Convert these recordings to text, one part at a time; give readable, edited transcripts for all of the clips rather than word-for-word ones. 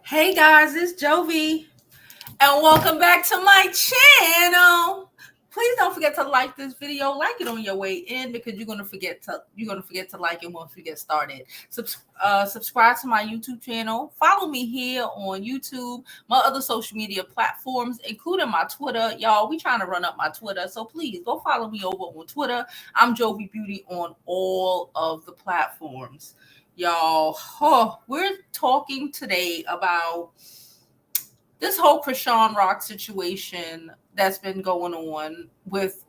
Hey guys, it's Jovi, and welcome back to my channel. Please don't forget to like this video, like it on your way in, because you're gonna forget to like it once we get started. Subscribe to my YouTube channel. Follow me here on YouTube, my other social media platforms, including my Twitter. Y'all, we trying to run up my Twitter, so please go follow me over on Twitter. I'm Jovi Beauty on all of the platforms. Y'all, we're talking today about this whole Chrisean Rock situation that's been going on with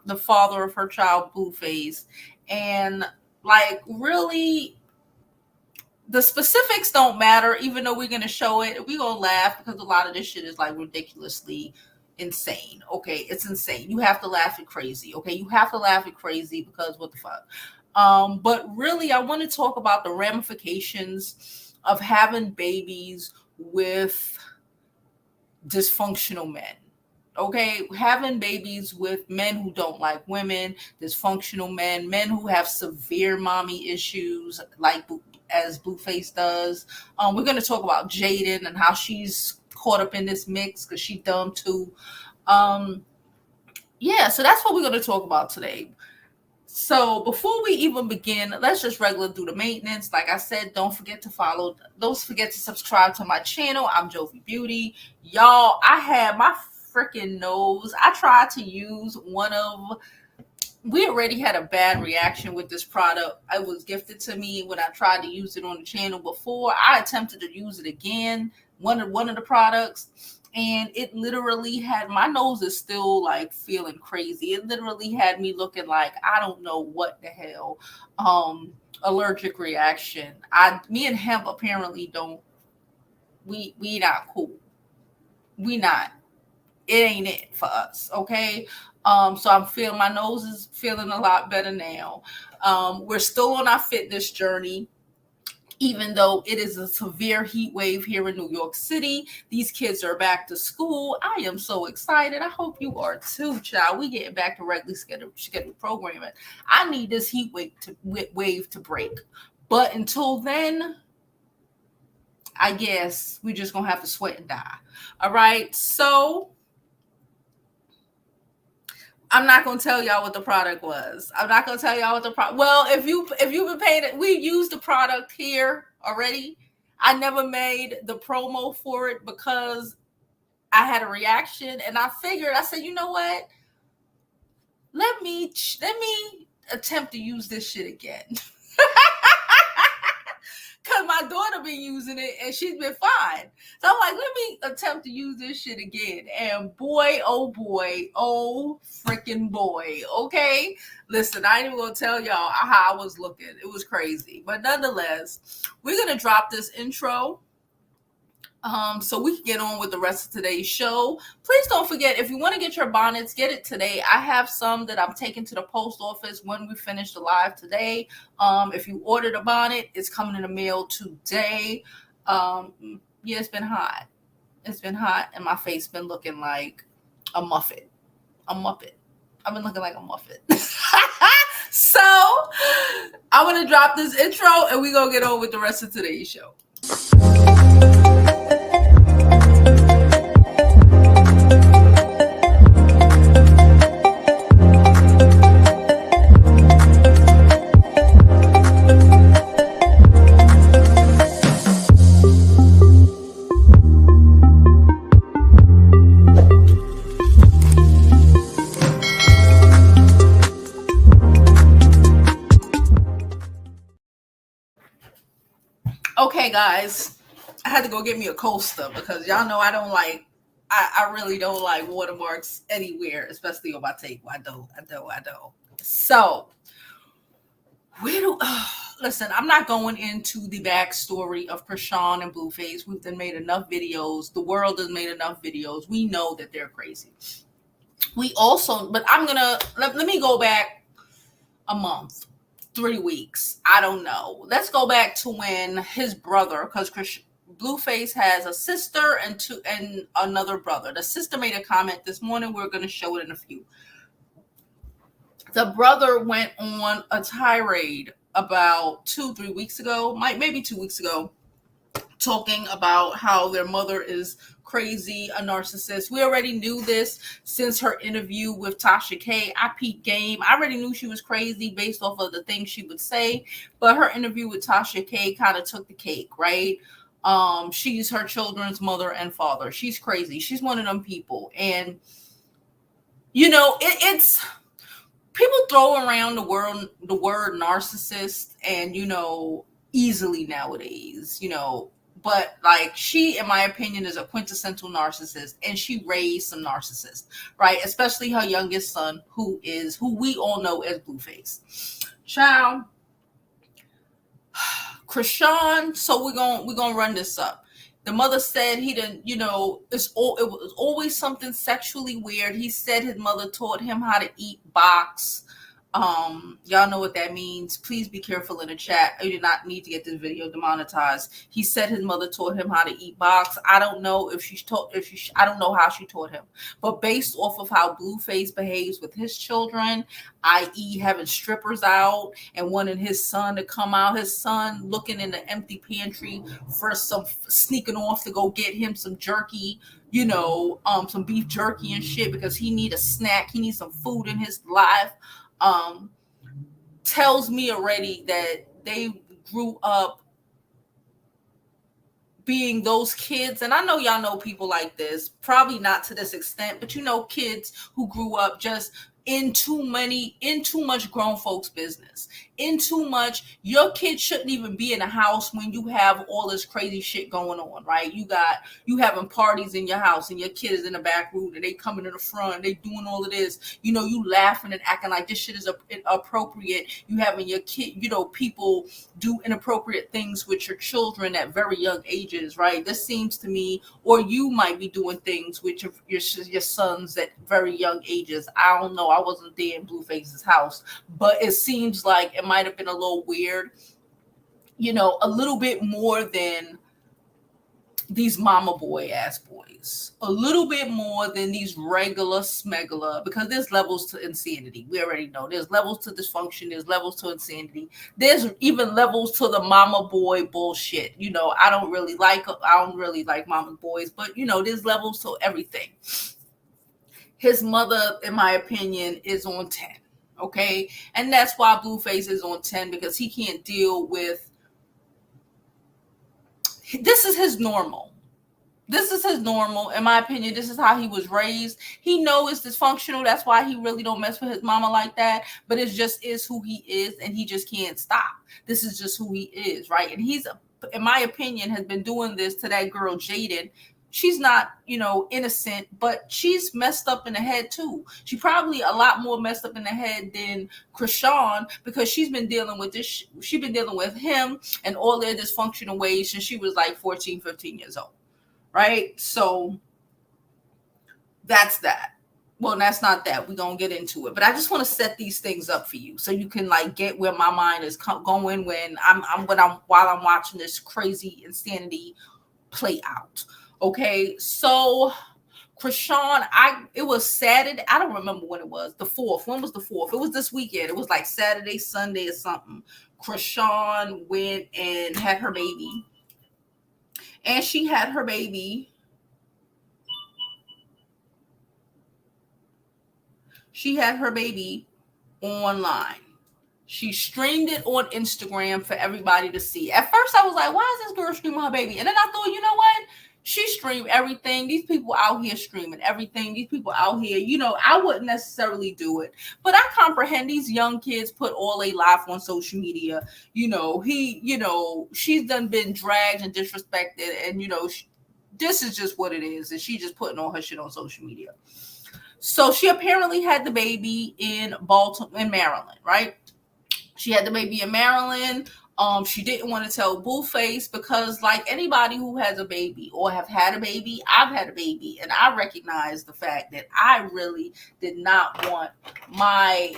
the father of her child, Blueface. And like, really, the specifics don't matter, even though we're going to show it. We're going to laugh because a lot of this shit is like ridiculously insane. Okay, it's insane. You have to laugh at crazy. Okay, you have to laugh at crazy because what the fuck? But really, I want to talk about the ramifications of having babies with dysfunctional men. Okay, having babies with men who don't like women, dysfunctional men who have severe mommy issues, like as Blueface does. We're going to talk about Jaidyn and how she's caught up in this mix because she's dumb too. Yeah, so that's what we're going to talk about today. So before we even begin, let's just regular do the maintenance. Like I said, don't forget to follow. Don't forget to subscribe to my channel. I'm Jovi Beauty. Y'all, I had my freaking nose. I tried to use we already had a bad reaction with this product. It was gifted to me when I tried to use it on the channel before. I attempted to use it again, one of the products. And it literally had, my nose is still like feeling crazy. It literally had me looking like, I don't know what the hell, allergic reaction. Me and hemp apparently don't, we not cool. We not, it ain't it for us. Okay. So my nose is feeling a lot better now. We're still on our fitness journey. Even though it is a severe heat wave here in New York City, these kids are back to school. I am so excited. I hope you are too, child. We getting back to regularly scheduled programming. I need this heat wave to break. But until then, I guess we're just going to have to sweat and die. All right. So I'm not going to tell y'all what the product was. Well, if you've been paying it, we used the product here already. I never made the promo for it because I had a reaction, and I said, you know what? Let me attempt to use this shit again. Because my daughter been using it and she's been fine. So I'm like, let me attempt to use this shit again. And boy, oh freaking boy. Okay. Listen, I ain't even gonna tell y'all how I was looking. It was crazy. But nonetheless, we're gonna drop this intro. So we can get on with the rest of today's show. Please don't forget, if you want to get your bonnets, get it today. I have some that I'm taking to the post office when we finish the live today. If you ordered a bonnet, it's coming in the mail today. Yeah, it's been hot. It's been hot, and my face been looking like a muffet. I've been looking like a muffet. So I'm gonna drop this intro, and we're gonna get on with the rest of today's show. Okay, guys, I had to go get me a coaster because y'all know I really don't like watermarks anywhere, especially on my tape. I don't. So, listen, I'm not going into the backstory of Chrisean and Blueface. We've been made enough videos. The world has made enough videos. We know that they're crazy. But I'm gonna let me go back a month. 3 weeks. I don't know. Let's go back to when his brother, because Blueface has a sister and another brother. The sister made a comment this morning. We're going to show it in a few. The brother went on a tirade about 2-3 weeks ago, maybe 2 weeks ago, talking about how their mother is crazy, a narcissist. We already knew this since her interview with Tasha K. I peeped game. I already knew she was crazy based off of the things she would say, but her interview with Tasha K kind of took the cake, right? She's her children's mother and father. She's crazy. She's one of them people. And it's people throw around the word narcissist and easily nowadays, but like she, in my opinion, is a quintessential narcissist, and she raised some narcissists, right? Especially her youngest son, who we all know as Blueface. Child, Chrisean. So we're gonna run this up. The mother said he didn't, it was always something sexually weird. He said his mother taught him how to eat box. Y'all know what that means. Please be careful in the chat. You do not need to get this video demonetized. He said his mother taught him how to eat box. I don't know if I don't know how she taught him, but based off of how Blueface behaves with his children, i.e. having strippers out and wanting his son to come out, his son looking in the empty pantry for some sneaking off to go get him some jerky, some beef jerky and shit because he need a snack. He needs some food in his life. Tells me already that they grew up being those kids. And I know y'all know people like this, probably not to this extent, but kids who grew up just in too much grown folks business, in too much. Your kid shouldn't even be in a house when you have all this crazy shit going on, right? You having parties in your house and your kid is in the back room and they coming in the front, they doing all of this, you laughing and acting like this shit is appropriate. You having your kid, people do inappropriate things with your children at very young ages, right? This seems to me, or you might be doing things with your sons at very young ages. I don't know. I wasn't there in Blueface's house, but it seems like it might have been a little weird, a little bit more than these mama boy ass boys, a little bit more than these regular smegula, because there's levels to insanity. We already know there's levels to dysfunction, there's levels to insanity, there's even levels to the mama boy bullshit. I don't really like mama boys, but there's levels to everything. His mother, in my opinion, is on 10. Okay. And that's why Blueface is on 10, because he can't deal with, this is his normal. This is his normal. In my opinion, this is how he was raised. He knows it's dysfunctional. That's why he really don't mess with his mama like that. But it just is who he is, and he just can't stop. This is just who he is, right? And he's, in my opinion, has been doing this to that girl, Jaidyn. She's not, innocent, but she's messed up in the head too. She probably a lot more messed up in the head than Chrisean, because she's been dealing with this. She's been dealing with him and all their dysfunctional ways since she was like 14, 15 years old. Right? So that's that. Well, that's not that. We're going to get into it. But I just want to set these things up for you so you can get where my mind is going when while I'm watching this crazy insanity play out. Okay? So Chrisean, it was Saturday. I don't remember when it was. The 4th. When was the 4th? It was this weekend. It was like Saturday, Sunday or something. Chrisean went and had her baby. And she had her baby. She had her baby online. She streamed it on Instagram for everybody to see. At first, I was like, why is this girl streaming her baby? And then I thought, you know what? She streamed everything. These people out here streaming everything. These people out here, I wouldn't necessarily do it. But I comprehend these young kids put all their life on social media. She's done been dragged and disrespected. And, this is just what it is. And she's just putting all her shit on social media. So she apparently had the baby in Maryland, right? She had the baby in Maryland. She didn't want to tell Blueface because, like anybody who has a baby or have had a baby, I've had a baby, and I recognize the fact that I really did not want my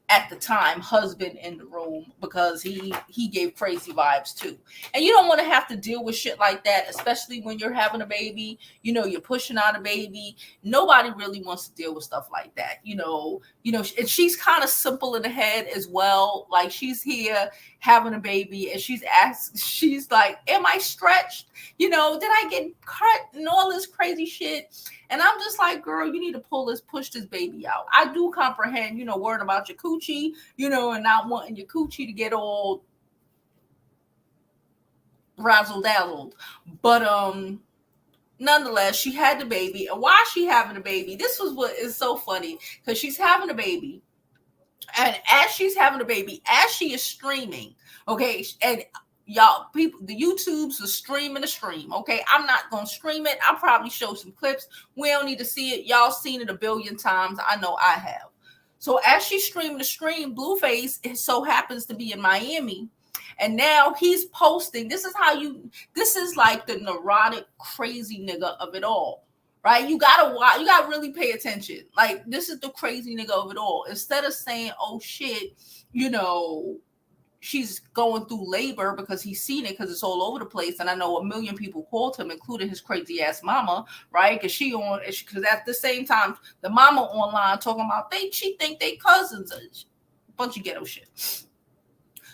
at the time husband in the room, because he gave crazy vibes too. And you don't want to have to deal with shit like that, especially when you're having a baby. You're pushing out a baby. Nobody really wants to deal with stuff like that. And she's kind of simple in the head as well. Like, she's here having a baby, and she's like, am I stretched? Did I get cut and all this crazy shit? And I'm just like, girl, you need to push this baby out. I do comprehend, worrying about your coochie, and not wanting your coochie to get all razzle dazzled. But nonetheless, she had the baby. And why she having the baby? This was what is so funny, because she's having a baby. And as she's having a baby, as she is streaming, okay, and y'all, people, the YouTubes are streaming the stream, okay? I'm not going to stream it. I'll probably show some clips. We don't need to see it. Y'all seen it a billion times. I know I have. So as she's streaming the stream, Blueface, it so happens to be in Miami. And now he's posting. This is like the neurotic, crazy nigga of it all. Right? You gotta really pay attention. Like, this is the crazy nigga of it all. Instead of saying, oh shit, she's going through labor, because he's seen it, because it's all over the place. And I know 1 million people called him, including his crazy ass mama, right? Because at the same time, the mama online talking about she think they cousins, a bunch of ghetto shit.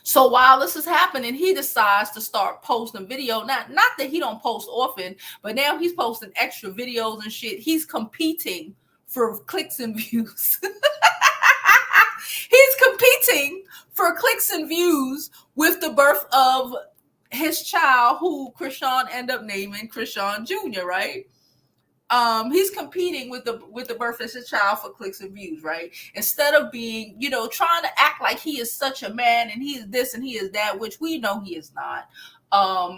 So while this is happening, he decides to start posting video. Not that he don't post often, but now he's posting extra videos and shit. He's competing for clicks and views. He's competing for clicks and views with the birth of his child, who Chrisean ended up naming Chrisean Jr., right? He's competing with the birth of his child for clicks and views, right? Instead of being, trying to act like he is such a man and he is this and he is that, which we know he is not.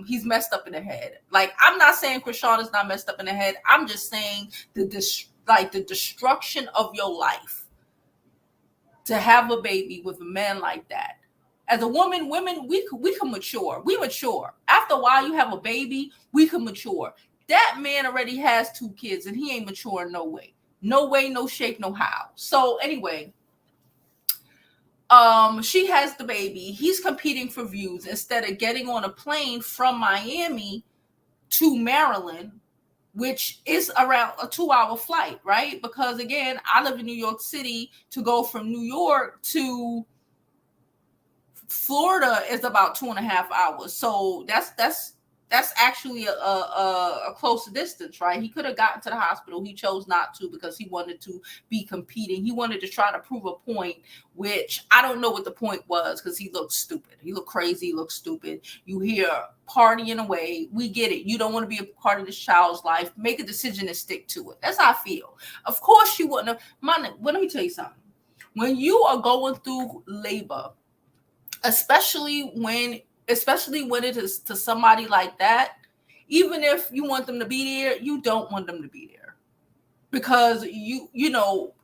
He's messed up in the head. Like, I'm not saying Chrisean is not messed up in the head. I'm just saying the destruction of your life to have a baby with a man like that. As a woman, women, we can mature. We mature. After a while, you have a baby, we can mature. That man already has 2 kids, and he ain't mature in no way. No way, no shape, no how. So anyway, she has the baby. He's competing for views instead of getting on a plane from Miami to Maryland, which is around a 2-hour flight, right? Because again, I live in New York City. To go from New York to Florida is about 2.5 hours. So that's actually a closer distance, right? He could have gotten to the hospital. He chose not to, because he wanted to be competing. He wanted to try to prove a point, which I don't know what the point was, because he looked stupid. He looked crazy. He looked stupid. You hear partying away. We get it. You don't want to be a part of this child's life. Make a decision and stick to it. That's how I feel. Of course you wouldn't have. Let me tell you something. When you are going through labor, especially when it is to somebody like that, even if you want them to be there, you don't want them to be there, because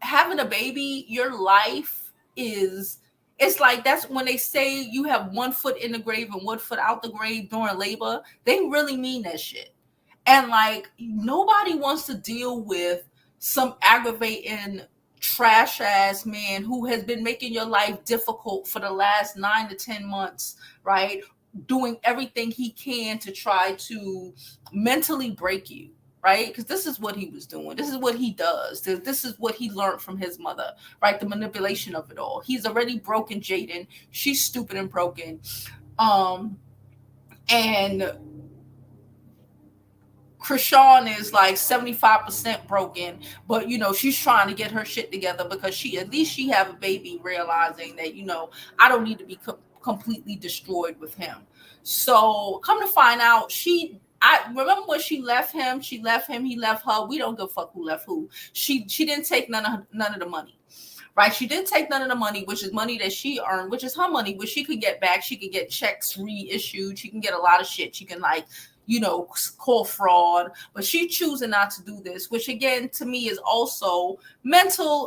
having a baby, your life it's like, that's when they say you have 1 foot in the grave and 1 foot out the grave during labor. They really mean that shit. And like, nobody wants to deal with some aggravating trash ass man who has been making your life difficult for the last 9 to 10 months, right? Doing everything he can to try to mentally break you, right? Because this is what he was doing. This is what he does. This is what he learned from his mother, right? The manipulation of it all. He's already broken Jaidyn. She's stupid and broken. And Chrisean is like 75% broken, but she's trying to get her shit together, because at least she have a baby, realizing that I don't need to be completely destroyed with him. So come to find out, I remember when she left him, he left her. We don't give a fuck who left who. She didn't take none of the money. Right? She didn't take none of the money, which is money that she earned, which is her money, which she could get back. She could get checks reissued. She can get a lot of shit. She can call fraud, but she choosing not to do this, which again, to me, is also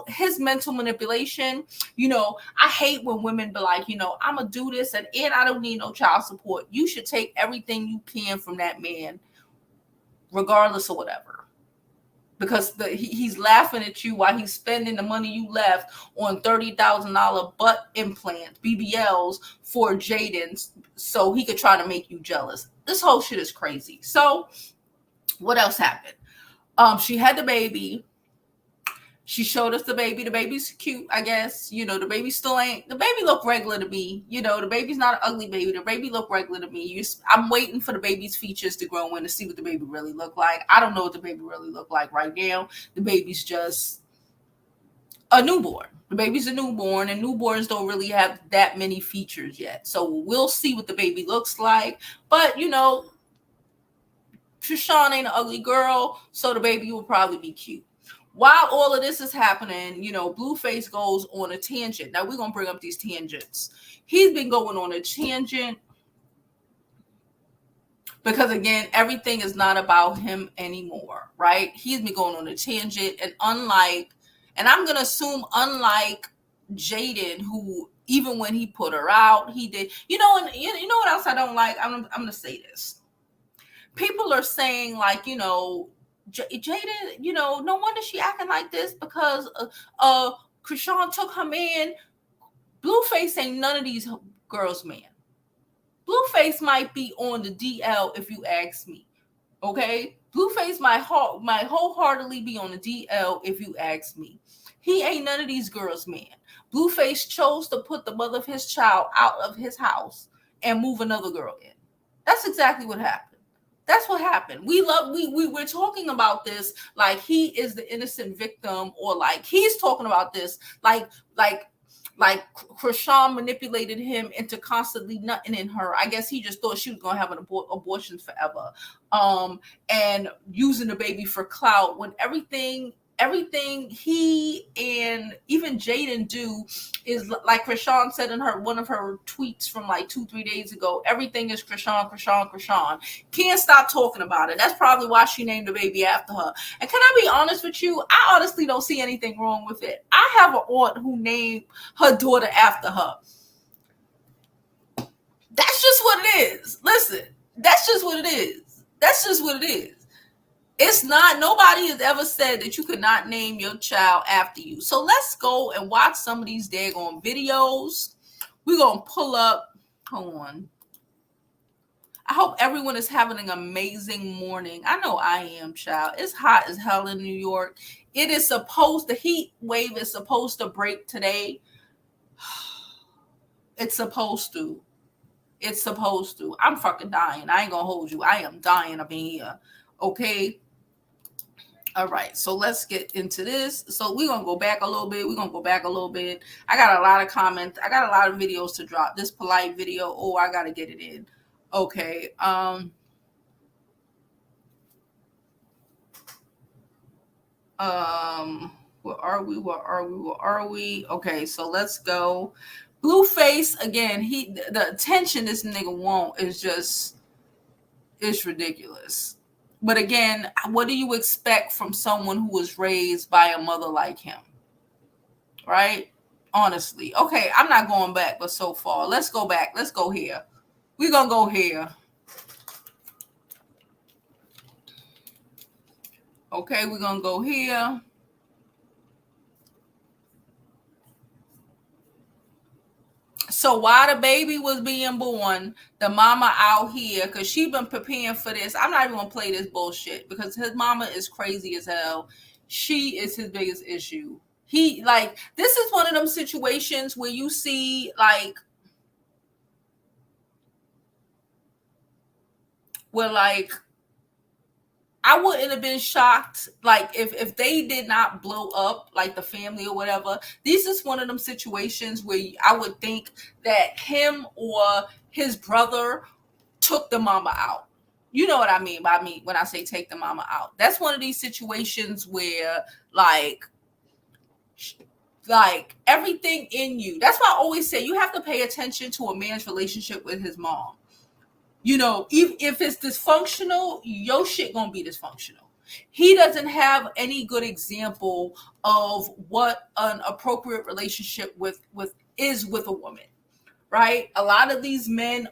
his mental manipulation. I hate when women be like, I'm gonna do this and I don't need no child support. You should take everything you can from that man, regardless of whatever. because he's laughing at you while he's spending the money you left on $30,000 butt implants, BBLs, for Jaidyn, so he could try to make you jealous. This whole shit is crazy. So what else happened? She had the baby. She showed us the baby. The baby's cute, I guess. The baby still ain't. The baby look regular to me. The baby's not an ugly baby. The baby look regular to me. I'm waiting for the baby's features to grow in to see what the baby really look like. I don't know what the baby really look like right now. The baby's just a newborn. The baby's a newborn, and newborns don't really have that many features yet. So we'll see what the baby looks like. But, Chrisean ain't an ugly girl, so the baby will probably be cute. While all of this is happening, Blueface goes on a tangent. Now, we're going to bring up these tangents. He's been going on a tangent because, again, everything is not about him anymore, right? He's been going on a tangent, and I'm going to assume unlike Jaidyn, who, even when he put her out, he did. And you know what else I don't like? I'm going to say this. People are saying, like, Jaidyn, no wonder she acting like this because Chrisean took her man. Blueface ain't none of these girls' man. Blueface might be on the DL if you ask me. Okay? Blueface might wholeheartedly be on the DL if you ask me. He ain't none of these girls' man. Blueface chose to put the mother of his child out of his house and move another girl in. That's exactly what happened. That's what happened. We're talking about this like he is the innocent victim, or like he's talking about this like Chrisean manipulated him into constantly nutting in her. I guess he just thought she was gonna have an abortion forever, and using the baby for clout, when everything he and even Jaidyn do is, like Chrisean said in one of her tweets from like 2-3 days ago, everything is Chrisean. Can't stop talking about it. That's probably why she named the baby after her. And can I be honest with you? I honestly don't see anything wrong with it. I have an aunt who named her daughter after her. That's just what it is. Listen, that's just what it is. That's just what it is. It's not, nobody has ever said that you could not name your child after you. So let's go and watch some of these daggone videos. We're going to pull up. Hold on. I hope everyone is having an amazing morning. I know I am, child. It's hot as hell in New York. The heat wave is supposed to break today. It's supposed to. I'm fucking dying. I ain't going to hold you. I am dying up in here. Okay. All right, so let's get into this. So we're going to go back a little bit. I got a lot of comments. I got a lot of videos to drop. This polite video. Oh, I got to get it in. Okay. Where are we? Okay, so let's go. Blueface, again, the attention this nigga want is ridiculous. But again, what do you expect from someone who was raised by a mother like him? Right? Honestly. Okay, I'm not going back, but so far. Let's go back. Let's go here. We're going to go here. Okay, we're going to go here. So while the baby was being born, the mama out here, because she been preparing for this. I'm not even going to play this bullshit because his mama is crazy as hell. She is his biggest issue. This is one of them situations where you see, I wouldn't have been shocked, if they did not blow up, like the family or whatever. This is one of them situations where I would think that him or his brother took the mama out. You know what I mean by me when I say take the mama out. That's one of these situations where, like everything in you. That's why I always say you have to pay attention to a man's relationship with his mom. If it's dysfunctional, your shit gonna be dysfunctional. He doesn't have any good example of what an appropriate relationship with a woman, right? A lot of these men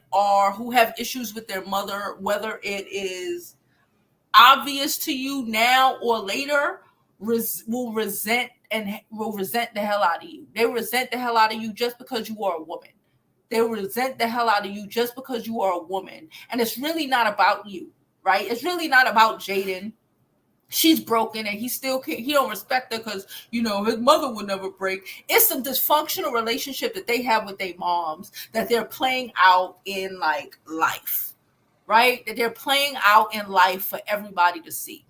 who have issues with their mother, whether it is obvious to you now or later will resent the hell out of you. They resent the hell out of you just because you are a woman. They resent the hell out of you just because you are a woman. And it's really not about you, right? It's really not about Jaidyn. She's broken and he don't respect her because, his mother would never break. It's some dysfunctional relationship that they have with their moms that they're playing out in like life, right? That they're playing out in life for everybody to see.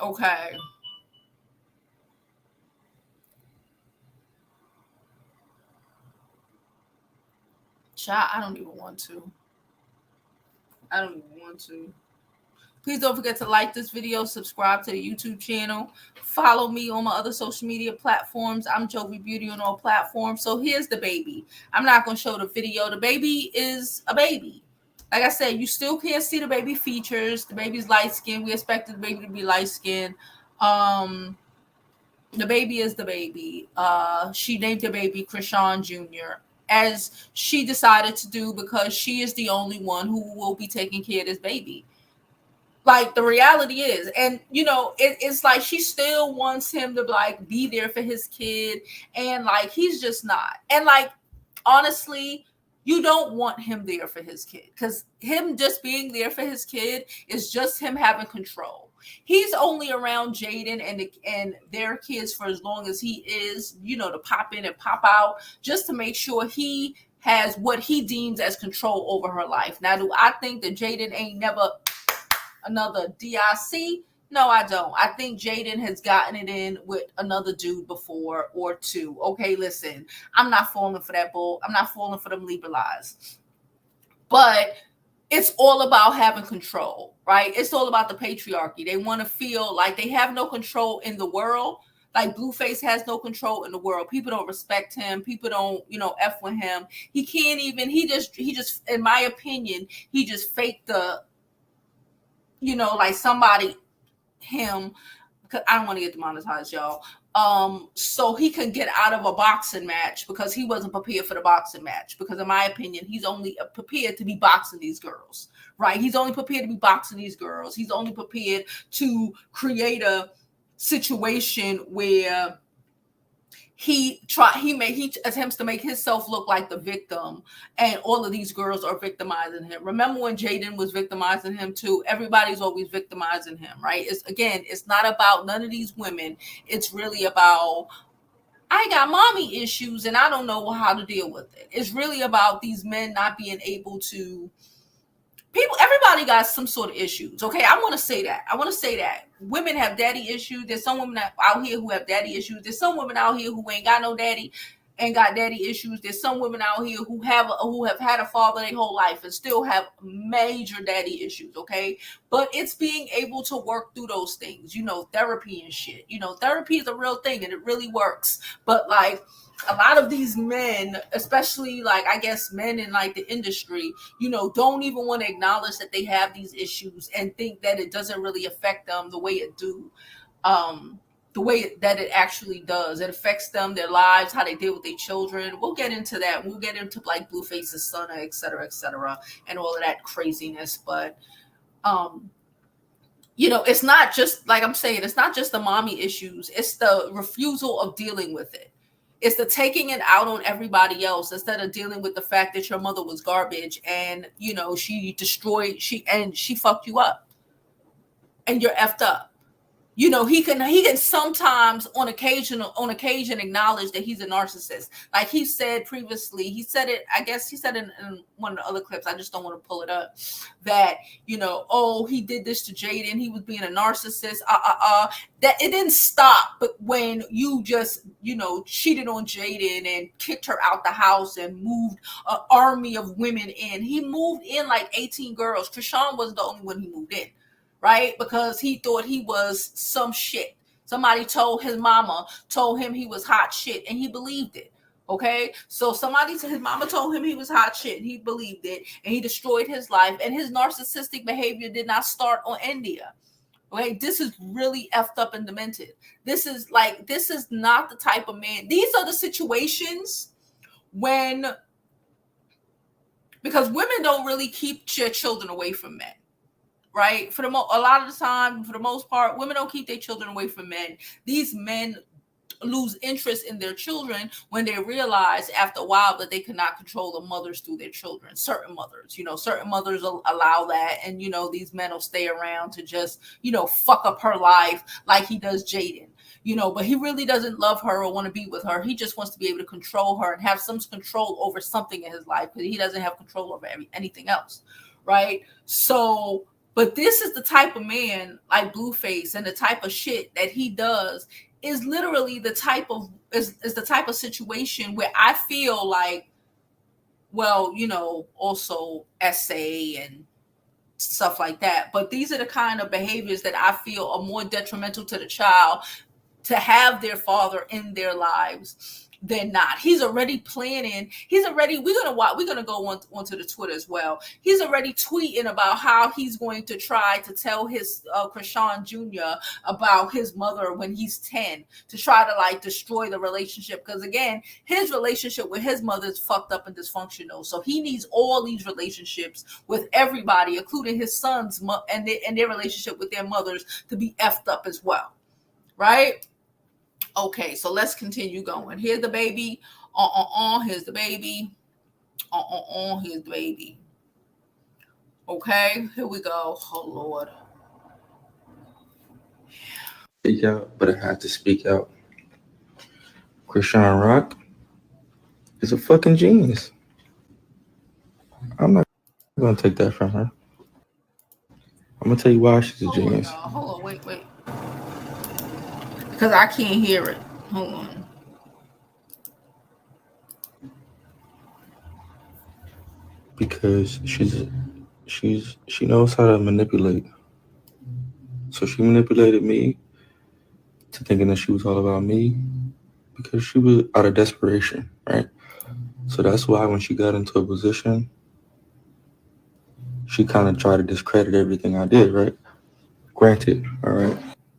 Okay. Child, I don't even want to. I don't even want to. Please don't forget to like this video, subscribe to the YouTube channel, follow me on my other social media platforms. I'm Jovi Beauty on all platforms. So here's the baby. I'm not going to show the video. The baby is a baby. Like I said, you still can't see the baby features. The baby's light skinned. We expected the baby to be light skinned. The baby is the baby. She named the baby Chrisean Jr. as she decided to do because she is the only one who will be taking care of this baby. Like the reality is, and it's like she still wants him to like be there for his kid, and like he's just not. And like honestly, you don't want him there for his kid because him just being there for his kid is just him having control. He's only around Jaidyn and their kids for as long as he is, to pop in and pop out just to make sure he has what he deems as control over her life. Now, do I think that Jaidyn ain't never another DIC? No, I don't. I think Jaidyn has gotten it in with another dude before or two. Okay, listen, I'm not falling for that bull. I'm not falling for them Libra lies. But it's all about having control, right? It's all about the patriarchy. They want to feel like they have no control in the world. Like Blueface has no control in the world. People don't respect him. People don't, F with him. He can't even, he just, in my opinion, he just faked the, like somebody, him, because I don't want to get demonetized, y'all. So he could get out of a boxing match because he wasn't prepared for the boxing match. Because in my opinion, he's only prepared to be boxing these girls, right? He's only prepared to be boxing these girls. He's only prepared to create a situation where he attempts to make himself look like the victim, and all of these girls are victimizing him. Remember when Jaidyn was victimizing him too? Everybody's always victimizing him, right? It's not about none of these women. It's really about, I got mommy issues and I don't know how to deal with it. It's really about these men not being able to. Everybody got some sort of issues. Okay, I want to say that women have daddy issues. There's some women out here who have daddy issues. There's some women out here who ain't got no daddy and got daddy issues. There's some women out here who have had a father their whole life and still have major daddy issues. Okay, but it's being able to work through those things. Therapy and shit. Therapy is a real thing and it really works. But like, a lot of these men, especially like I guess men in like the industry, don't even want to acknowledge that they have these issues and think that it doesn't really affect them the way it do. The way that it actually does. It affects them, their lives, how they deal with their children. We'll get into that. We'll get into like Blueface's son, et cetera, and all of that craziness. But it's not just, like I'm saying, it's not just the mommy issues. It's the refusal of dealing with it. It's the taking it out on everybody else instead of dealing with the fact that your mother was garbage and, she fucked you up and you're effed up. He can sometimes on occasion acknowledge that he's a narcissist. Like he said previously, I guess he said in one of the other clips, I just don't want to pull it up, that, he did this to Jaidyn, he was being a narcissist, that it didn't stop. But when you just, cheated on Jaidyn and kicked her out the house and moved an army of women in, he moved in like 18 girls. Chrisean wasn't the only one he moved in. Right? Because he thought he was some shit. Somebody his mama told him he was hot shit and he believed it. Okay? So his mama told him he was hot shit and he believed it and he destroyed his life, and his narcissistic behavior did not start on India. Okay? This is really effed up and demented. This is not the type of man. These are the situations when because women don't really keep their children away from men, right? A lot of the time, for the most part, women don't keep their children away from men. These men lose interest in their children when they realize after a while that they cannot control the mothers through their children. Certain mothers allow that, and these men will stay around to just fuck up her life like he does Jaidyn. But he really doesn't love her or want to be with her. He just wants to be able to control her and have some control over something in his life, because he doesn't have control over anything else, right? So, but this is the type of man like Blueface, and the type of shit that he does is literally the type of situation where I feel like, well, also essay and stuff like that. But these are the kind of behaviors that I feel are more detrimental to the child to have their father in their lives than not. He's already planning. We're gonna go onto the Twitter as well. He's already tweeting about how he's going to try to tell his Chrisean Jr. about his mother when he's 10, to try to like destroy the relationship. Because again, his relationship with his mother is fucked up and dysfunctional. So he needs all these relationships with everybody, including his sons and their relationship with their mothers, to be effed up as well, right? Okay, so let's continue going. Here's the baby. Here's the baby. Here's the baby. Okay, here we go. Oh, Lord. Speak out, but I had to speak out. Chrisean Rock is a fucking genius. I'm not going to take that from her. I'm going to tell you why she's a genius. Hold on, wait. Because I can't hear it. Hold on. Because she knows how to manipulate. So she manipulated me to thinking that she was all about me, because she was out of desperation, right? So that's why when she got into a position, she kind of tried to discredit everything I did, right? Granted, all right?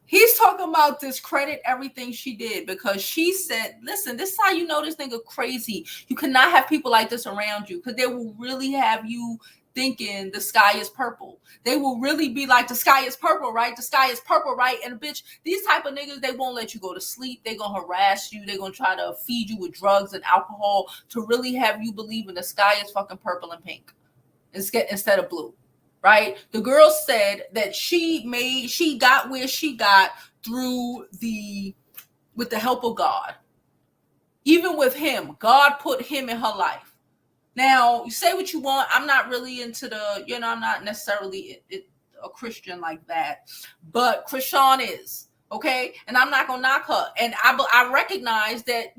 He's talking about discredit everything she did, because she said, listen, this is how you know this nigga crazy. You cannot have people like this around you, because they will really have you thinking the sky is purple. They will really be like, the sky is purple, right? The sky is purple, right? And bitch, these type of niggas, they won't let you go to sleep. They're going to harass you. They're going to try to feed you with drugs and alcohol to really have you believe in the sky is fucking purple and pink instead of blue. Right? The girl said that she got where she got with the help of God. Even with him, God put him in her life. Now, you say what you want. I'm not really into I'm not necessarily a Christian like that, but Chrisean is, okay? And I'm not going to knock her. And I recognize that,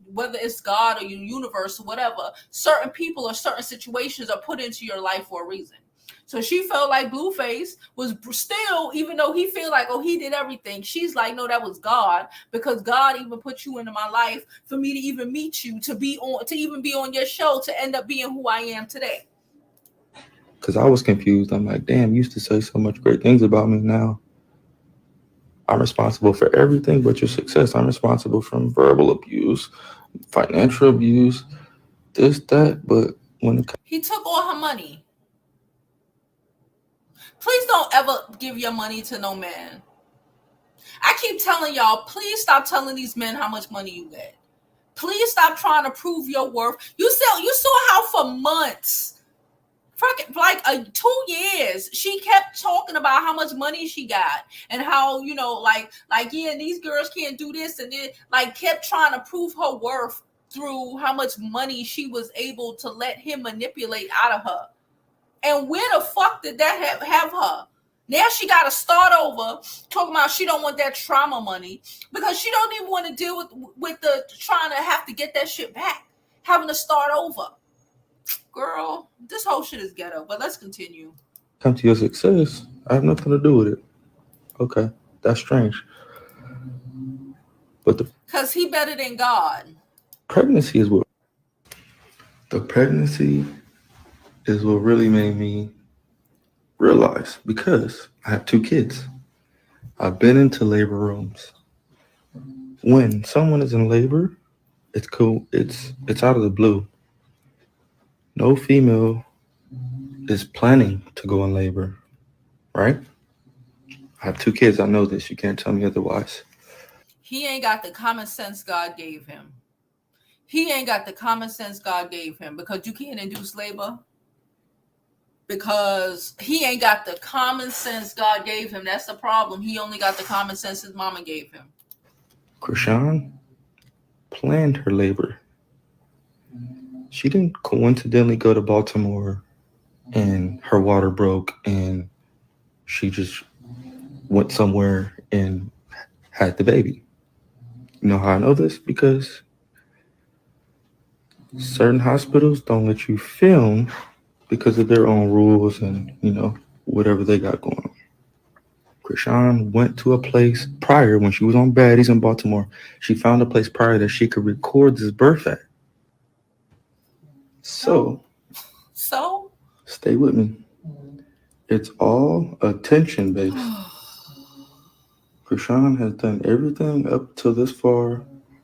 whether it's God or your universe or whatever, certain people or certain situations are put into your life for a reason. So she felt like Blueface was still, even though he feel like, oh, he did everything. She's like, no, that was God, because God even put you into my life for me to even meet you, to even be on your show, to end up being who I am today. Because I was confused. I'm like, damn, you used to say so much great things about me. Now I'm responsible for everything but your success. I'm responsible from verbal abuse, financial abuse, this, that. But when he took all her money. Please don't ever give your money to no man. I keep telling y'all, please stop telling these men how much money you get. Please stop trying to prove your worth. You saw how for months, like 2 years, she kept talking about how much money she got and how, yeah, these girls can't do this, and then like kept trying to prove her worth through how much money she was able to let him manipulate out of her. And where the fuck did that have her? Now she got to start over, talking about she don't want that trauma money, because she don't even want to deal with the trying to have to get that shit back, having to start over. Girl, this whole shit is ghetto, but let's continue. Come to your success, I have nothing to do with it. Okay, that's strange. But because he better than God. Pregnancy is what really made me realize, because I have 2 kids. I've been into labor rooms. When someone is in labor, it's cool. It's out of the blue. No female is planning to go in labor, right? I have 2 kids. I know this. You can't tell me otherwise. He ain't got the common sense God gave him. He ain't got the common sense God gave him because you can't induce labor. Because he ain't got the common sense God gave him. That's the problem. He only got the common sense his mama gave him. Chrisean planned her labor. She didn't coincidentally go to Baltimore and her water broke and she just went somewhere and had the baby. You know how I know this? Because certain hospitals don't let you film because of their own rules and, whatever they got going on. Chrisean went to a place prior when she was on Baddies in Baltimore. She found a place prior that she could record this birth at. So, stay with me. It's all attention based. Chrisean has done everything up to this far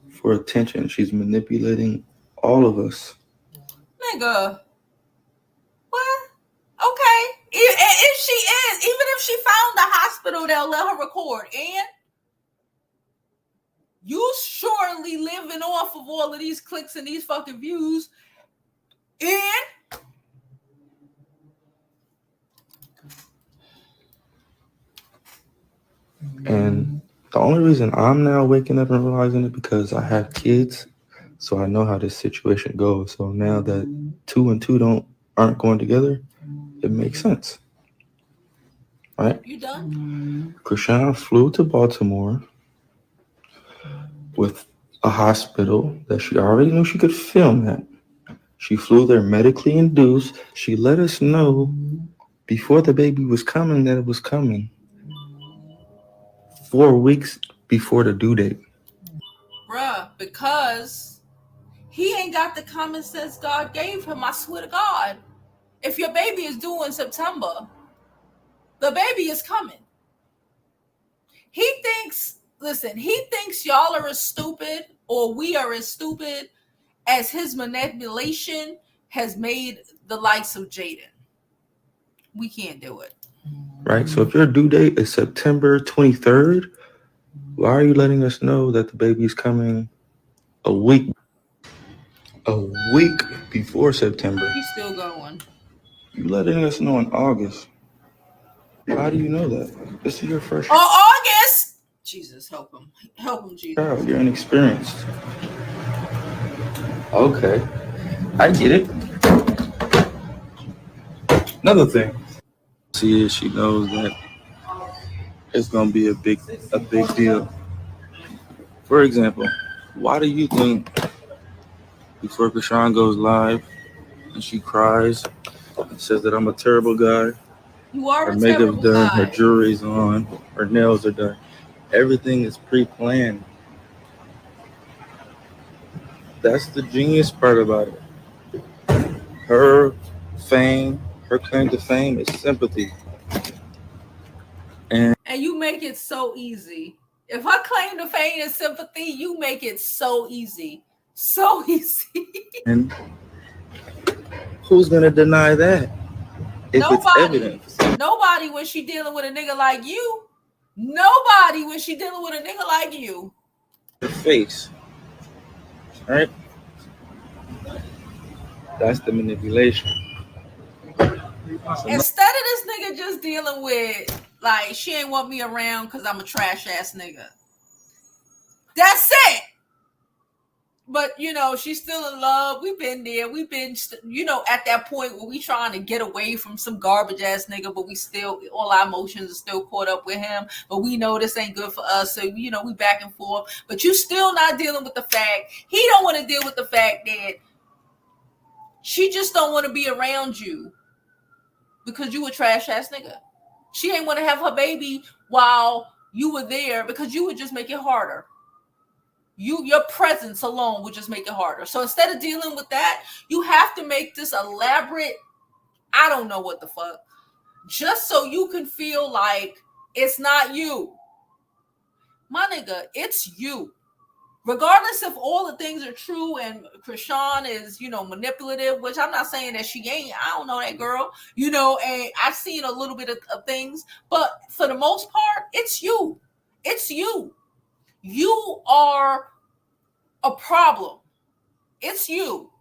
for attention. She's manipulating all of us. Nigga. What? Okay. If she is, even if she found the hospital, they'll let her record. And you surely living off of all of these clicks and these fucking views. And the only reason I'm now waking up and realizing it because I have kids, so I know how this situation goes. So now that 2 and 2 aren't going together, it makes sense. Right? You done? Chrisean flew to Baltimore with a hospital that she already knew she could film at. She flew there medically induced. She let us know before the baby was coming that it was coming. 4 weeks before the due date. Bruh, because he ain't got the common sense God gave him, I swear to God. If your baby is due in September, the baby is coming. He thinks y'all are as stupid or we are as stupid as his manipulation has made the likes of Jaidyn. We can't do it. Right? So if your due date is September 23rd, why are you letting us know that the baby's coming a week before September? He's still going. You letting us know in August. How do you know that? This is your first August! Jesus, help him. Help him, Jesus. child. You're inexperienced. Okay. I get it. Another thing. She knows that it's gonna be a big deal. For example, why do you think before Chrisean goes live and she cries and says that I'm a terrible guy, you are her makeup's done, her jewelry's on, her nails are done, everything is pre-planned? That's the genius part about it. Her claim to fame is sympathy. And you make it so easy. If her claim to fame is sympathy, you make it so easy. So easy. And who's gonna deny that? If Nobody. It's evidence. Nobody when she dealing with a nigga like you. Nobody when she dealing with a nigga like you. Her face. Right? That's the manipulation. Instead of this nigga just dealing with like she ain't want me around because I'm a trash ass nigga. That's it. But she's still in love. We've been there. We've been at that point where we trying to get away from some garbage ass nigga, but we still all our emotions are still caught up with him. But we know this ain't good for us, so we back and forth. But you still not dealing with the fact he don't want to deal with the fact that she just don't want to be around you because you a trash ass nigga. She ain't want to have her baby while you were there because you would just make it harder. Your presence alone would just make it harder. So instead of dealing with that, you have to make this elaborate, I don't know what the fuck, just so you can feel like it's not you. My nigga, it's you. regardless if all the things are true and Chrisean is, manipulative, which I'm not saying that she ain't. I don't know that girl, and I've seen a little bit of things, but for the most part, it's you. It's you. You are a problem. It's you.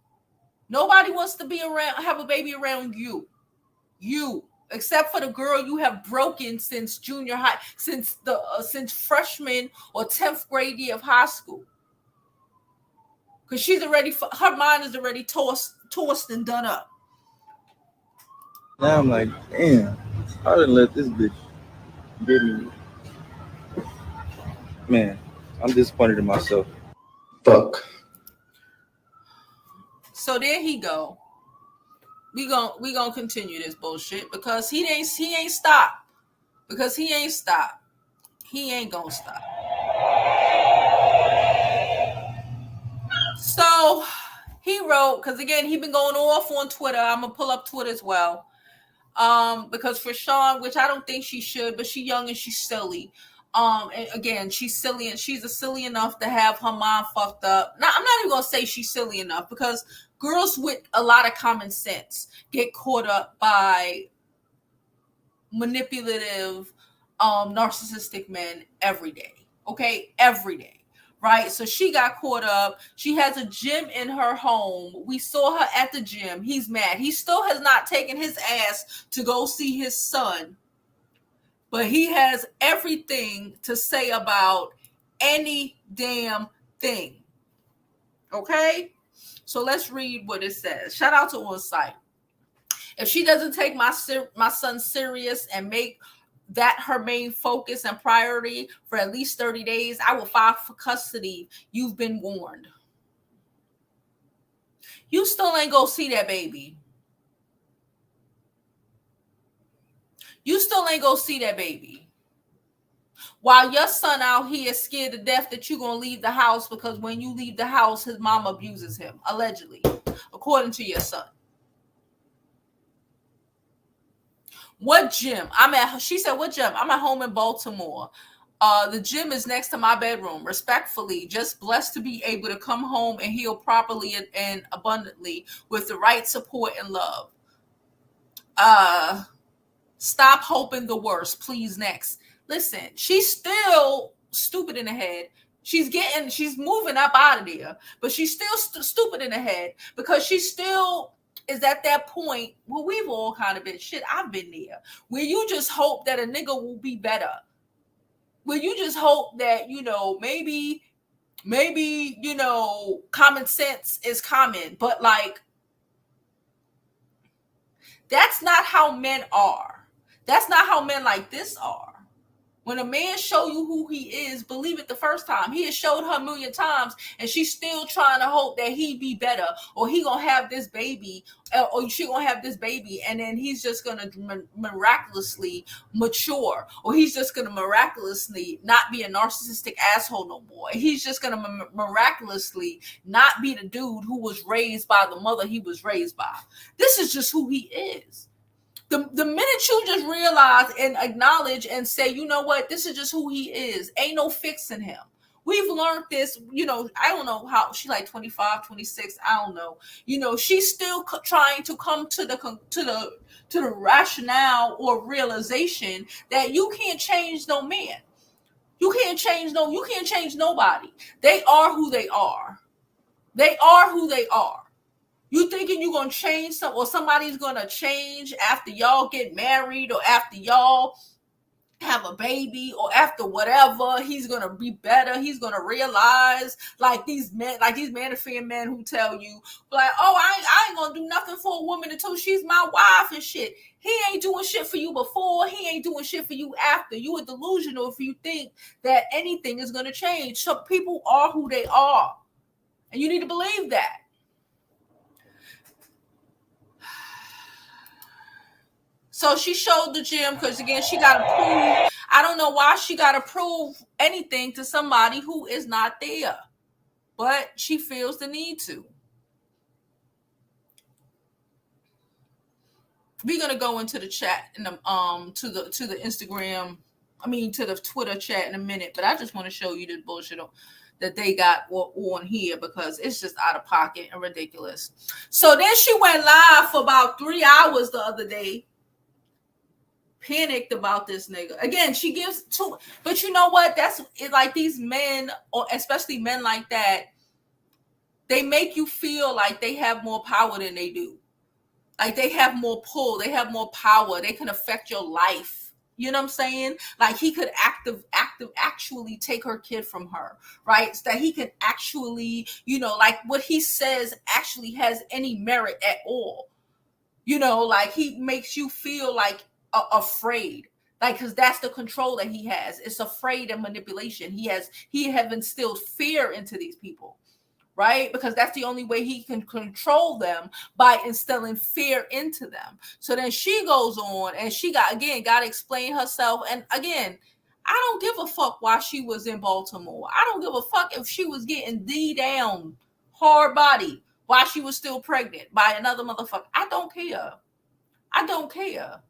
Nobody wants to have a baby around you. You. Except for the girl you have broken since junior high, since freshman or 10th grade year of high school. Because her mind is already tossed and done up. Now I'm like, damn, I didn't let this bitch get me. Man, I'm disappointed in myself. Fuck. So there he go. We gonna continue this bullshit because he ain't stop. Because he ain't stop. He ain't gonna stop. So he wrote, because again, he been going off on Twitter. I'm gonna pull up Twitter as well. Because for Sean, which I don't think she should, but she's young and she's silly. And again, she's silly and she's silly enough to have her mind fucked up. Now, I'm not even gonna say she's silly enough because girls with a lot of common sense get caught up by manipulative, narcissistic men every day. Okay, every day. Right, so she got caught up. She has a gym in her home. We saw her at the gym. He's mad. He still has not taken his ass to go see his son, but he has everything to say about any damn thing. Okay, so let's read what it says. Shout out to On Site. If she doesn't take my son serious and make that her main focus and priority for at least 30 days, I will file for custody. You've been warned. You still ain't go see that baby. You still ain't go see that baby. While your son out here is scared to death that you're going to leave the house because when you leave the house, his mom abuses him, allegedly, according to your son. What gym? She said, what gym? I'm at home in Baltimore. The gym is next to my bedroom. Respectfully, just blessed to be able to come home and heal properly and abundantly with the right support and love. Stop hoping the worst, please. Next. Listen, she's still stupid in the head. She's moving up out of there, but she's still stupid in the head because she still is at that point where we've all kind of been, shit, I've been there, where you just hope that a nigga will be better. Where you just hope that, maybe, common sense is common, but like, that's not how men are. That's not how men like this are. When a man show you who he is, believe it the first time. He has showed her a million times, and she's still trying to hope that he be better, or he gonna have this baby, or she gonna have this baby, and then he's just gonna miraculously mature, or he's just gonna miraculously not be a narcissistic asshole no more. He's just gonna miraculously not be the dude who was raised by the mother he was raised by. This is just who he is. The minute you just realize and acknowledge and say, you know what, this is just who he is. Ain't no fixing him. We've learned this, I don't know how, she like 25, 26, I don't know. She's still trying to come to the rationale or realization that you can't change no man. You can't change nobody. They are who they are. They are who they are. You thinking you're going to change or somebody's going to change after y'all get married or after y'all have a baby or after whatever, he's going to be better. He's going to realize like these manifesting men who tell you like, oh, I ain't going to do nothing for a woman until she's my wife and shit. He ain't doing shit for you before. He ain't doing shit for you after. You are delusional if you think that anything is going to change. So people are who they are. And you need to believe that. So she showed the gym because, again, she got to prove. I don't know why she got to prove anything to somebody who is not there. But she feels the need to. We're going to go into the chat and to the Instagram, to the Twitter chat in a minute. But I just want to show you this bullshit. that they got on here, because it's just out of pocket and ridiculous. So then she went live for about 3 hours the other day, panicked about this nigga. Again, she gives two, but you know what? That's it, like these men, or especially men like that, they make you feel like they have more power than they do. Like they have more pull, they have more power, they can affect your life. You know what I'm saying? Like he could actually take her kid from her, right? So that he could actually, like what he says actually has any merit at all. Like he makes you feel like afraid, like, because that's the control that he has. It's afraid and manipulation. He have instilled fear into these people, right? Because that's the only way he can control them, by instilling fear into them. So then she goes on and she got to explain herself. And again, I don't give a fuck why she was in Baltimore. I don't give a fuck if she was getting D down hard body while she was still pregnant by another motherfucker. I don't care. I don't care.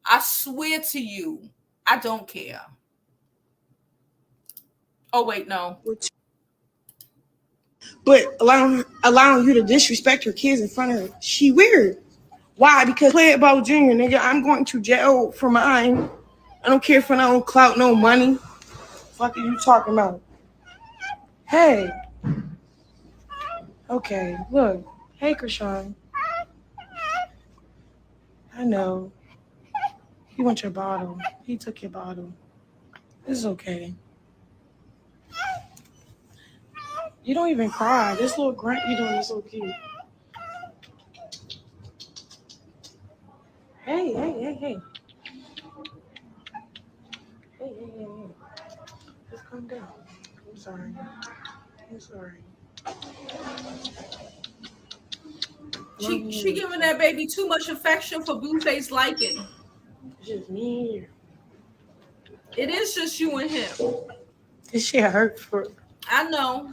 I swear to you, I don't care. Oh, wait, no. But allowing you to disrespect your kids in front of her, she weird. Why? Because play about Junior, nigga. I'm going to jail for mine. I don't care for no clout, no money. Fuck are you talking about? Hey. Okay, look. Hey, Chrisean. I know. You want your bottle. He took your bottle. This is okay. You don't even cry. This little grunt you doing is so cute. Hey. Hey. Just calm down. I'm sorry. She giving that baby too much affection for Blueface liking. It's just me. It is just you and him. This shit hurt for. I know.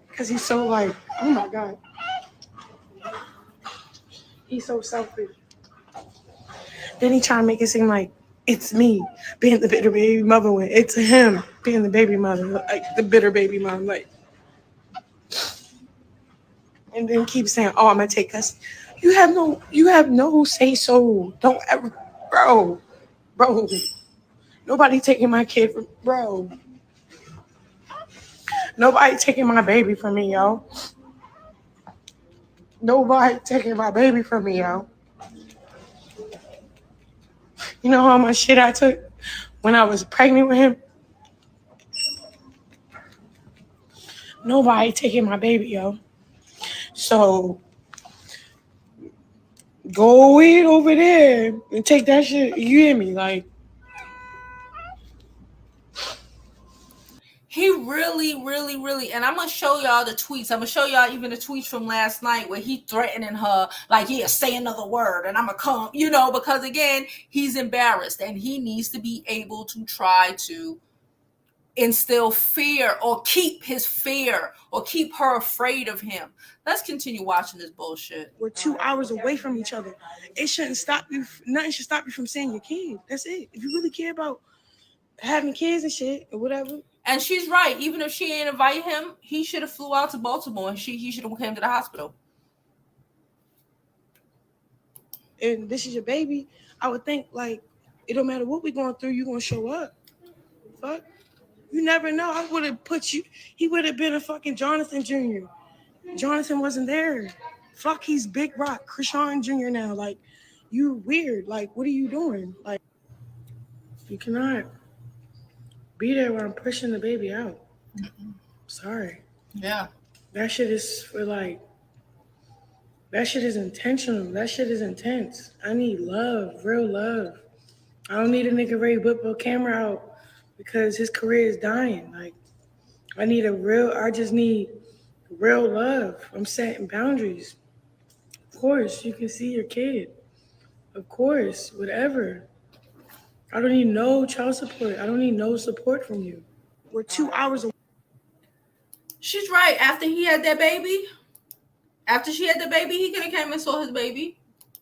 Because he's so like, oh my God. He's so selfish. Then he trying to make it seem like it's me being the bitter baby mother. It's him being the baby mother, like the bitter baby mom. Like, and then keep saying, "Oh, I'm gonna take us." You have no say so. Don't ever, bro. Nobody taking my kid from, bro. Nobody taking my baby from me, yo. Nobody taking my baby from me, yo. You know how much shit I took when I was pregnant with him? Nobody taking my baby, yo. So go in over there and take that shit. You hear me? Like, he really, and I'm gonna show y'all the tweets. I'm gonna show y'all even the tweets from last night where he threatening her, like, yeah, say another word and I'm gonna come, because again, he's embarrassed and he needs to be able to try to instill fear or keep his fear or keep her afraid of him. Let's continue watching this bullshit. we're 2 hours away from each other. It shouldn't stop you. Nothing should stop you from seeing your kid. That's it. If you really care about having kids and shit or whatever. And she's right. Even if she ain't invite him, he should have flew out to Baltimore and he should have came to the hospital. And this is your baby. I would think, like, it don't matter what we're going through, you're going to show up. Fuck. You never know. I would have put you. He would have been a fucking Jonathan Jr. Jonathan wasn't there. Fuck, he's Big Rock, Chrisean Jr. now. Like, you weird. Like, what are you doing? Like, you cannot be there while I'm pushing the baby out. Sorry. Yeah. That shit is for like, that shit is intentional. That shit is intense. I need love, real love. I don't need a nigga ready to whip a camera out because his career is dying. Like, I just need real love. I'm setting boundaries. Of course, you can see your kid. Of course, whatever. I don't need no child support. I don't need no support from you. We're 2 hours away. She's right. After she had the baby, he could have came and saw his baby.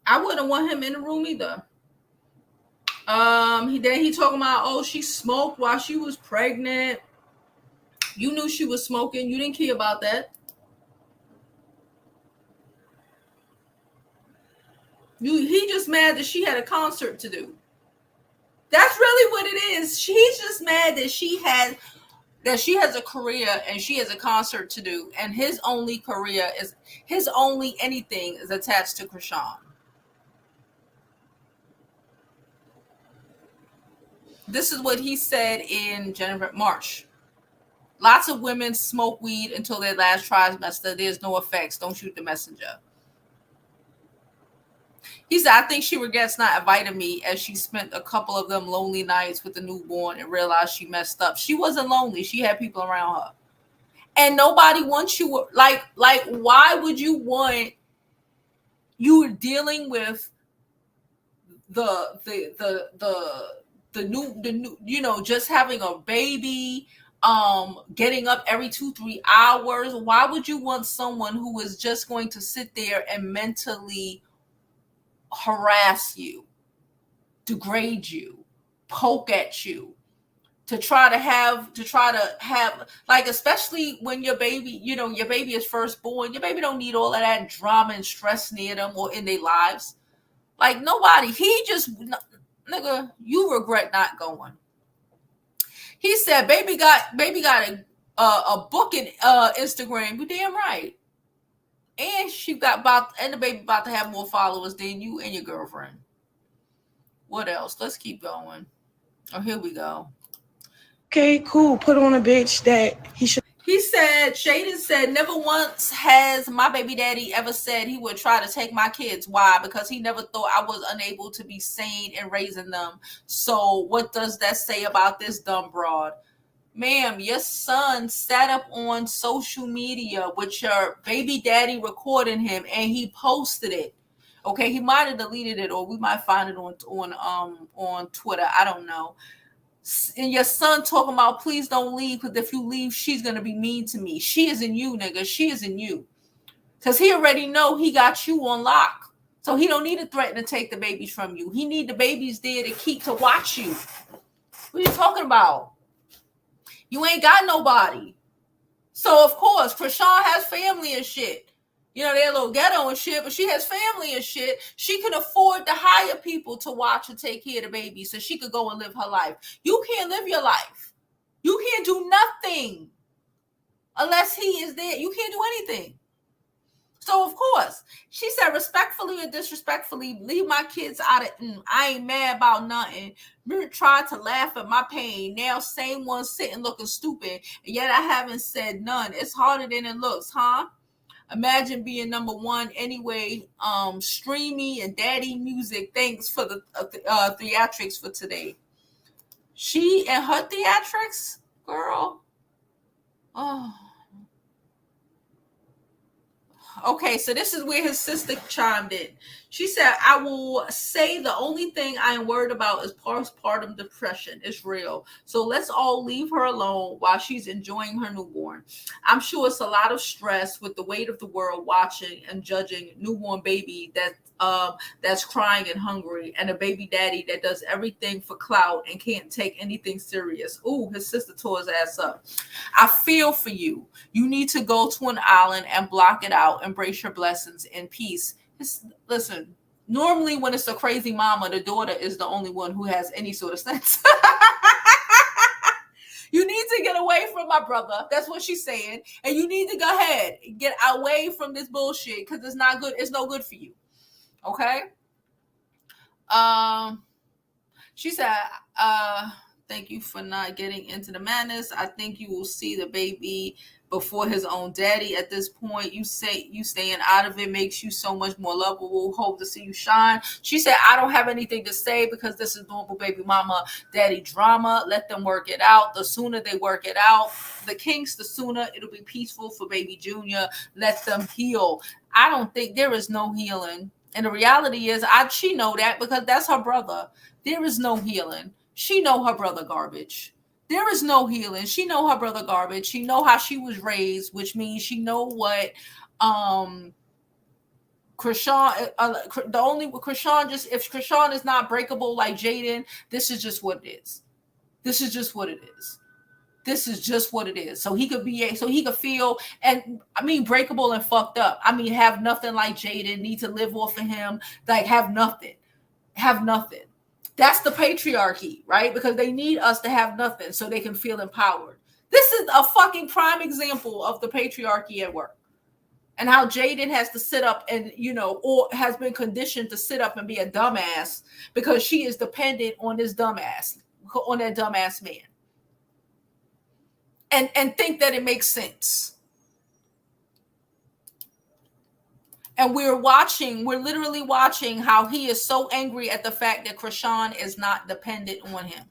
I wouldn't want him in the room either. He talking about, oh, she smoked while she was pregnant. You knew she was smoking. You didn't care about that. He just mad that she had a concert to do. That's really what it is. He's just mad that she has a career and she has a concert to do, and his only anything is attached to Chrisean. This is what he said in March. Lots of women smoke weed until their last trimester. There's no effects. Don't shoot the messenger. He said, I think she regrets not inviting me as she spent a couple of them lonely nights with the newborn and realized she messed up. She wasn't lonely. She had people around her. And nobody wants you. Like, why would you want, you were dealing with the new, you know, just having a baby, getting up every 2-3 hours. Why would you want someone who is just going to sit there and mentally harass you, degrade you, poke at you, to try to have like, especially when your baby, you know, your baby is first born, your baby don't need all of that drama and stress near them or in their lives. Like, nobody. He just, nigga, you regret not going. He said, baby got a book in Instagram. You damn right. And the baby about to have more followers than you and your girlfriend. What else? Let's keep going. Oh, here we go. Okay, cool. Put on a bitch that he should. He said, Jaidyn said, never once has my baby daddy ever said he would try to take my kids. Why? Because he never thought I was unable to be sane in raising them. So what does that say about this dumb broad? Ma'am, your son sat up on social media with your baby daddy recording him, and he posted it. Okay, he might have deleted it, or we might find it on Twitter. I don't know. And your son talking about, please don't leave, because if you leave, she's gonna be mean to me. She isn't you, nigga. She isn't you. Because he already know he got you on lock. So he don't need to threaten to take the babies from you. He need the babies there to watch you. What are you talking about? You ain't got nobody. So, of course, Chrisean has family and shit. You know, they're a little ghetto and shit, but she has family and shit. She can afford to hire people to watch and take care of the baby so she could go and live her life. You can't live your life. You can't do nothing unless he is there. You can't do anything. So, of course, she said, respectfully or disrespectfully, leave my kids out of, I ain't mad about nothing. Tried to laugh at my pain. Now, same one sitting looking stupid, and yet I haven't said none. It's harder than it looks, huh? Imagine being number one anyway. Streamy and daddy music. Thanks for the theatrics for today. She and her theatrics, girl. Oh. Okay, so this is where his sister chimed in. She said, I will say the only thing I am worried about is postpartum depression. It's real. So let's all leave her alone while she's enjoying her newborn. I'm sure it's a lot of stress with the weight of the world watching and judging newborn baby that's crying and hungry, and a baby daddy that does everything for clout and can't take anything serious. Ooh, his sister tore his ass up. I feel for you. You need to go to an island and block it out. Embrace your blessings in peace. Listen, normally when it's a crazy mama, the daughter is the only one who has any sort of sense. You need to get away from my brother. That's what she's saying. And you need to go ahead and get away from this bullshit, because it's not good. It's no good for you. Okay? She said, thank you for not getting into the madness. I think you will see the baby before his own daddy at this point. You say you staying out of it makes you so much more lovable. Hope to see you shine. She said, I don't have anything to say because this is normal baby mama daddy drama. Let them work it out. The sooner they work it out, the kinks, the sooner it'll be peaceful for baby Junior. Let them heal. I don't think there is no healing. And the reality is, she know that because that's her brother. There is no healing. She know her brother garbage. There is no healing. She know her brother garbage. She know how she was raised, which means she know what Chrisean, the only Chrisean, just if Chrisean is not breakable like Jaidyn, this is just what it is. This is just what it is. this is just what it is. So he could feel, and I mean, breakable and fucked up. I mean, have nothing like Jaidyn, need to live off of him, like have nothing. That's the patriarchy, right? Because they need us to have nothing so they can feel empowered. This is a fucking prime example of the patriarchy at work. And how Jaidyn has to sit up and, or has been conditioned to sit up and be a dumbass because she is dependent on this dumbass, on that dumbass man. And think that it makes sense. And we're literally watching how he is so angry at the fact that Chrisean is not dependent on him.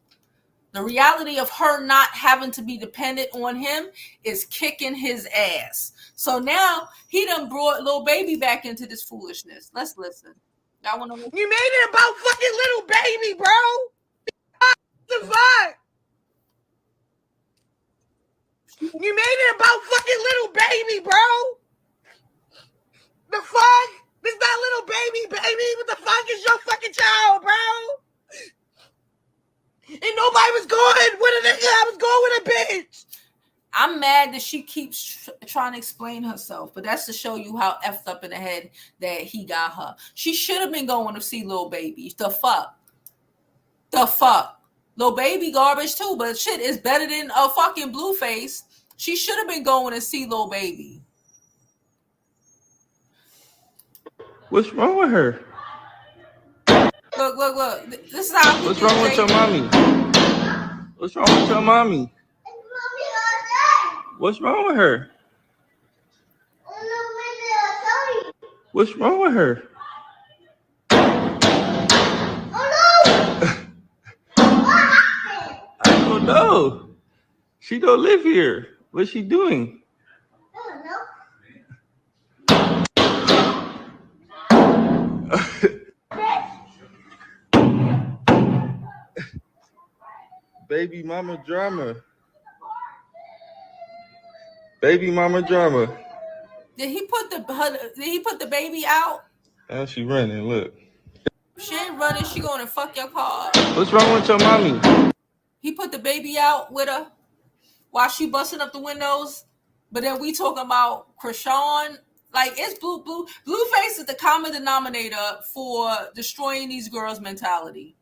The reality of her not having to be dependent on him is kicking his ass. So now he done brought little baby back into this foolishness. Let's listen. Y'all want to listen? You made it about fucking little baby, bro. The fuck? You made it about fucking little baby, bro. The fuck? This not little baby. What the fuck is your fucking child, bro? And nobody was going with a nigga. I was going with a bitch. I'm mad that she keeps trying to explain herself, but that's to show you how effed up in the head that he got her. She should have been going to see Lil Baby. The fuck? Lil Baby garbage too, but shit is better than a fucking Blueface. She should have been going to see Lil Baby. What's wrong with her? Look. This is how. What's wrong with your mommy? What's wrong with your mommy? What's wrong with her? What's wrong with her? I don't know. She don't live here. What's she doing? Baby mama drama. Baby mama drama. Did he put the baby out? Now she running. Look. She ain't running. She going to fuck your car. What's wrong with your mommy? He put the baby out with her while she busting up the windows. But then we talking about Chrisean. Like, it's Blueface is the common denominator for destroying these girls' mentality.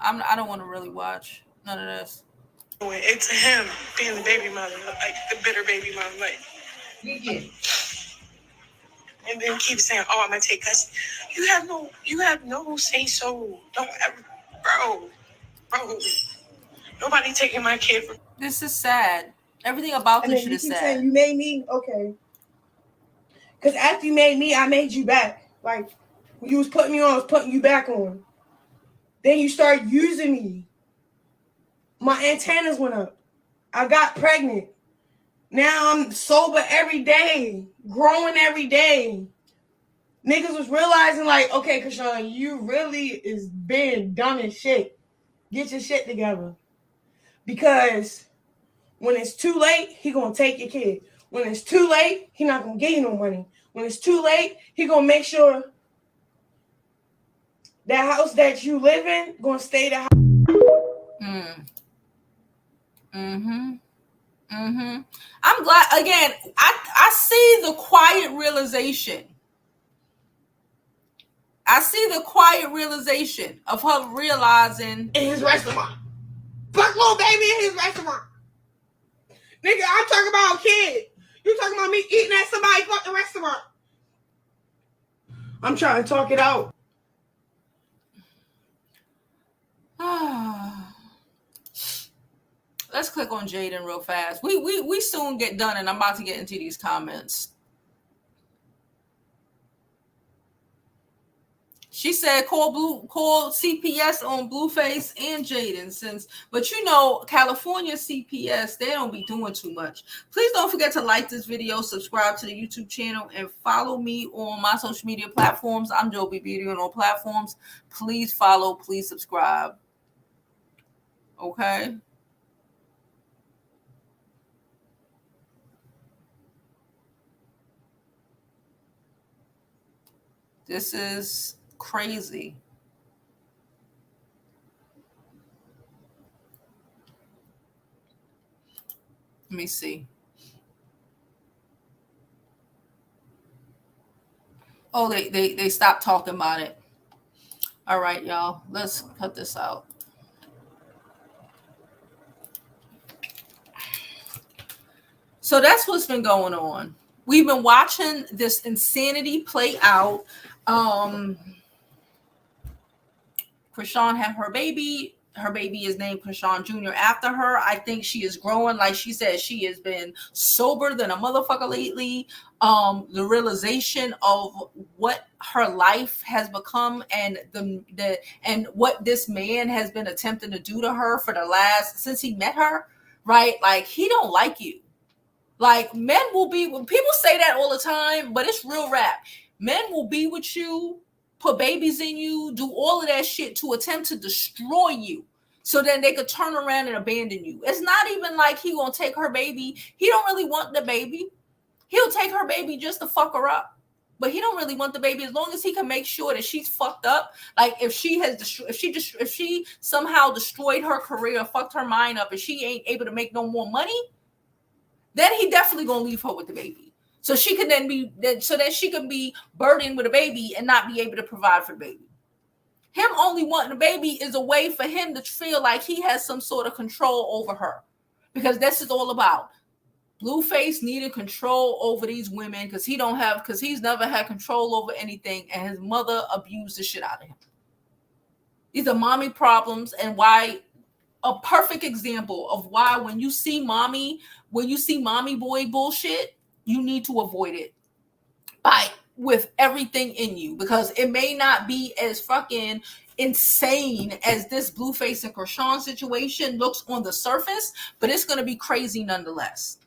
I don't want to really watch none of this. It's him being the baby mother, like the bitter baby mother, like. And then keep saying, "Oh, I'm gonna take custody." You have no say so. Don't ever, bro. Nobody taking my kid from. This is sad. Everything about this shit is sad. Saying, you made me, okay. Because after you made me, I made you back. Like, when you was putting me on, I was putting you back on. Then you started using me. My antennas went up. I got pregnant. Now I'm sober every day. Growing every day. Niggas was realizing, like, okay, Chrisean, you really is being dumb as shit. Get your shit together. Because when it's too late, he gonna take your kid. When it's too late, he not gonna give you no money. When it's too late, he gonna make sure that house that you live in gonna stay the house. I'm glad, again, I see the quiet realization. I see the quiet realization of her realizing in his restaurant. Fuck little baby in his restaurant. Nigga, I'm talking about a kid. You talking about me eating at somebody's fucking restaurant. I'm trying to talk it out. Let's click on Jaidyn real fast. We soon get done, and I'm about to get into these comments. She said call CPS on Blueface and Jaidyn but you know, California CPS, they don't be doing too much. Please don't forget to like this video, subscribe to the YouTube channel, and follow me on my social media platforms. I'm Jovi Beauty on all platforms. Please follow, please subscribe. Okay. This is crazy. Let me see. Oh, they stopped talking about it. All right, y'all. Let's cut this out. So that's what's been going on. We've been watching this insanity play out. Chrisean had her baby. Her baby is named Chrisean Jr. after her. I think she is growing. Like she said, she has been sober than a motherfucker lately. The realization of what her life has become and and what this man has been attempting to do to her for the last since he met her, right? Like he don't like you. Like men will be when people say that all the time, but it's real rap. Men will be with you, put babies in you, do all of that shit to attempt to destroy you. So then they could turn around and abandon you. It's not even like he gonna take her baby. He don't really want the baby. He'll take her baby just to fuck her up. But he don't really want the baby as long as he can make sure that she's fucked up. Like if she somehow destroyed her career, fucked her mind up, and she ain't able to make no more money, then he definitely gonna leave her with the baby. So she can so that she can be burdened with a baby and not be able to provide for the baby. Him only wanting a baby is a way for him to feel like he has some sort of control over her. Because this is all about Blueface needing control over these women because he's never had control over anything, and his mother abused the shit out of him. These are mommy problems, and why a perfect example of why when you see mommy boy bullshit, you need to avoid it with everything in you, because it may not be as fucking insane as this Blueface and Chrisean situation looks on the surface, but it's going to be crazy nonetheless.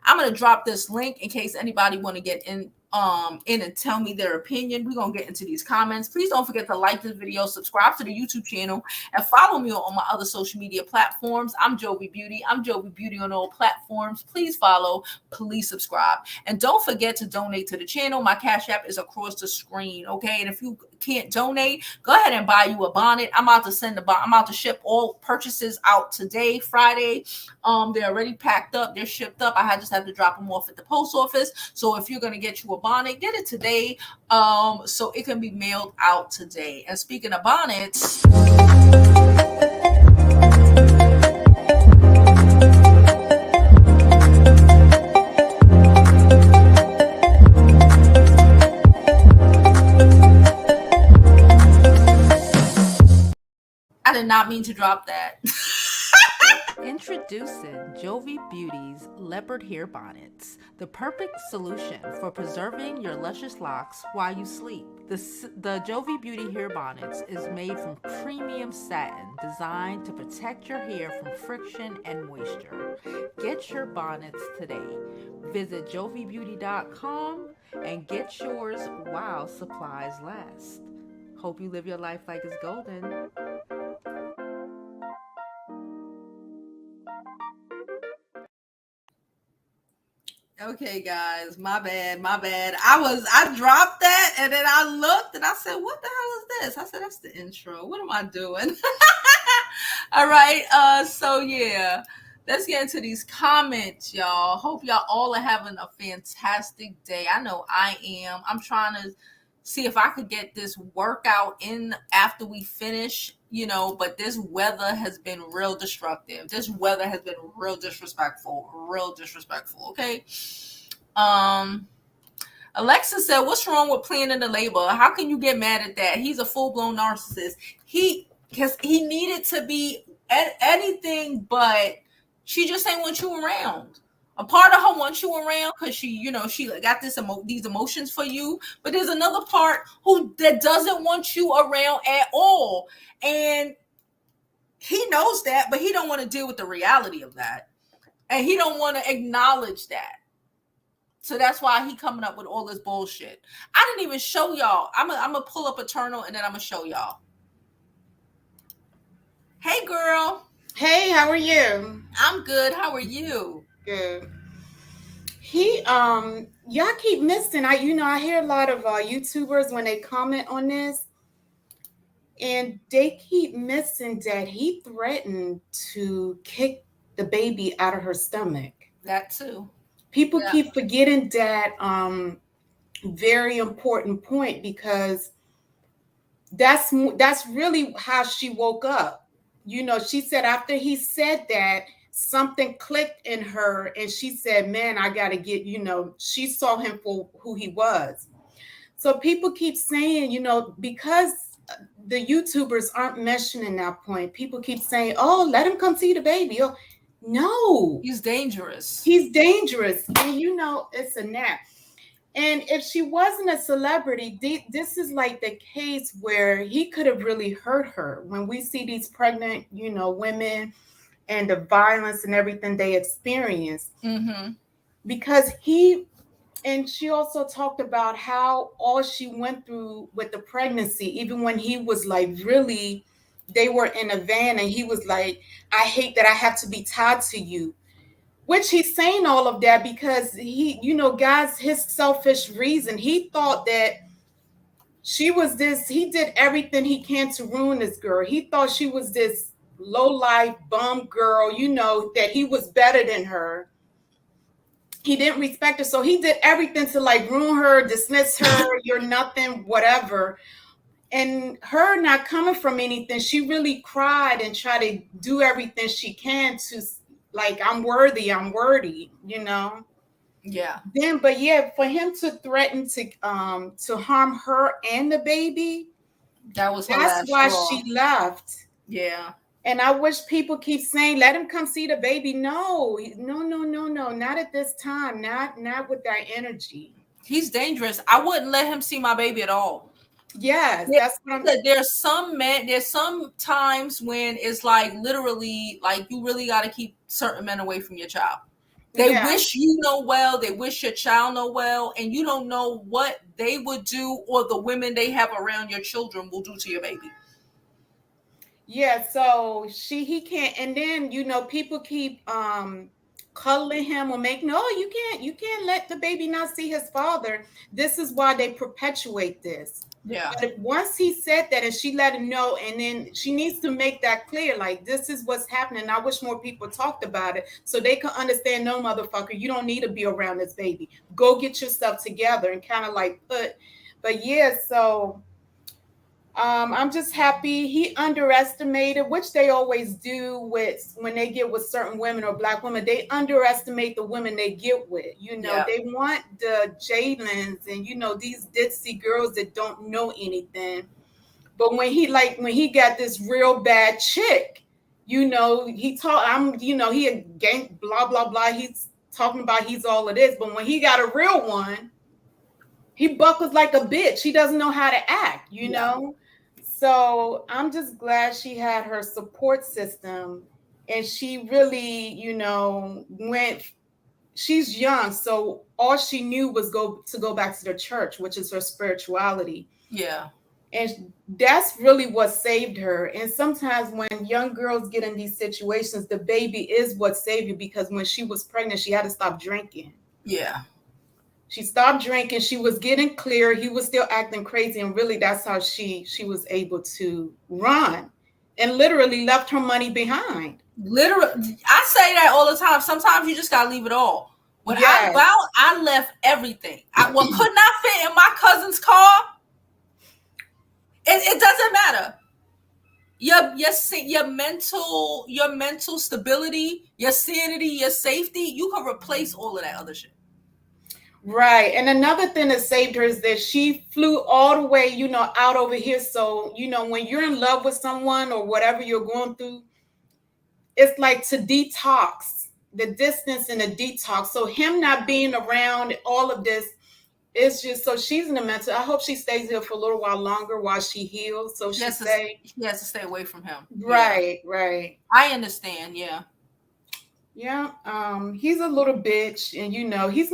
I'm going to drop this link in case anybody want to get in and tell me their opinion. We're going to get into these comments. Please don't forget to like this video, subscribe to the YouTube channel, and follow me on my other social media platforms. I'm Jovi Beauty. I'm Jovi Beauty on all platforms. Please follow, please subscribe. And don't forget to donate to the channel. My Cash App is across the screen, okay? And if you can't donate, go ahead and buy you a bonnet. I'm about to ship all purchases out today, Friday. They're already packed up. They're shipped up. I just have to drop them off at the post office. So if you're going to get you a bonnet, get it today, so it can be mailed out today. And speaking of bonnets, I did not mean to drop that. Introducing Jovi Beauty's leopard hair bonnets, the perfect solution for preserving your luscious locks while you sleep. The Jovi Beauty hair bonnets is made from premium satin designed to protect your hair from friction and moisture. Get your bonnets today. Visit jovibeauty.com and get yours while supplies last. Hope you live your life like it's golden. Okay, guys, my bad. I dropped that, and then I looked, and I said, what the hell is this? I said, that's the intro. What am I doing? All right, so yeah, let's get into these comments, y'all. Hope y'all all are having a fantastic day. I know I am. I'm trying to see if I could get this workout in after we finish, but this weather has been real destructive. This weather has been real disrespectful, okay? Alexa said, what's wrong with planning the labor? How can you get mad at that? He's a full-blown narcissist. He needed to be anything, but she just ain't want you around. A part of her wants you around because she got these emotions for you. But there's another part that doesn't want you around at all. And he knows that, but he don't want to deal with the reality of that. And he don't want to acknowledge that. So that's why he coming up with all this bullshit. I didn't even show y'all. I'm gonna pull up Eternal and then I'm gonna show y'all. Hey, girl. Hey, how are you? I'm good. How are you? Good. y'all keep missing. I hear a lot of YouTubers when they comment on this, and they keep missing that he threatened to kick the baby out of her stomach. That too. People keep forgetting that very important point, because that's really how she woke up. She said after he said that, something clicked in her, and she said, man, I gotta get, she saw him for who he was. So people keep saying, because the YouTubers aren't mentioning that point, people keep saying, oh, let him come see the baby. Oh, no, He's dangerous. and it's a nap. And if she wasn't a celebrity, this is like the case where he could have really hurt her. When we see these pregnant, women and the violence and everything they experience, because and she also talked about how all she went through with the pregnancy, even when he was like really, they were in a van and he was like, I hate that I have to be tied to you. Which he's saying all of that because he, guys, his selfish reason. He thought that she was this, he did everything he can to ruin this girl. He thought she was this low-life bum girl, that he was better than her. He didn't respect her. So he did everything to like ruin her, dismiss her, you're nothing, whatever. And her not coming from anything, she really cried and tried to do everything she can to, like, I'm worthy, Yeah. Then, but yeah, for him to threaten to harm her and the baby, That's why she left. Yeah. And I wish people keep saying, let him come see the baby. No, not at this time. Not with that energy. He's dangerous. I wouldn't let him see my baby at all. Yes, that's what I'm saying. There's some times when it's like literally like you really got to keep certain men away from your child. They wish you know well, they wish your child know well, and you don't know what they would do or the women they have around your children will do to your baby. Yeah, so he can't, and then people keep cuddling him or you can't let the baby not see his father. This is why they perpetuate this. Yeah. But once he said that and she let him know, and then she needs to make that clear, like, this is what's happening. I wish more people talked about it so they could understand, no, motherfucker, you don't need to be around this baby. Go get yourself together and kind of like but yeah, so I'm just happy he underestimated, which they always do when they get with certain women or Black women. They underestimate the women they get with. They want the Jaidyn's and these ditzy girls that don't know anything. But when he got this real bad chick, he a gang, blah blah blah. He's talking about he's all of this, but when he got a real one, he buckles like a bitch. He doesn't know how to act, know. So I'm just glad she had her support system, and she really, she's young. So all she knew was go back to the church, which is her spirituality. Yeah. And that's really what saved her. And sometimes when young girls get in these situations, the baby is what saved you, because when she was pregnant, she had to stop drinking. Yeah. She stopped drinking. She was getting clear. He was still acting crazy. And really, that's how she was able to run and literally left her money behind. Literally. I say that all the time. Sometimes you just got to leave it all. When I left everything. What could not fit in my cousin's car, it doesn't matter. Your mental stability, your sanity, your safety, you can replace all of that other shit. Right. And another thing that saved her is that she flew all the way, out over here. So, when you're in love with someone or whatever you're going through, it's like to detox, the distance and the detox. So him not being around all of this, it's just, so she's in the mental. I hope she stays here for a little while longer while she heals. So she has to stay away from him. Right, yeah. Right. I understand. Yeah. Yeah, he's a little bitch, and he's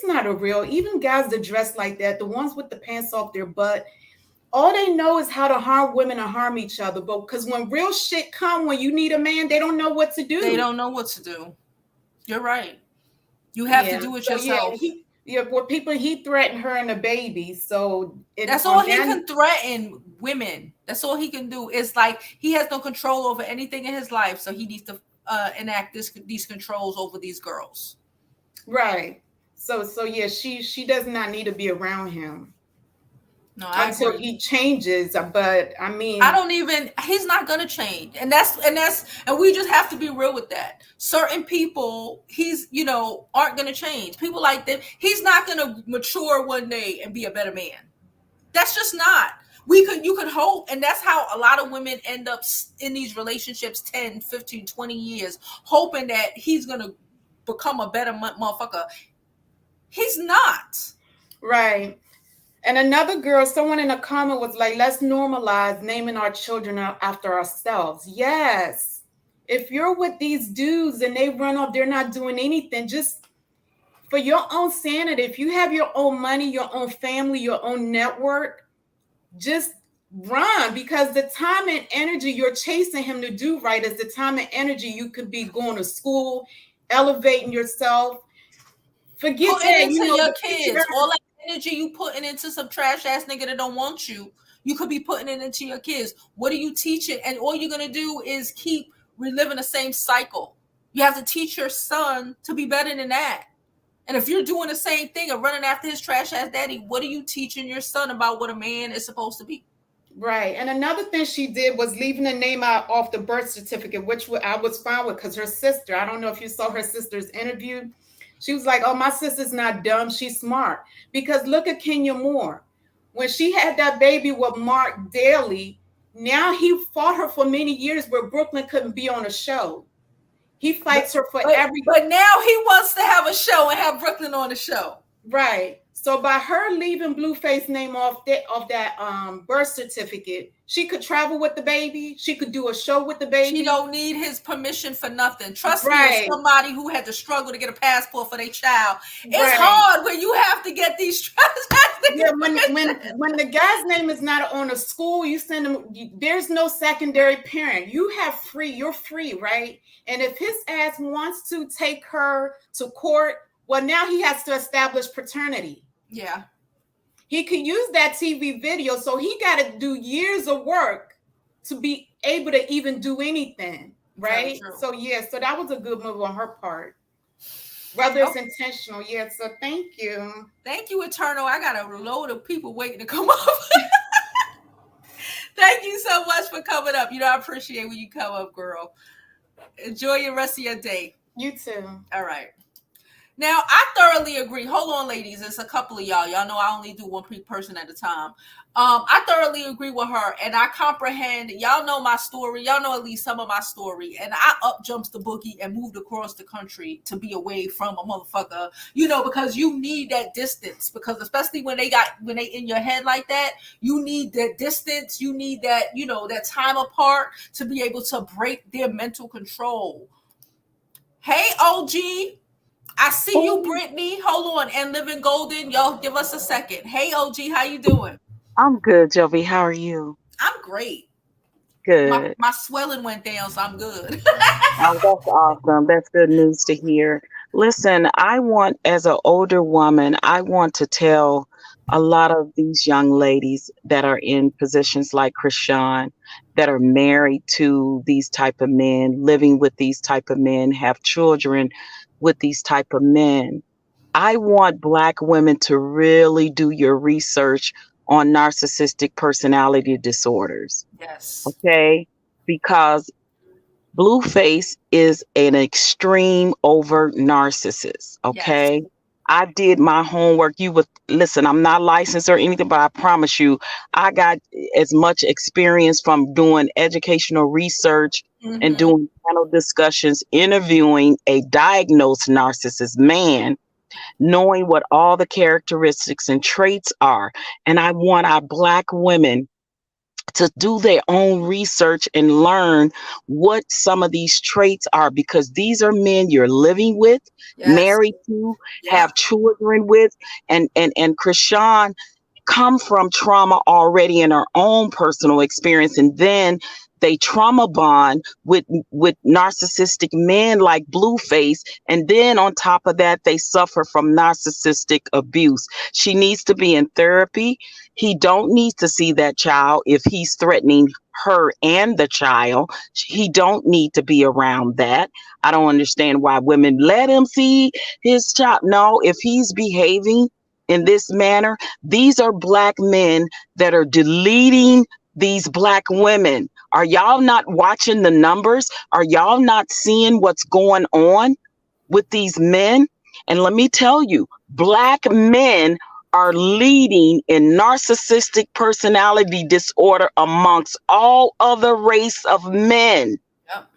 not a real, even guys that dress like that, the ones with the pants off their butt, all they know is how to harm women and harm each other. But because when real shit come, when you need a man, they don't know what to do. They don't know what to do. You're right. You have to do it yourself. Yeah, well, people, he threatened her and the baby. So that's all he can threaten women. That's all he can do. It's like he has no control over anything in his life, so he needs to enact these controls over these girls. Right. So yeah, she does not need to be around him. No, until he changes. But I mean, he's not gonna change. And we just have to be real with that. Certain people, aren't gonna change. People like them, he's not gonna mature one day and be a better man. That's just not. You could hope, and that's how a lot of women end up in these relationships 10, 15, 20 years, hoping that he's gonna become a better motherfucker. He's not. Right. And another girl, someone in a comment was like, let's normalize naming our children after ourselves. Yes. If you're with these dudes and they run off, they're not doing anything, just for your own sanity. If you have your own money, your own family, your own network, just run, because the time and energy you're chasing him to do right is the time and energy you could be going to school, elevating yourself. Forget putting that. Into your kids. All that energy you putting into some trash ass nigga that don't want you, you could be putting it into your kids. What are you teaching? And all you're gonna do is keep reliving the same cycle. You have to teach your son to be better than that. And if you're doing the same thing and running after his trash ass daddy, what are you teaching your son about what a man is supposed to be? Right. And another thing she did was leaving the name out off the birth certificate, which I was fine with, because her sister, I don't know if you saw her sister's interview. She was like, oh, my sister's not dumb. She's smart. Because look at Kenya Moore. When she had that baby with Mark Daly, now he fought her for many years where Brooklyn couldn't be on a show. He fights her for everything. But now he wants to have a show and have Brooklyn on the show. Right. So by her leaving Blueface name off that birth certificate, she could travel with the baby. She could do a show with the baby. She don't need his permission for nothing. Trust me, as somebody who had to struggle to get a passport for their child, it's hard when you have to get these. Yeah, when the guy's name is not on a school, you send him. There's no secondary parent. You're free, right? And if his ass wants to take her to court, well, now he has to establish paternity. Yeah. He could use that TV video, so he got to do years of work to be able to even do anything, right? So that was a good move on her part. Whether it's intentional, so thank you. Thank you, Eternal. I got a load of people waiting to come up. Thank you so much for coming up. I appreciate when you come up, girl. Enjoy the rest of your day. You too. All right. Now, I thoroughly agree. Hold on, ladies. It's a couple of y'all. Y'all know I only do one person at a time. I thoroughly agree with her, and I comprehend. Y'all know my story. Y'all know at least some of my story. And I up jumps the boogie and moved across the country to be away from a motherfucker. Because you need that distance. Because especially when they in your head like that, you need that distance. You need that, that time apart to be able to break their mental control. Hey, OG. I see you, Brittany. Hold on. And Living Golden, y'all give us a second. Hey, OG, how you doing? I'm good, Jovi. How are you? I'm great. Good. My swelling went down, so I'm good. Oh, that's awesome. That's good news to hear. Listen, as an older woman, I want to tell a lot of these young ladies that are in positions like Chrisean, that are married to these type of men, living with these type of men, have children with these type of men. I want Black women to really do your research on narcissistic personality disorders. Yes. Okay? Because Blueface is an extreme overt narcissist. Okay? Yes. I did my homework. Listen, I'm not licensed or anything, but I promise you, I got as much experience from doing educational research and doing panel discussions, interviewing a diagnosed narcissist man, knowing what all the characteristics and traits are. And I want our Black women to do their own research and learn what some of these traits are, because these are men you're living with, married to, have children with, and Chrisean come from trauma already in her own personal experience, and then They trauma bond with narcissistic men like Blueface, and then on top of that, they suffer from narcissistic abuse. She needs to be in therapy. He don't need to see that child if he's threatening her and the child. He don't need to be around that. I don't understand why women let him see his child. No, if he's behaving in this manner, these are black men that are deleting these black women. Are y'all not watching the numbers? Are y'all not seeing what's going on with these men? And let me tell you, black men are leading in narcissistic personality disorder amongst all other race of men. Yep.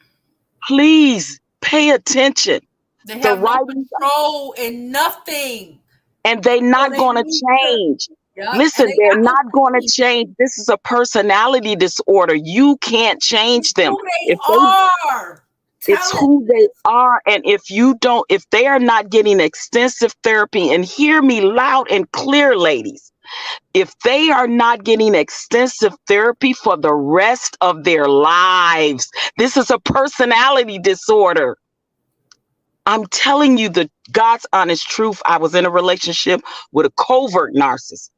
Please pay attention. They The have no writings, control in nothing. and they're So not they going to need to. change. Yep. Listen, And they they're got no not going to peace. change. This is a personality disorder. You can't change them. Who they If they are. It's Tell who they it. are. And if they are not getting extensive therapy, and hear me loud and clear, ladies, if they are not getting extensive therapy for the rest of their lives, this is a personality disorder. I'm telling you the God's honest truth. I was in a relationship with a covert narcissist.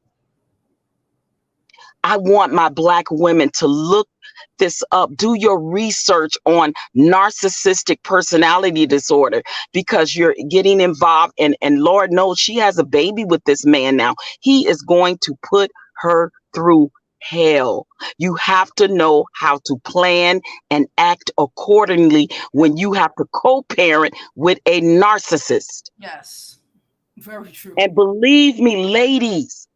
I want my black women to look this up. Do your research on narcissistic personality disorder, because you're getting involved, and Lord knows she has a baby with this man now. He is going to put her through hell. You have to know how to plan and act accordingly when you have to co-parent with a narcissist. Yes. Very true. And believe me, ladies,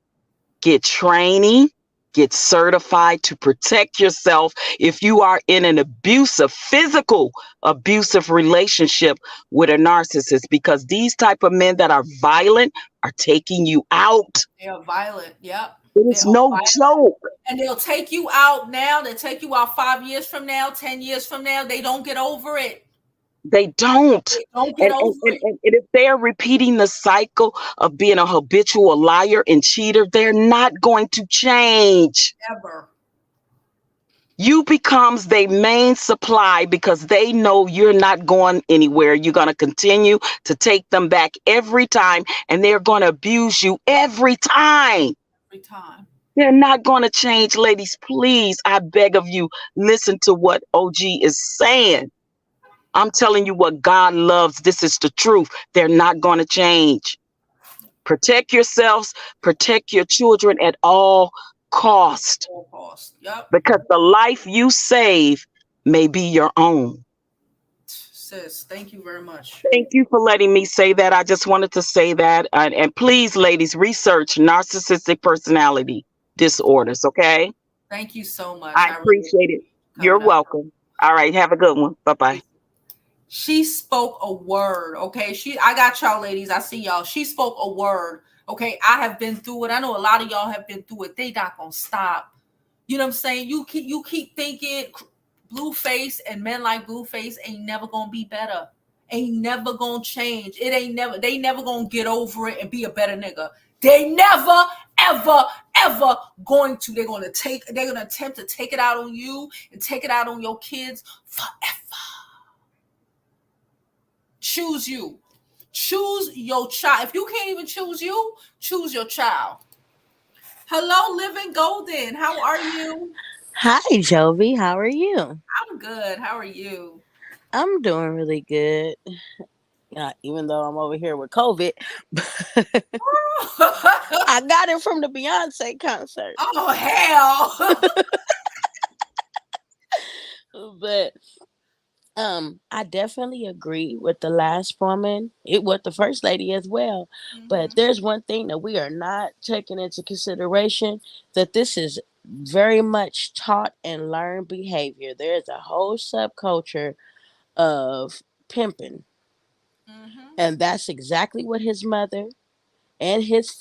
get training, get certified to protect yourself if you are in an abusive relationship with a narcissist, because these type of men that are violent are taking you out. They are violent. Yep. It They is are no violent. joke. And they'll take you out now. They'll take you out 5 years from now, 10 years from now. They don't get over it. They don't. They don't get And, over it. and if they're repeating the cycle of being a habitual liar and cheater, they're not going to change. Ever. You becomes their main supply because they know you're not going anywhere. You're going to continue to take them back every time, and they're going to abuse you every time. Every time. They're not going to change. Ladies, please, I beg of you, listen to what OG is saying. I'm telling you what God loves. This is the truth. They're not going to change. Protect yourselves, protect your children at all cost. All cost. Yep. Because the life you save may be your own. Sis, thank you very much. Thank you for letting me say that. I just wanted to say that. And please, ladies, research narcissistic personality disorders, okay? Thank you so much. I appreciate it. You're welcome. All right, have a good one. Bye-bye. She spoke a word, okay? I got y'all, ladies. I see y'all. She spoke a word, okay? I have been through it. I know a lot of y'all have been through it. They not gonna stop. You know what I'm saying? You keep thinking Blueface and men like Blueface ain't never gonna be better. Ain't never gonna change. They never gonna get over it and be a better nigga. They never, ever going to. They're gonna attempt to take it out on you and take it out on your kids forever. Choose you. Choose your child. If you can't even choose you, choose your child. Hello, Living Golden. How are you? Hi, Jovi. How are you? I'm good. How are you? I'm doing really good. Even though I'm over here with COVID, I got it from the Beyonce concert. Oh, hell. But I definitely agree with the last woman, with the first lady as well. Mm-hmm. But there's one thing that we are not taking into consideration, that this is very much taught and learned behavior. There is a whole subculture of pimping. Mm-hmm. And that's exactly what his mother and his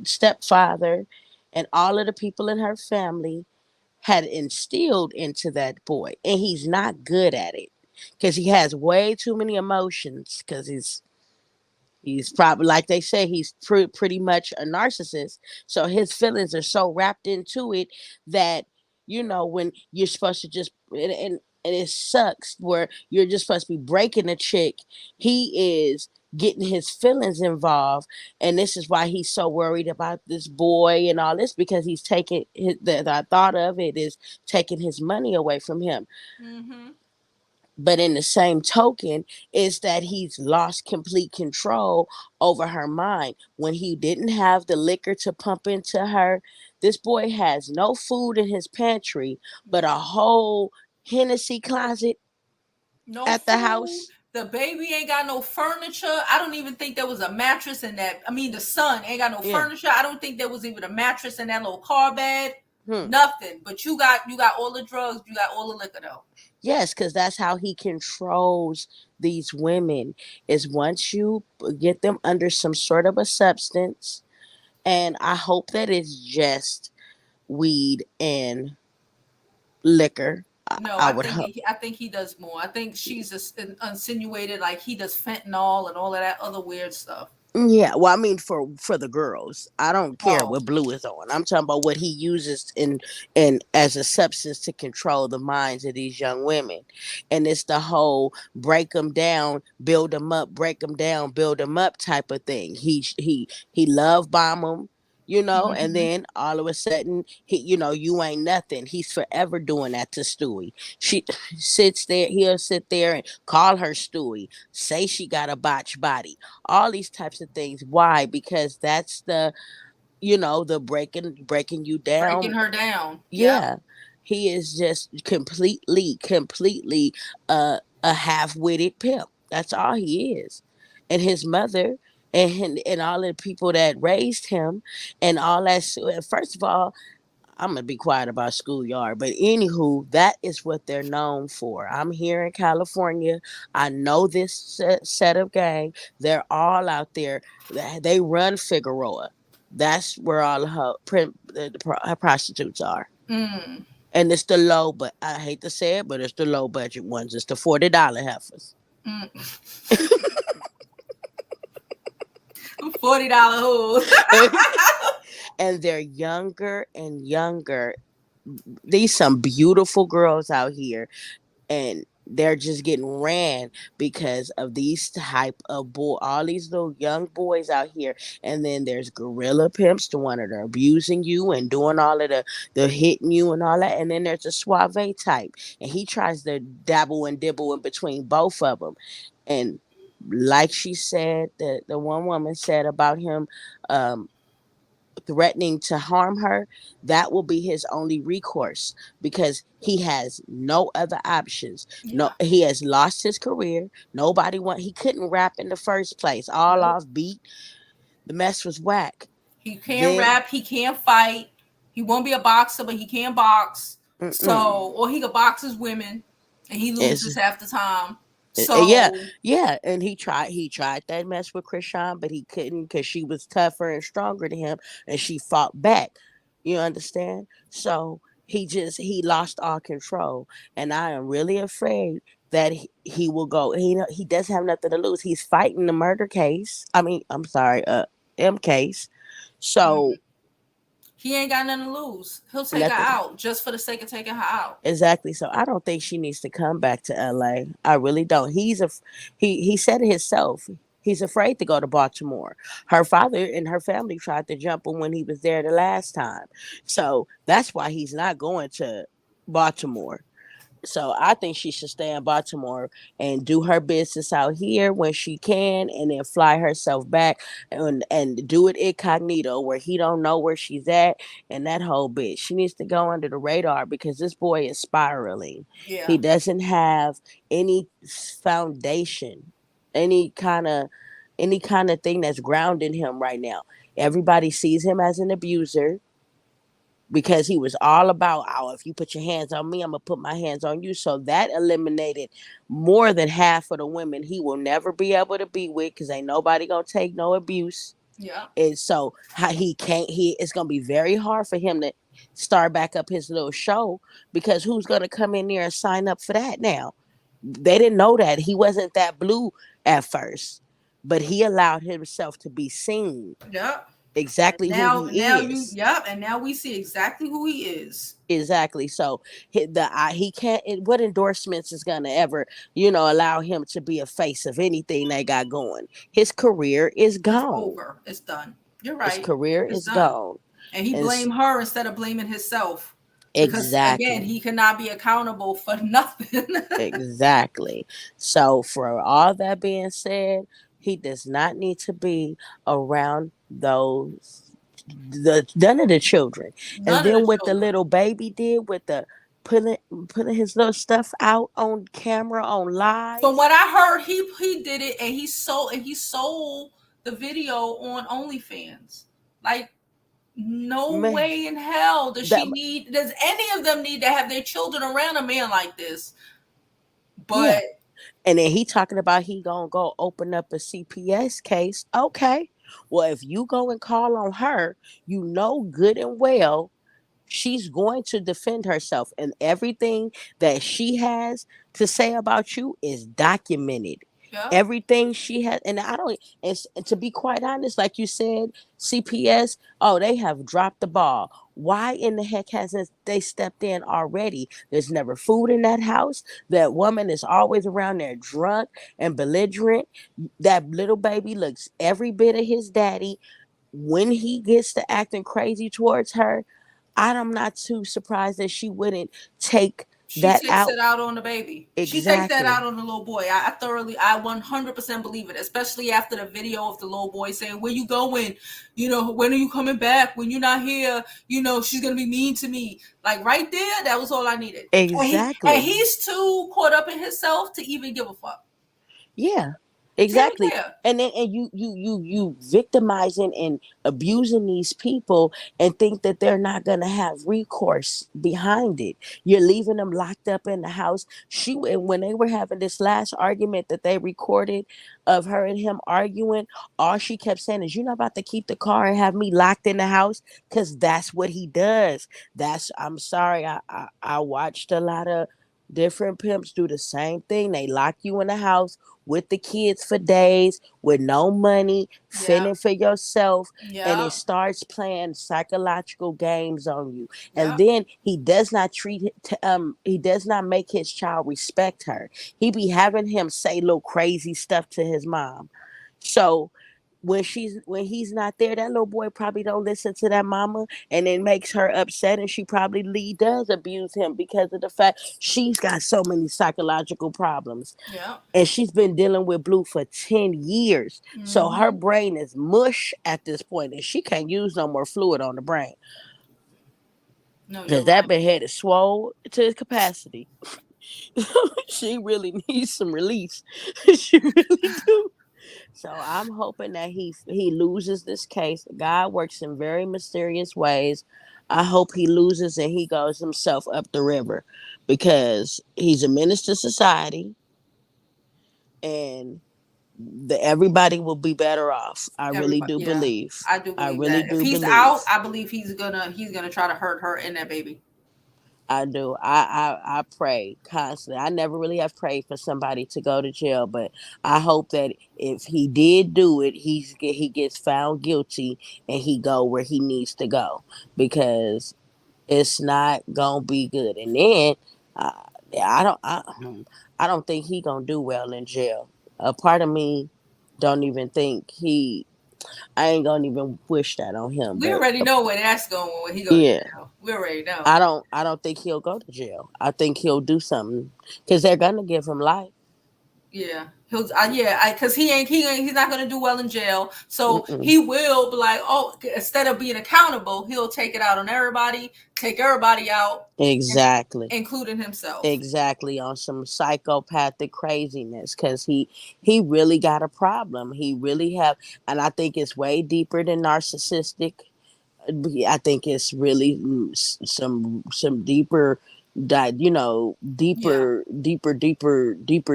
stepfather and all of the people in her family had instilled into that boy. And he's not good at it because he has way too many emotions, because he's probably, like they say, he's pretty much a narcissist. So his feelings are so wrapped into it that when you're supposed to just and it sucks where you're just supposed to be breaking a chick. He is getting his feelings involved, and this is why he's so worried about this boy and all this, because he's taking the thought of it is taking his money away from him. Mm-hmm. But in the same token, is that he's lost complete control over her mind. When he didn't have the liquor to pump into her, this boy has no food in his pantry, but a whole Hennessy closet No at the food. house. The baby ain't got no furniture. I don't even think there was a mattress in that. I mean, the son ain't got no Yeah. furniture. I don't think there was even a mattress in that little car bed. Hmm. Nothing. But you got all the drugs. You got all the liquor though. Yes, because that's how he controls these women. Is once you get them under some sort of a substance, and I hope that it's just weed and liquor. No, I I would think hope. I think he does more. I think she's just insinuated like he does fentanyl and all of that other weird stuff. Yeah, well, I mean, for the girls, I don't care Oh, what Blue is on. I'm talking about what he uses in as a substance to control the minds of these young women, and it's the whole break them down, build them up, break them down, build them up type of thing. He love bomb them, and mm-hmm. then all of a sudden you ain't nothing. He's forever doing that to Stewie. She sits there, he'll sit there and call her Stewie, say she got a botched body, all these types of things. Why? Because that's the breaking you Breaking down. her down. Yep. Yeah, he is just completely a half-witted pimp. That's all he is. And his mother and all the people that raised him and all that. First of all, I'm gonna be quiet about schoolyard, but anywho, that is what they're known for. I'm here in California. I know this set of gang. They're all out there. They run Figueroa. That's where all the prostitutes are. Mm. And it's the low, but I hate to say it, but it's the low budget ones. It's the $40 heifers. Mm. $40 hoes. And they're younger and younger. These some beautiful girls out here, and they're just getting ran because of these type of all these little young boys out here. And then there's gorilla pimps, the one that are abusing you and doing all of the hitting you and all that. And then there's a suave type, and he tries to dabble and dibble in between both of them. And like she said, the one woman said about him, um, threatening to harm her, that will be his only recourse, because he has no other options. No, Yeah. he has lost his career. He couldn't rap in the first place. All Nope. off beat. The mess was whack. He can't Then rap. He can't fight. He won't be a boxer, but he can box. mm-mm, So, or he could box his women, and he it's loses half the time. yeah, So, yeah, and he tried that mess with Chrisean, but he couldn't because she was tougher and stronger than him, and she fought back. You understand? So he lost all control, and I am really afraid that he will go. He doesn't have nothing to lose. He's fighting the murder case. I mean, I'm sorry, M case. So he ain't got nothing to lose. He'll take her nothing. out just for the sake of taking her out. Exactly. So I don't think she needs to come back to LA. I really don't. He said it himself. He's afraid to go to Baltimore. Her father and her family tried to jump him when he was there the last time. So that's why he's not going to Baltimore. So I think she should stay in Baltimore and do her business out here when she can, and then fly herself back and do it incognito where he don't know where she's at. And that whole bitch, she needs to go under the radar because this boy is spiraling. He Yeah. doesn't have any foundation, any kind of thing that's grounding him right now. Everybody sees him as an abuser because he was all about, oh, if you put your hands on me, I'm gonna put my hands on you. So that eliminated more than half of the women he will never be able to be with, because ain't nobody gonna take no abuse. Yeah. And so how he can't he it's gonna be very hard for him to start back up his little show, because who's gonna come in there and sign up for that now? They didn't know that he wasn't that blue at first, but he allowed himself to be seen. Yeah. exactly who Now, he is. and now we see exactly who he is. Exactly. So he can't. What endorsements is gonna ever allow him to be a face of anything they got going? His career is It's gone. over. It's done. You're His right. career It's is done. gone. And he And blamed her instead of blaming himself. Because again, exactly. he cannot be accountable for nothing. Exactly. So, for all that being said, he does not need to be around none of the children. And None of the then what the children. little baby did with the putting putting his little stuff out on camera on From live. what I heard, he did it and he sold the video on OnlyFans. Like, no Man, way in hell that does any of them need to have their children around a man like this. yeah. But And then he talking about he gonna go open up a CPS case. Okay. Well, if you go and call on her, you know good and well she's going to defend herself, and everything that she has to say about you is documented. yeah, Everything she has, and I don't, and to be quite honest, like you said, CPS, oh, they have dropped the ball. Why in the heck hasn't they stepped in already? There's never food in that house. That woman is always around there drunk and belligerent. That little baby looks every bit of his daddy. When he gets to acting crazy towards her, I'm not too surprised that she wouldn't take she that takes out. it out on the baby. She takes that Exactly. out on the little boy. I 100% believe it, especially after the video of the little boy saying, "Where you going? When are you coming back? When you're not here, she's gonna be mean to me." Like right there, that was all I needed. And Exactly. he's too caught up in himself to even give a fuck. Yeah. To even Exactly. care. And then you victimizing and abusing these people and think that they're not gonna have recourse behind it. You're leaving them locked up in the house. When they were having this last argument that they recorded of her and him arguing, all she kept saying is, "You're not about to keep the car and have me locked in the house," because that's what he does. I'm sorry, I watched a lot of different pimps do the same thing. They lock you in the house with the kids for days, with no money, Yeah. fending for yourself, and it Yeah. starts playing psychological games on you. And Yeah. then he does not make his child respect her. He be having him say little crazy stuff to his mom. So when he's not there, that little boy probably don't listen to that mama, and it makes her upset, and she probably does abuse him because of the fact she's got so many psychological problems, Yeah. and she's been dealing with Blue for 10 years. So her Mm-hmm. brain is mush at this point, and she can't use no more fluid on the brain No, you're because that right. big head is swole to its capacity. She really needs some release. She really do. So I'm hoping that he loses this case. God works in very mysterious ways. I hope he loses and he goes himself up the river, because he's a menace to society, and everybody will be better off. I really Everybody, do yeah, believe. I do I believe really that. If do he's believe. out, I believe he's gonna try to hurt her and that baby. I do. I pray constantly. I never really have prayed for somebody to go to jail, but I hope that if he did do it, he gets found guilty and he go where he needs to go, because it's not gonna be good. And then uh, I don't think he gonna do well in jail. A part of me don't even think he. I ain't gonna even wish that on him, We but already know where that's going when he goes to yeah. jail. We already know. I don't think he'll go to jail. I think he'll do something, because they're gonna give him life. Yeah, because he's not gonna do well in jail. So Mm-mm. he will be like, oh, instead of being accountable, he'll take it out on everybody, take everybody out, Exactly. including himself. Exactly, on some psychopathic craziness, because he really got a problem. He really have, and I think it's way deeper than narcissistic. I think it's really some deeper, Yeah,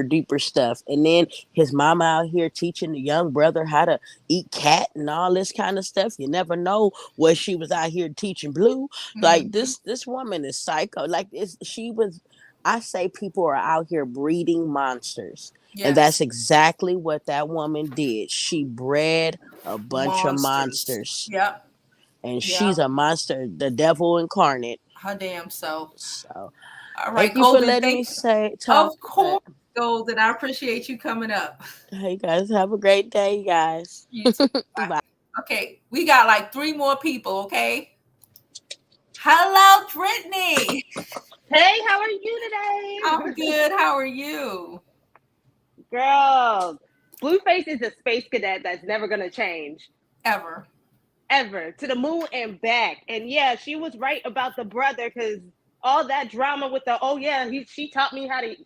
deeper stuff. And then his mama out here teaching the young brother how to eat cat and all this kind of stuff. You never know what she was out here teaching Blue. Like hmm this woman is psycho. Like she was. I say people are out here breeding monsters. And yes, that's exactly what that woman did. She bred a bunch of monsters. Yep. And she's a monster, the devil incarnate. Her damn self. So, all right, thank you for letting me talk. Of course, Golden. I appreciate you coming up. Hey, guys. Have a great day, you guys. You too. Bye. Bye. Okay, we got like 3 more people, okay? Hello, Brittany. Hey, how are you today? I'm good. How are you? Girl, Blueface is a space cadet that's never going to change. Ever. To the moon and back. And yeah, she was right about the brother, because all that drama with the, she taught me how to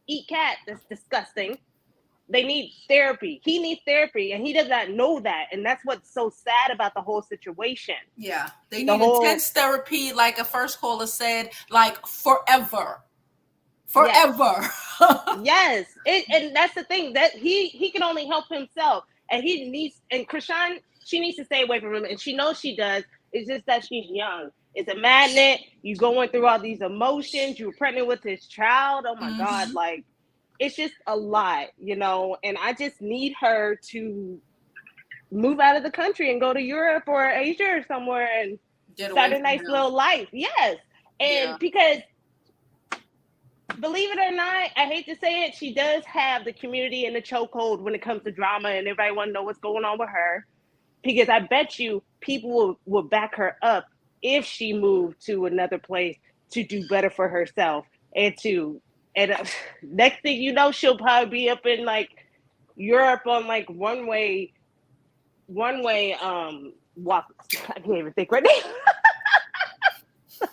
eat cat. That's disgusting. They need therapy. He needs therapy, and he does not know that. And that's what's so sad about the whole situation. Yeah. They need intense therapy, like a first caller said, like forever. Forever. Yes. And that's the thing, that he can only help himself. And Chrisean, she needs to stay away from him. And she knows she does. It's just that she's young. It's a magnet. You going through all these emotions. You were pregnant with his child. Oh my God. Like, it's just a lot, and I just need her to move out of the country and go to Europe or Asia or somewhere and start a nice little life. Yes. And because, believe it or not, I hate to say it, she does have the community in the chokehold when it comes to drama, and everybody want to know what's going on with her. Because I bet you people will back her up if she moved to another place to do better for herself and next thing you know, she'll probably be up in like Europe on like one way walk. I can't even think right now. Sorry.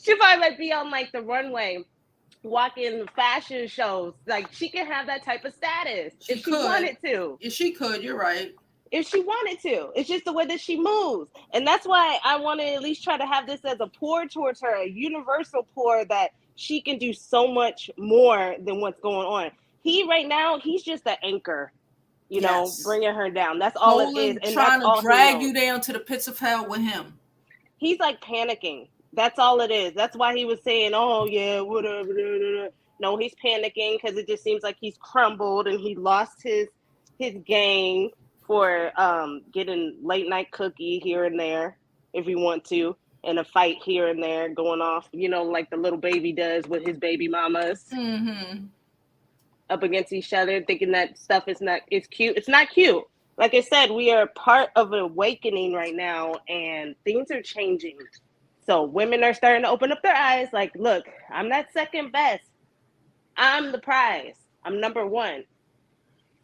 She'll probably like be on like the runway walking fashion shows. Like, she can have that type of status if she wanted to. If she could, you're right. If she wanted to. It's just the way that she moves. And that's why I want to at least try to have this as a pour towards her, a universal pour, that she can do so much more than what's going on. Right now, he's just an anchor, bringing her down. That's all it is. And trying to drag you down to the pits of hell with him. He's like panicking. That's all it is. That's why he was saying, oh, yeah, whatever. No, he's panicking because it just seems like he's crumbled and he lost his gang for getting late night cookie here and there if you want to, and a fight here and there going off, like the little baby does with his baby mamas up against each other, thinking that stuff is cute. It's not cute. Like I said, we are part of an awakening right now, and things are changing. So women are starting to open up their eyes. Like, look, I'm not second best. I'm the prize. I'm number one.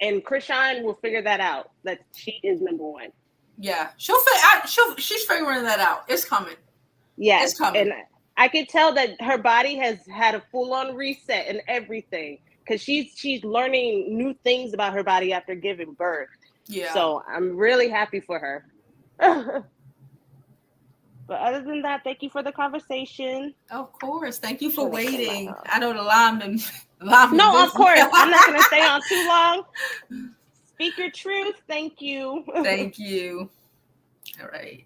And Chrisean will figure that out, that she is number one. Yeah, she's figuring that out. It's coming. Yeah, it's coming. And I can tell that her body has had a full-on reset and everything, because she's learning new things about her body after giving birth. Yeah. So I'm really happy for her. But other than that, thank you for the conversation. Of course. Thank you for waiting. I know the lineman. No, of course. I'm not going to stay on too long. Speak your truth. Thank you. Thank you. All right.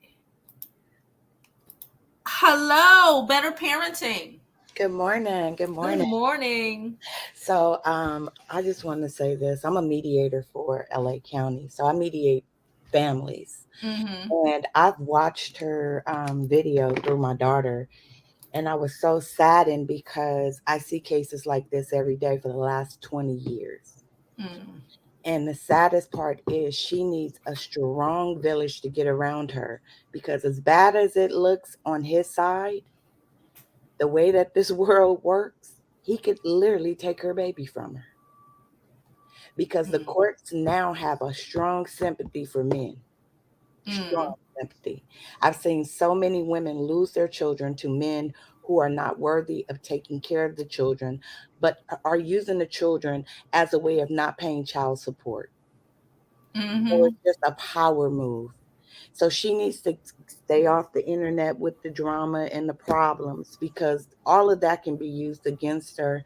Hello, Better Parenting. Good morning. Good morning. Good morning. So I just want to say this. I'm a mediator for LA County. So I mediate families. Mm-hmm. And I've watched her video through my daughter. And I was so saddened because I see cases like this every day for the last 20 years. Mm. And the saddest part is she needs a strong village to get around her, because as bad as it looks on his side, the way that this world works, he could literally take her baby from her. Because the courts now have a strong sympathy for men. Strong sympathy. I've seen so many women lose their children to men who are not worthy of taking care of the children, but are using the children as a way of not paying child support. Mm-hmm. So it's just a power move. So she needs to stay off the internet with the drama and the problems, because all of that can be used against her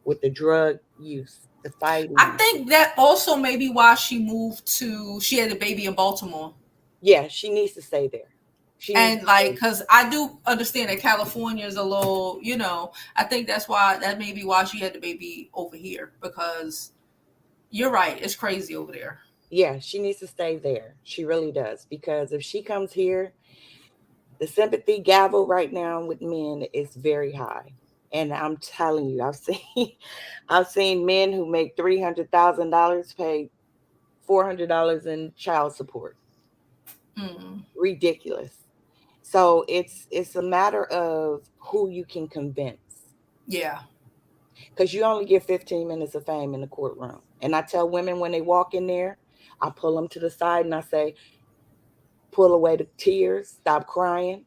with the drug use, the fighting. I think that also may be why she had a baby in Baltimore. Yeah, she needs to stay there. Because I do understand that California is a little, I think that may be why she had the baby over here, because you're right. It's crazy over there. Yeah, she needs to stay there. She really does. Because if she comes here, the sympathy gavel right now with men is very high. And I'm telling you, I've seen I've seen men who make $300,000 pay $400 in child support. Mm. Ridiculous. So it's a matter of who you can convince. Yeah. Because you only get 15 minutes of fame in the courtroom. And I tell women when they walk in there, I pull them to the side and I say, pull away the tears, stop crying,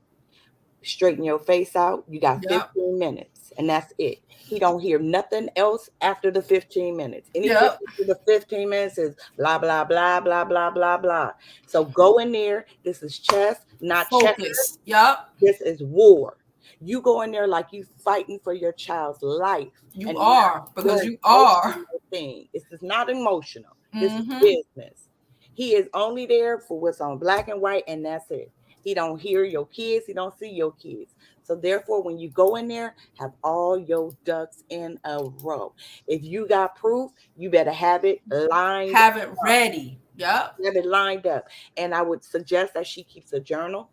straighten your face out. You got Yep. 15 minutes, and that's it. He don't hear nothing else after the 15 minutes. Anything Yep. after the 15 minutes is blah, blah, blah, blah, blah, blah, blah. So go in there. This is chess, not checkers. Focus. Yep. This is war. You go in there like you fighting for your child's life. You And not are, because your you are. emotional thing. This is not emotional. This is Mm-hmm. business. He is only there for what's on black and white, and that's it. He don't hear your kids. He don't see your kids. So therefore, when you go in there, have all your ducks in a row. If you got proof, you better have it lined Have it ready. Yep. have it lined up. And I would suggest that she keeps a journal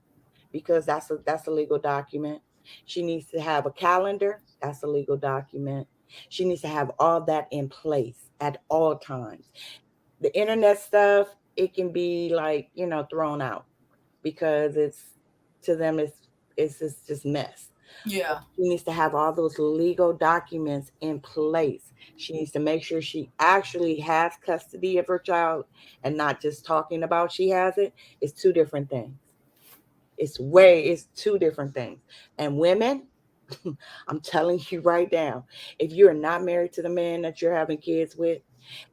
because that's a legal document. She needs to have a calendar. That's a legal document. She needs to have all that in place at all times. The internet stuff, it can be like, thrown out because it's to them it's just mess. Yeah. She needs to have all those legal documents in place. She needs to make sure she actually has custody of her child and not just talking about she has it. It's two different things. It's two different things. And women, I'm telling you right now, if you're not married to the man that you're having kids with,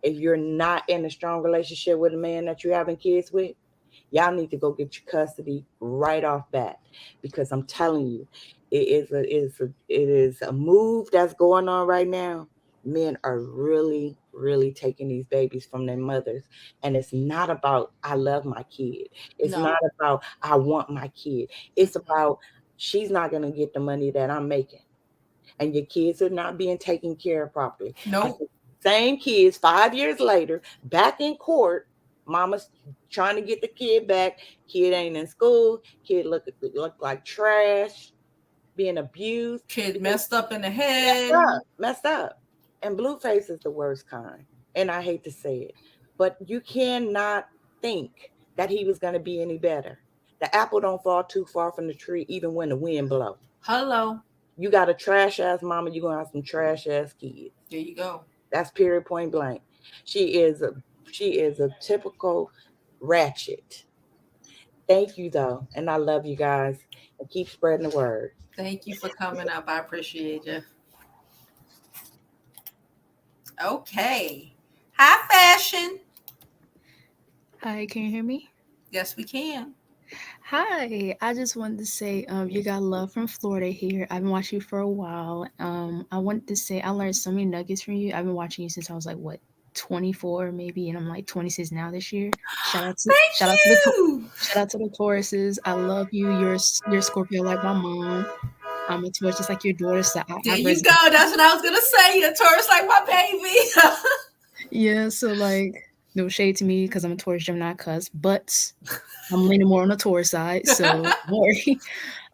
if you're not in a strong relationship with a man that you're having kids with, y'all need to go get your custody right off bat because I'm telling you, it is a move that's going on right now. Men are really, really taking these babies from their mothers, and it's not about I love my kid. It's No. not about I want my kid. It's about she's not gonna get the money that I'm making, and your kids are not being taken care of properly. And Nope. the same kids 5 years later, back in court, mama's trying to get the kid back. Kid ain't in school. Kid look like trash, being abused. Kid Because messed up in the messed head. up, messed up. And Blueface is the worst kind. And I hate to say it, but you cannot think that he was going to be any better. The apple don't fall too far from the tree, even when the wind blows. Hello. You got a trash ass mama, you're gonna have some trash ass kids. There you go. That's period point blank. She is a typical ratchet. Thank you though, and I love you guys, and keep spreading the word. Thank you for coming up. I appreciate you. Okay. Hi, Fashion. Hi, can you hear me? Yes, we can. Hi, I just wanted to say, you got love from Florida here. I've been watching you for a while. I wanted to say I learned so many nuggets from you. I've been watching you since I was like what, 24 maybe, and I'm like 26 now this year. Thank you. Shout out to the Tauruses. I love you. You're Scorpio like my mom. I'm a Taurus just like your daughter. So There I you resonate. go. That's what I was gonna say. You're a Taurus like my baby. Yeah, so like no shade to me because I'm a Taurus Gemini cuss, but I'm leaning more on the Taurus side, so don't worry.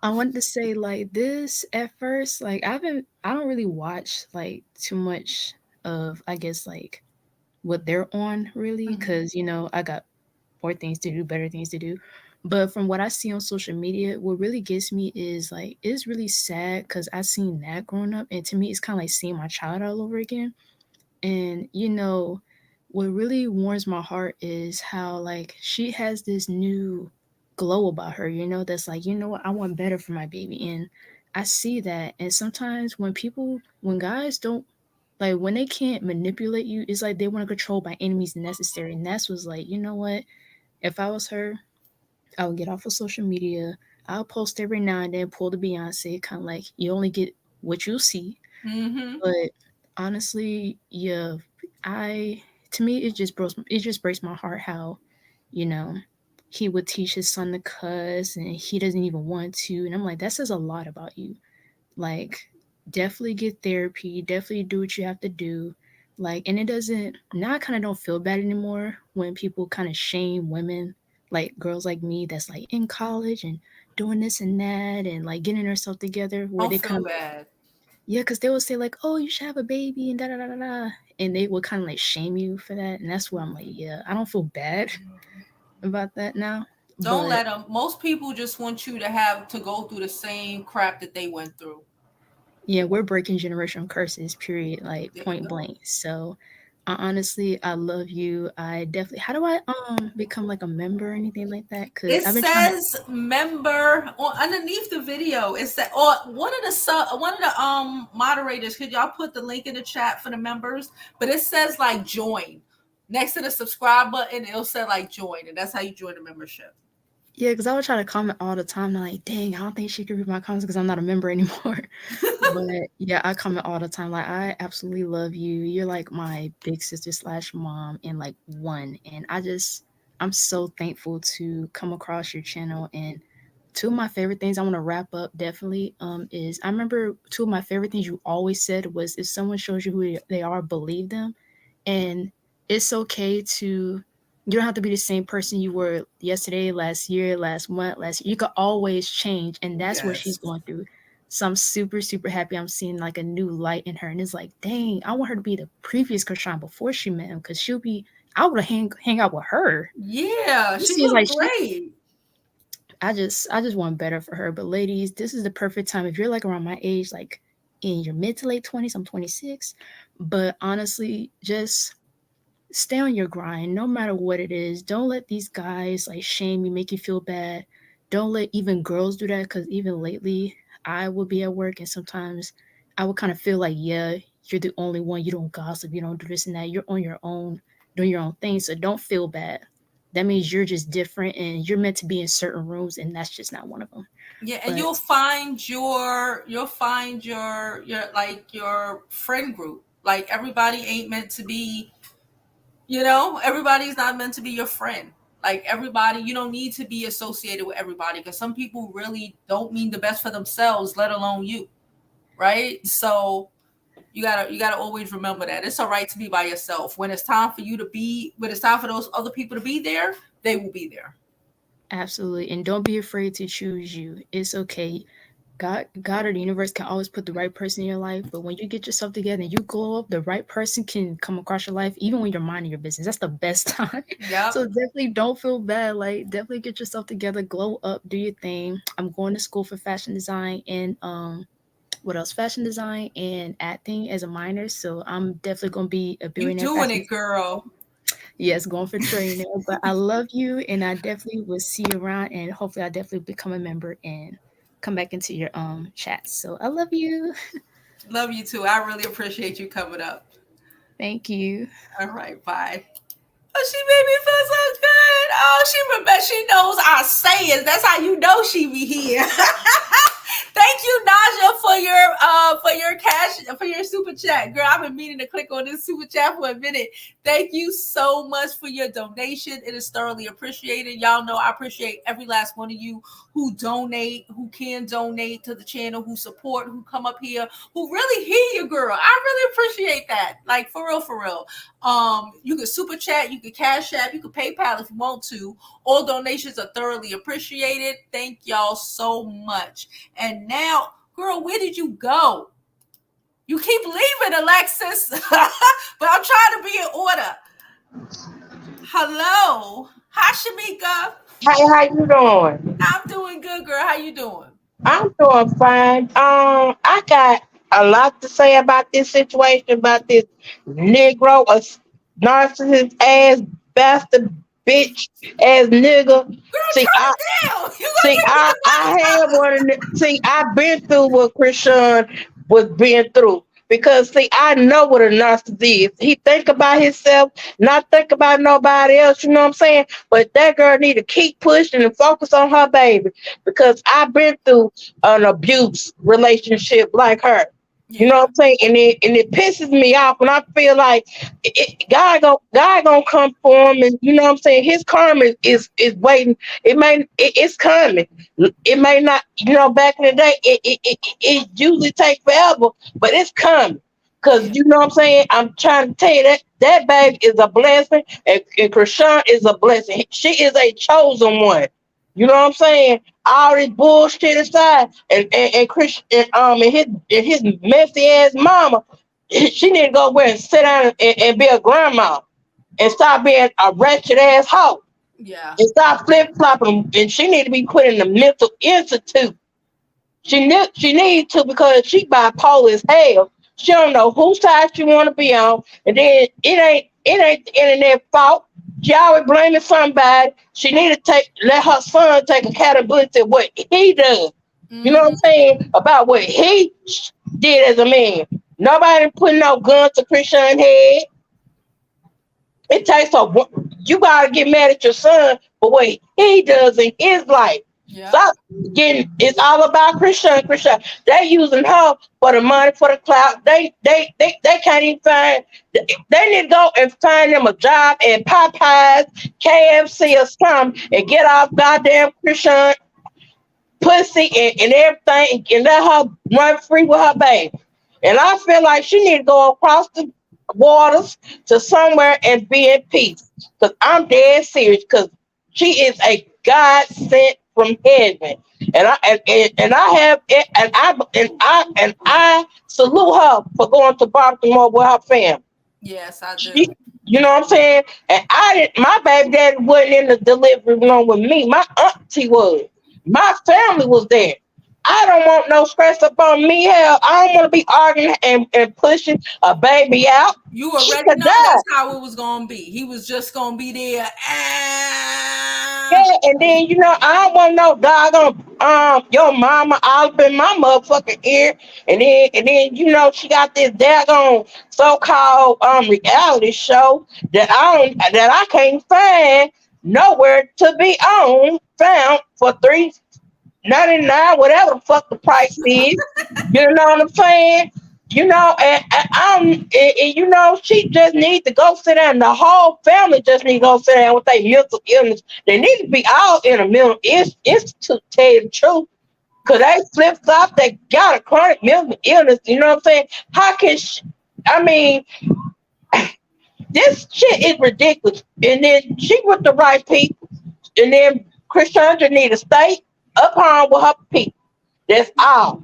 I wanted to say like this at first, like I don't really watch like too much of I guess like what they're on really because I got more things to do, better things to do. But from what I see on social media, what really gets me is like it's really sad because I seen that growing up, and to me it's kind of like seeing my child all over again. And what really warms my heart is how like she has this new glow about her, that's like, what, I want better for my baby. And I see that. And sometimes when guys don't like when they can't manipulate you, it's like they want to control by any means necessary. And that's was like, you know what? If I was her, I would get off of social media. I'll post every now and then, pull the Beyonce, kind of like you only get what you see. Mm-hmm. But honestly, yeah, I to me it just breaks my heart how, you know, he would teach his son to cuss and he doesn't even want to. And I'm like, that says a lot about you. Like, definitely get therapy, definitely do what you have to do. Like, and it doesn't, now I kind of don't feel bad anymore when people kind of shame women, like girls like me that's like in college and doing this and that and like getting herself together, where Don't they feel kind of, bad. yeah, because they will say like, oh, you should have a baby and da da da da da, and they will kind of like shame you for that, and that's where I'm like, yeah, I don't feel bad about that now, Don't but let them. Most people just want you to have to go through the same crap that they went through. yeah, we're breaking generational curses, period, like There you point go. blank. So honestly, I love you. I definitely, how do I become like a member or anything like that? Because It I've been trying to. says member on underneath the video. It said, or one of the moderators. Could y'all put the link in the chat for the members? But it says like join next to the subscribe button. It'll say like join, and that's how you join the membership. Yeah, because I would try to comment all the time. And I'm like, dang, I don't think she could read my comments because I'm not a member anymore. But yeah, I comment all the time. Like, I absolutely love you. You're like my big sister slash mom and like one. And I'm so thankful to come across your channel. And two of my favorite things I want to wrap up definitely is I remember two of my favorite things you always said was if someone shows you who they are, believe them. And it's okay to, you don't have to be the same person you were yesterday, last year, last month, last year. You could always change, and that's what she's Yes. going through. So I'm super, super happy I'm seeing like a new light in her. And it's like, dang, I want her to be the previous Krishan before she met him, because she'll be, I would hang out with her. Yeah, It she seems looked like she, great. I just want better for her. But ladies, this is the perfect time. If you're like around my age, like in your mid to late 20s, I'm 26. But honestly, just stay on your grind no matter what it is. Don't let these guys like shame you, make you feel bad. Don't let even girls do that, because even lately I would be at work and sometimes I would kind of feel like, yeah, you're the only one. You don't gossip, you don't do this and that. You're on your own, doing your own thing. So don't feel bad. That means you're just different and you're meant to be in certain rooms, and that's just not one of them. Yeah, and But you'll find your like your friend group. Like everybody ain't meant to be, everybody's not meant to be your friend. Like everybody, you don't need to be associated with everybody, because some people really don't mean the best for themselves, let alone you. Right? So you gotta always remember that. It's all right to be by yourself. When it's time for you to be, when it's time for those other people to be there, they will be there. absolutely, and don't be afraid to choose you. It's okay. God or the universe can always put the right person in your life, but when you get yourself together and you glow up, the right person can come across your life, even when you're minding your business. That's the best time. Yep. So definitely don't feel bad. Like, definitely get yourself together, glow up, do your thing. I'm going to school for fashion design and what else? Fashion design and acting as a minor. So I'm definitely gonna be a You billionaire doing fashion. it, girl. Yes, going for training. But I love you, and I definitely will see you around, and hopefully I definitely become a member and come back into your chats. So I love you. Love you too. I really appreciate you coming up. Thank you. All right, bye. Oh, she made me feel so good. Oh, she remember. She knows our sayings. That's how you know she be here. Thank you, Naja, for your cash, for your super chat, girl. I've been meaning to click on this super chat for a minute. Thank you so much for your donation. It is thoroughly appreciated. Y'all know I appreciate every last one of you who donate, who can donate to the channel, who support, who come up here, who really hear you, girl. I really appreciate that. Like, for real, for real. You can super chat, you can cash app, you can PayPal if you want to. All donations are thoroughly appreciated. Thank y'all so much. And now, girl, where did you go? You keep leaving, Alexis. But I'm trying to be in order. Hello. Hi, Shamika. Hey, how you doing? I'm doing good, girl. How you doing? I'm doing fine. I got a lot to say about this situation, about this Negro, a narcissist ass bastard bitch ass nigga. Girl, See, turn it down. You gonna see, get me I had one. See, I've been through what Krishan was being through. Because see, I know what a narcissist is. He think about himself, not think about nobody else. You know what I'm saying? But that girl need to keep pushing and focus on her baby. Because I've been through an abuse relationship like her. You know what I'm saying? And it pisses me off when I feel like God gonna come for him, and you know what I'm saying? His karma is waiting. It's coming. It may not, back in the day, it usually take forever, but it's coming. Cause you know what I'm saying? I'm trying to tell you that baby is a blessing, and Chrisean is a blessing. She is a chosen one. You know what I'm saying? All this bullshit aside, and Chris and his messy ass mama, she need to go where and sit down and be a grandma and stop being a wretched ass hoe Yeah. and stop flip flopping. And she need to be put in the mental institute. She needs to, because she bipolar as hell. She don't know whose side she want to be on, and then it ain't the internet fault. She always blaming somebody. She need to let her son take accountability of what he does. You know what I'm saying? About what he did as a man. Nobody putting no gun to Chrisean head. It takes you gotta get mad at your son for what he does in his life. Yeah. Stop getting. It's all about Chrisean. They using her for the money, for the clout. They can't even find. They need to go and find them a job at Popeyes, KFC, or something, and get off goddamn Chrisean pussy and everything, and let her run free with her baby. And I feel like she need to go across the waters to somewhere and be in peace. Cause I'm dead serious. Cause she is a God sent from heaven, and I have it, and I salute her for going to Baltimore with her family. Yes, I do. You know what I'm saying? And my baby daddy wasn't in the delivery room with me. My auntie was. My family was there. I don't want no stress up on me. Hell, I don't want to be arguing and pushing a baby out. You already know that's how it was gonna be. He was just gonna be there. Yeah, and then I don't want no doggone your mama all up in my motherfucking ear, and then she got this daggone so-called reality show that I can't find nowhere to be found for $3.99, whatever the fuck the price is. You know what I'm saying? She just needs to go sit down. The whole family just need to go sit down with their mental illness. They need to be all in a mental institute, to tell you the truth. Because they flip flop, they got a chronic mental illness. You know what I'm saying? How can this shit is ridiculous. And then she with the right people. And then Chrisean need to stay up home with her people. That's all.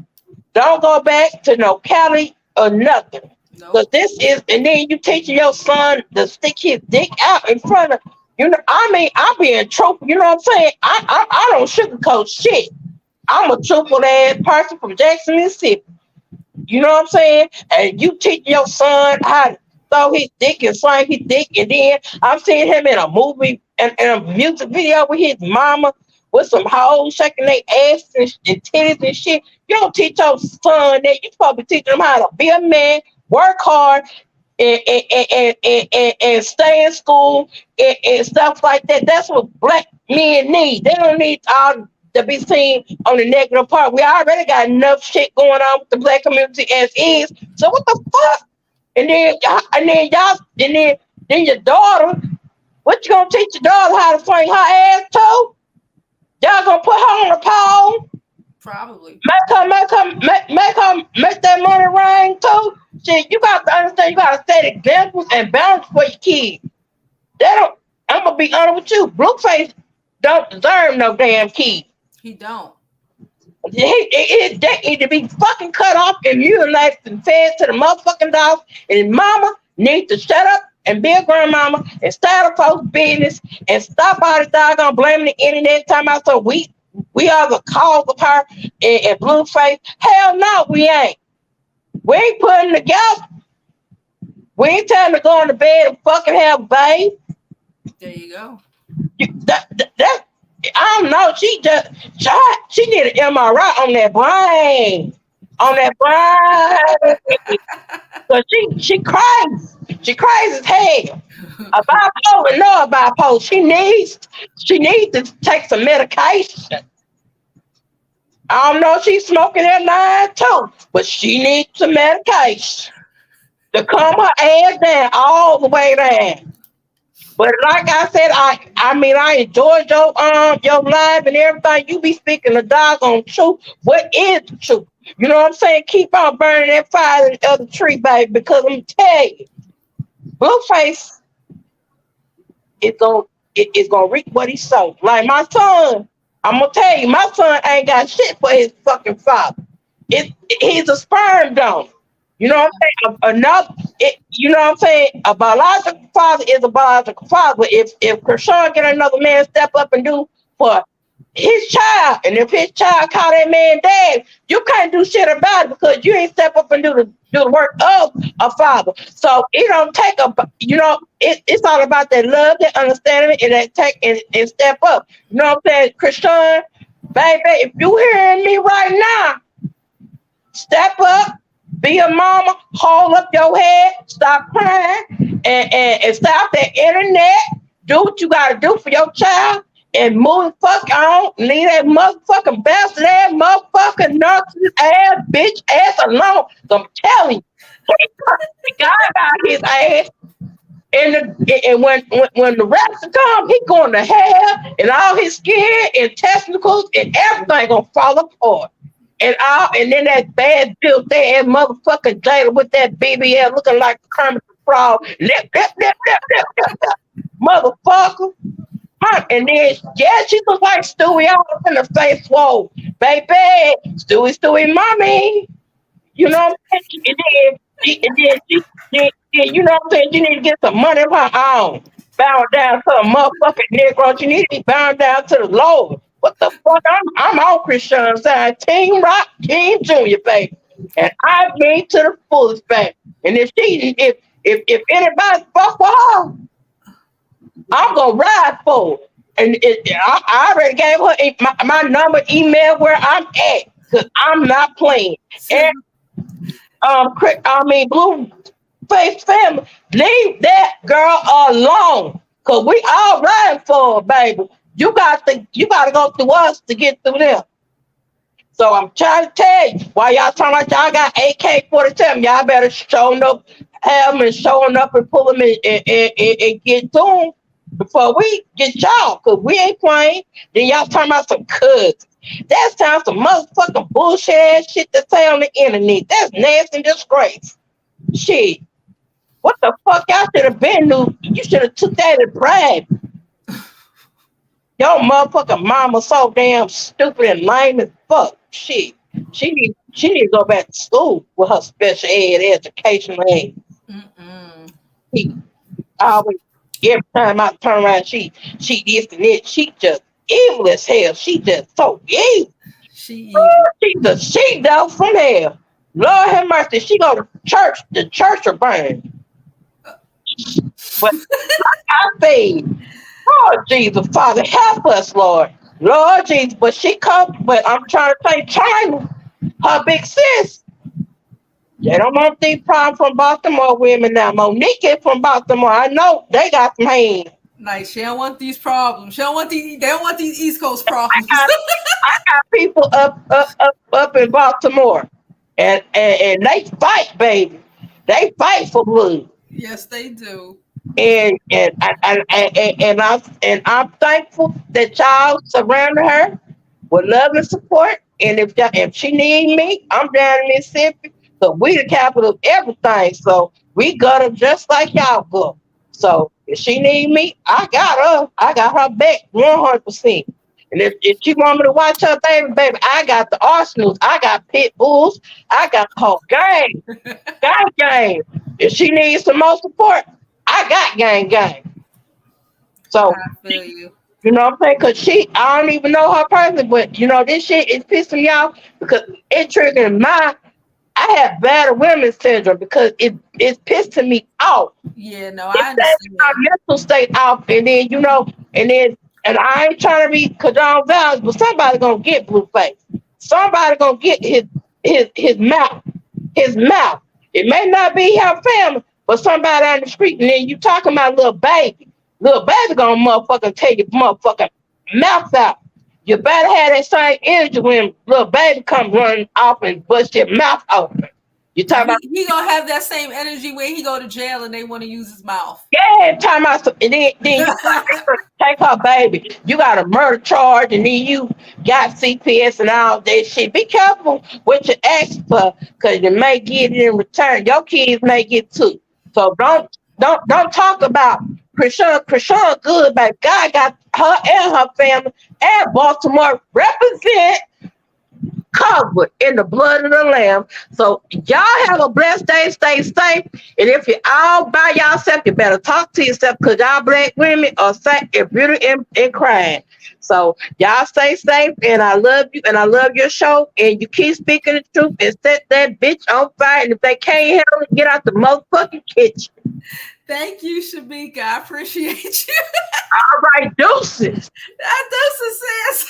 Don't go back to no Cali or nothing. Because this is, and then you teaching your son to stick his dick out in front of, I'm being truthful. You know what I'm saying? I don't sugarcoat shit. I'm a truthful ass person from Jackson, Mississippi. You know what I'm saying? And you teach your son how to throw his dick and swing his dick, and then I'm seeing him in a movie and a music video with his mama with some hoes shaking their ass and titties and shit. You don't teach your son that. You supposed to teach him how to be a man, work hard, and stay in school and stuff like that. That's what black men need. They don't need all to be seen on the negative part. We already got enough shit going on with the black community as is. So what the fuck? And then your daughter, what you gonna teach your daughter how to swing her ass to? Y'all gonna put her on the pole? Probably. Make that money rain too. Shit, you got to understand. You got to set examples and boundaries for your kids. I'm gonna be honest with you. Blueface don't deserve no damn kid. He don't. They need to be fucking cut off and mutilated and fed to the motherfucking dogs. And his mama needs to shut up and be a grandmama and start a folks' business and stop all this doggone blaming the internet. Talking about so we are the cause of her and Blueface. Hell no, we ain't. We ain't putting together. We ain't telling her to go into bed and fucking have a baby. There you go. I don't know. She did an MRI on that brain. On that brain. Cause she crazy. She crazy as hell. A bipolar, no, a bipolar. She needs to take some medication. I don't know if she's smoking that line too, but she needs some medication to calm her ass down all the way down. But like I said, I enjoyed your live and everything. You be speaking the doggone truth. What is the truth? You know what I'm saying? Keep on burning that fire in the other tree, baby, because I'm telling you, Blueface is gonna reap what he sowed. Like my son, I'm gonna tell you, my son ain't got shit for his fucking father. He's a sperm donor. You know what I'm saying? You know what I'm saying? A biological father is a biological father. But if Chrisean get another man step up and do for his child, and if his child call that man dad, you can't do shit about it because you ain't step up and do the work of a father. So it don't take it's all about that love, that understanding, and that take and step up. You know what I'm saying, Chrisean, baby, if you hearing me right now, step up, be a mama, hold up your head, stop crying, and stop that internet. Do what you gotta do for your child and move the fuck on. Leave that motherfucking bastard ass, motherfucking narcissist ass, bitch ass alone. So I'm telling you, God got his ass. And when the rapture come, he going to hell, and all his skin and testicles and everything gonna fall apart. And then that bad built ass motherfucking Jada with that BBL looking like Kermit the Frog, motherfucker. And then she look like Stewie all up in the face. Whoa, baby, Stewie, mommy. You know what I'm saying? You know what I'm saying? You need to get some money of her own. Bow down to a motherfucking Negro. You need to be bound down to the Lord. What the fuck? I'm on Chrisean's side. Team Rock, Team Junior, baby. And I mean to the fullest, baby. And if anybody fuck with her, I'm gonna ride for it. And I already gave her my number, email where I'm at, because I'm not playing. And Blueface family, leave that girl alone. Cause we all riding for her, baby. You gotta go through us to get through them. So I'm trying to tell you, why y'all talking like y'all got AK-47, y'all better have them and showing up and pull them and get to them before we get y'all, cause we ain't playing. Then y'all talking about some cousins. That's time some motherfucking bullshit ass shit to say on the internet. That's nasty and disgrace. Shit. What the fuck y'all should have been to? You should have took that and bribed. Your motherfucking mama so damn stupid and lame as fuck. Shit. She need to go back to school with her special ed education aid. Always, every time I turn around, she this and that. She just evil as hell. She just so evil. She's a she-devil from hell. Lord have mercy. She go to church. The church will burn. But like I say, Lord Jesus, Father, help us, Lord. Lord Jesus, but I'm trying to say China, her big sis. They don't want these problems from Baltimore women now. Monique is from Baltimore. I know they got some hands. Nice. She don't want these problems. They don't want these East Coast problems. I got people up in Baltimore. And they fight, baby. They fight for blood. Yes, they do. And I'm thankful that y'all surrounded her with love and support. And if she need me, I'm down in Mississippi. So we the capital of everything. So we got her just like y'all go. So if she need me, I got her. I got her back 100%. And if she want me to watch her baby, I got the arsenals. I got pit bulls. I got the whole gang. Gang. If she needs some more support, I got gang. So I feel you. You know what I'm saying? Because I don't even know her personally, but this shit is pissing me off because it triggered I have bad women's syndrome because it's pissing me off. Yeah, no, I understand. My mental state off, and I ain't trying to be condone violence, but somebody gonna get Blueface. Somebody gonna get his mouth. His mouth. It may not be her family, but somebody on the street, and then you talking about little baby. Little baby gonna motherfucking take your motherfucking mouth out. You better have that same energy when little baby come running off and bust your mouth open. You talking about? He gonna have that same energy where he go to jail and they want to use his mouth. Yeah, talking about, and then you take her baby. You got a murder charge, and then you got CPS and all that shit. Be careful what you ask for, because you may get it in return. Your kids may get too. So don't talk about Chrisean. Chrisean good, baby. God got her and her family and Baltimore represent, covered in the blood of the Lamb. So y'all have a blessed day. Stay safe. And if you're all by yourself, you better talk to yourself, because y'all black women are safe and beauty and crying. So y'all stay safe, and I love you, and I love your show. And you keep speaking the truth and set that bitch on fire. And if they can't handle it, get out the motherfucking kitchen. Thank you, Shamika. I appreciate you. All right, deuces. Deuces says.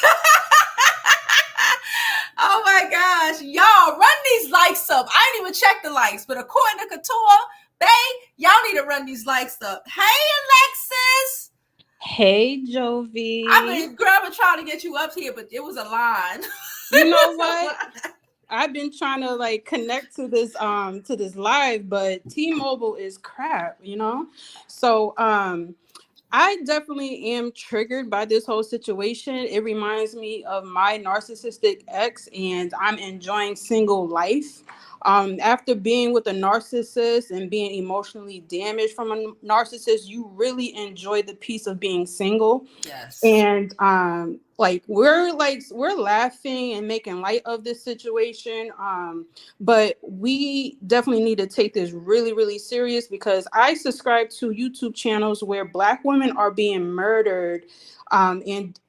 Oh my gosh. Y'all, run these likes up. I didn't even check the likes, but according to Couture, y'all need to run these likes up. Hey, Alexis. Hey, Jovi. I've been trying to get you up here, but it was a line. You know what? I've been trying to like connect to this live, but T-Mobile is crap, you know? So I definitely am triggered by this whole situation. It reminds me of my narcissistic ex, and I'm enjoying single life. After being with a narcissist and being emotionally damaged from a narcissist, you really enjoy the peace of being single. Yes. And we're laughing and making light of this situation. But we definitely need to take this really, really serious, because I subscribe to YouTube channels where Black women are being murdered and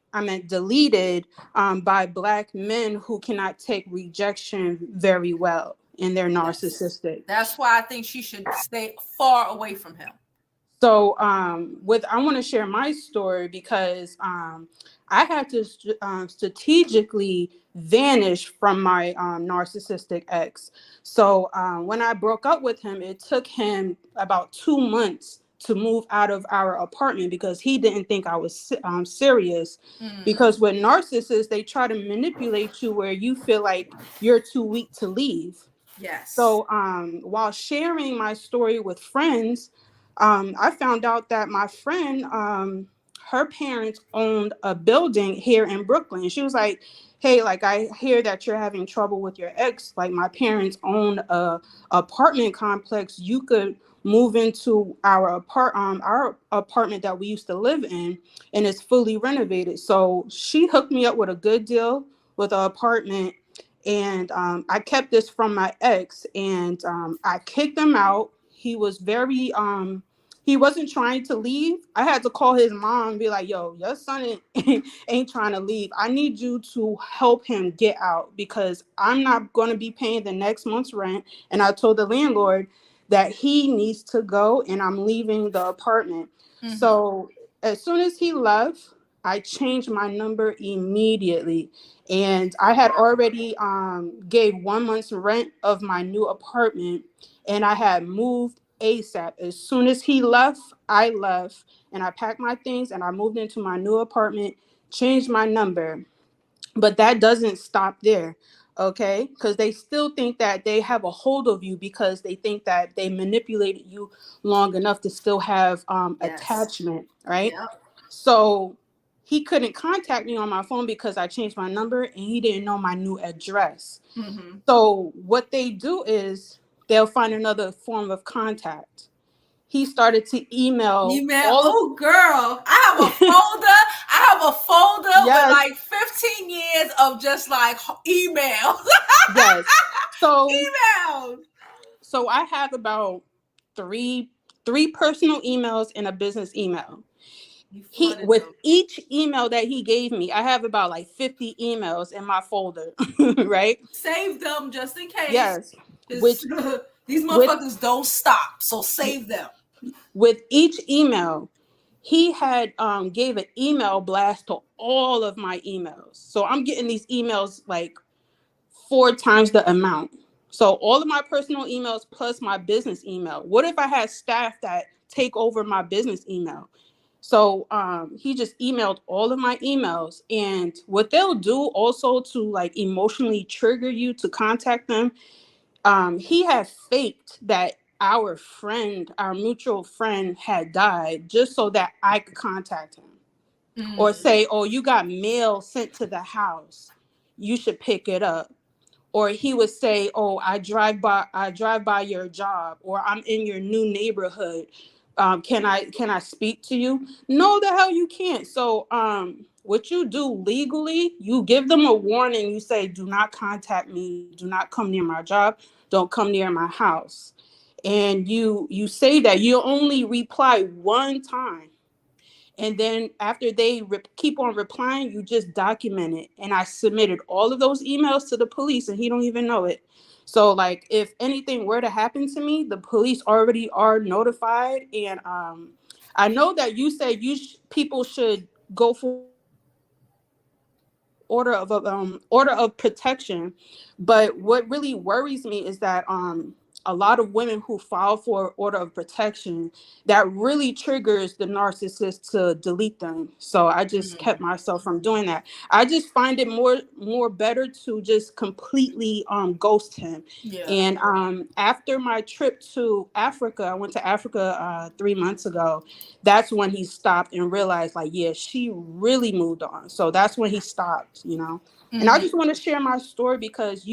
deleted by Black men who cannot take rejection very well, and they're narcissistic. That's why I think she should stay far away from him. So I want to share my story, because I had to strategically vanish from my narcissistic ex. So when I broke up with him, it took him about 2 months to move out of our apartment, because he didn't think I was serious. Because with narcissists, they try to manipulate you where you feel like you're too weak to leave. Yes. So while sharing my story with friends, I found out that my friend, her parents owned a building here in Brooklyn. She was like, hey, like, I hear that you're having trouble with your ex. Like, my parents own a apartment complex. You could move into our apartment that we used to live in, and it's fully renovated. So she hooked me up with a good deal with an apartment. And I kept this from my ex, and I kicked him out. He was very, he wasn't trying to leave. I had to call his mom and be like, yo, your son ain't trying to leave. I need you to help him get out, because I'm not going to be paying the next month's rent. And I told the landlord that he needs to go, and I'm leaving the apartment. Mm-hmm. So as soon as he left, I changed my number immediately. And I had already gave 1 month's rent of my new apartment, and I had moved ASAP. As soon as he left, I left, and I packed my things and I moved into my new apartment, changed my number. But that doesn't stop there, okay? Because they still think that they have a hold of you, because they think that they manipulated you long enough to still have attachment, right? Yep. So he couldn't contact me on my phone because I changed my number, and he didn't know my new address. Mm-hmm. So what they do is they'll find another form of contact. He started to email. Oh, girl. I have a folder yes. with like 15 years of just like emails. Yes. So emails. So I have about three personal emails and a business email. With each email that he gave me, I have about like 50 emails in my folder, right? Save them just in case. Yes. These motherfuckers don't stop, so save them. With each email, he had gave an email blast to all of my emails. So I'm getting these emails like 4 times the amount. So all of my personal emails plus my business email. What if I had staff that take over my business email? So he just emailed all of my emails. And what they'll do also to like emotionally trigger you to contact them, he had faked that our mutual friend had died just so that I could contact him or say, oh, you got mail sent to the house, you should pick it up. Or he would say, oh, I drive by your job, or I'm in your new neighborhood. Can I speak to you? No, the hell you can't. So what you do legally, you give them a warning. You say, do not contact me, do not come near my job, don't come near my house. And you say that you only reply one time. And then after they keep on replying, you just document it. And I submitted all of those emails to the police, and he don't even know it. So, like, if anything were to happen to me, the police already are notified. And I know that you said people should go for order of protection, but what really worries me is that a lot of women who file for order of protection, that really triggers the narcissist to delete them. So I just kept myself from doing that. I just find it more better to just completely ghost him. And after my trip to Africa, I went to Africa 3 months ago. That's when he stopped and realized, like, yeah, she really moved on. So that's when he stopped, you know. And I just want to share my story because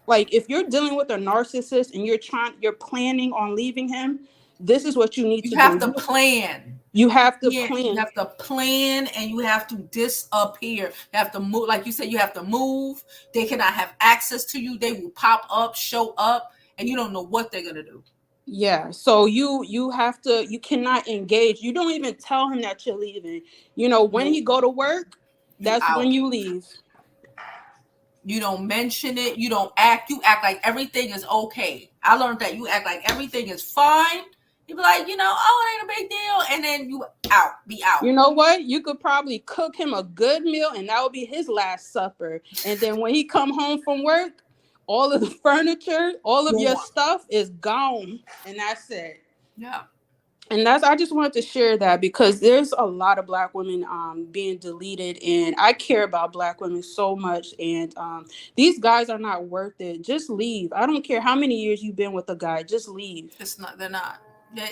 if you're dealing with a narcissist and you're planning on leaving him, this is what you need to do. You have to plan. You have to plan. You have to plan, and you have to disappear. You have to move. Like you said, you have to move. They cannot have access to you. They will pop up, show up, and you don't know what they're going to do. Yeah. So you cannot engage. You don't even tell him that you're leaving. You know, when he go to work, that's when you leave. You don't mention it. You don't act. You act like everything is okay. I learned that you act like everything is fine. You be like, oh, it ain't a big deal. And then you be out. You know what? You could probably cook him a good meal and that would be his last supper. And then when he come home from work, all of the furniture, all of your stuff is gone. And that's it. Yeah. And I just wanted to share that because there's a lot of Black women being deleted, and I care about Black women so much. And these guys are not worth it. Just leave. I don't care how many years you've been with a guy. Just leave. They're not.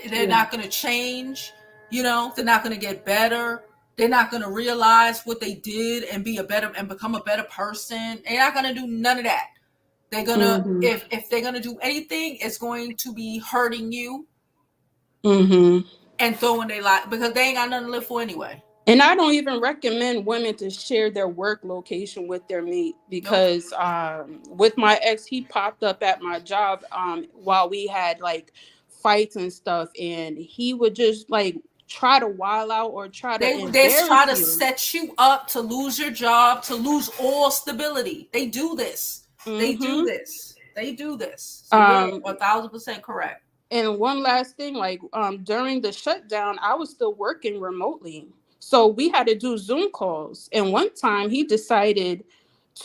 They're not going to change. They're not going to get better. They're not going to realize what they did and become a better person. They're not going to do none of that. They're going to, if they're going to do anything, it's going to be hurting you. And throwing their life because they ain't got nothing to live for anyway. And I don't even recommend women to share their work location with their mate because with my ex, he popped up at my job while we had like fights and stuff, and he would just like try to wild out or try to they try to set you up to lose your job, to lose all stability. They do this. They do this. So you're 1,000% correct. And one last thing, during the shutdown, I was still working remotely. So we had to do Zoom calls. And one time he decided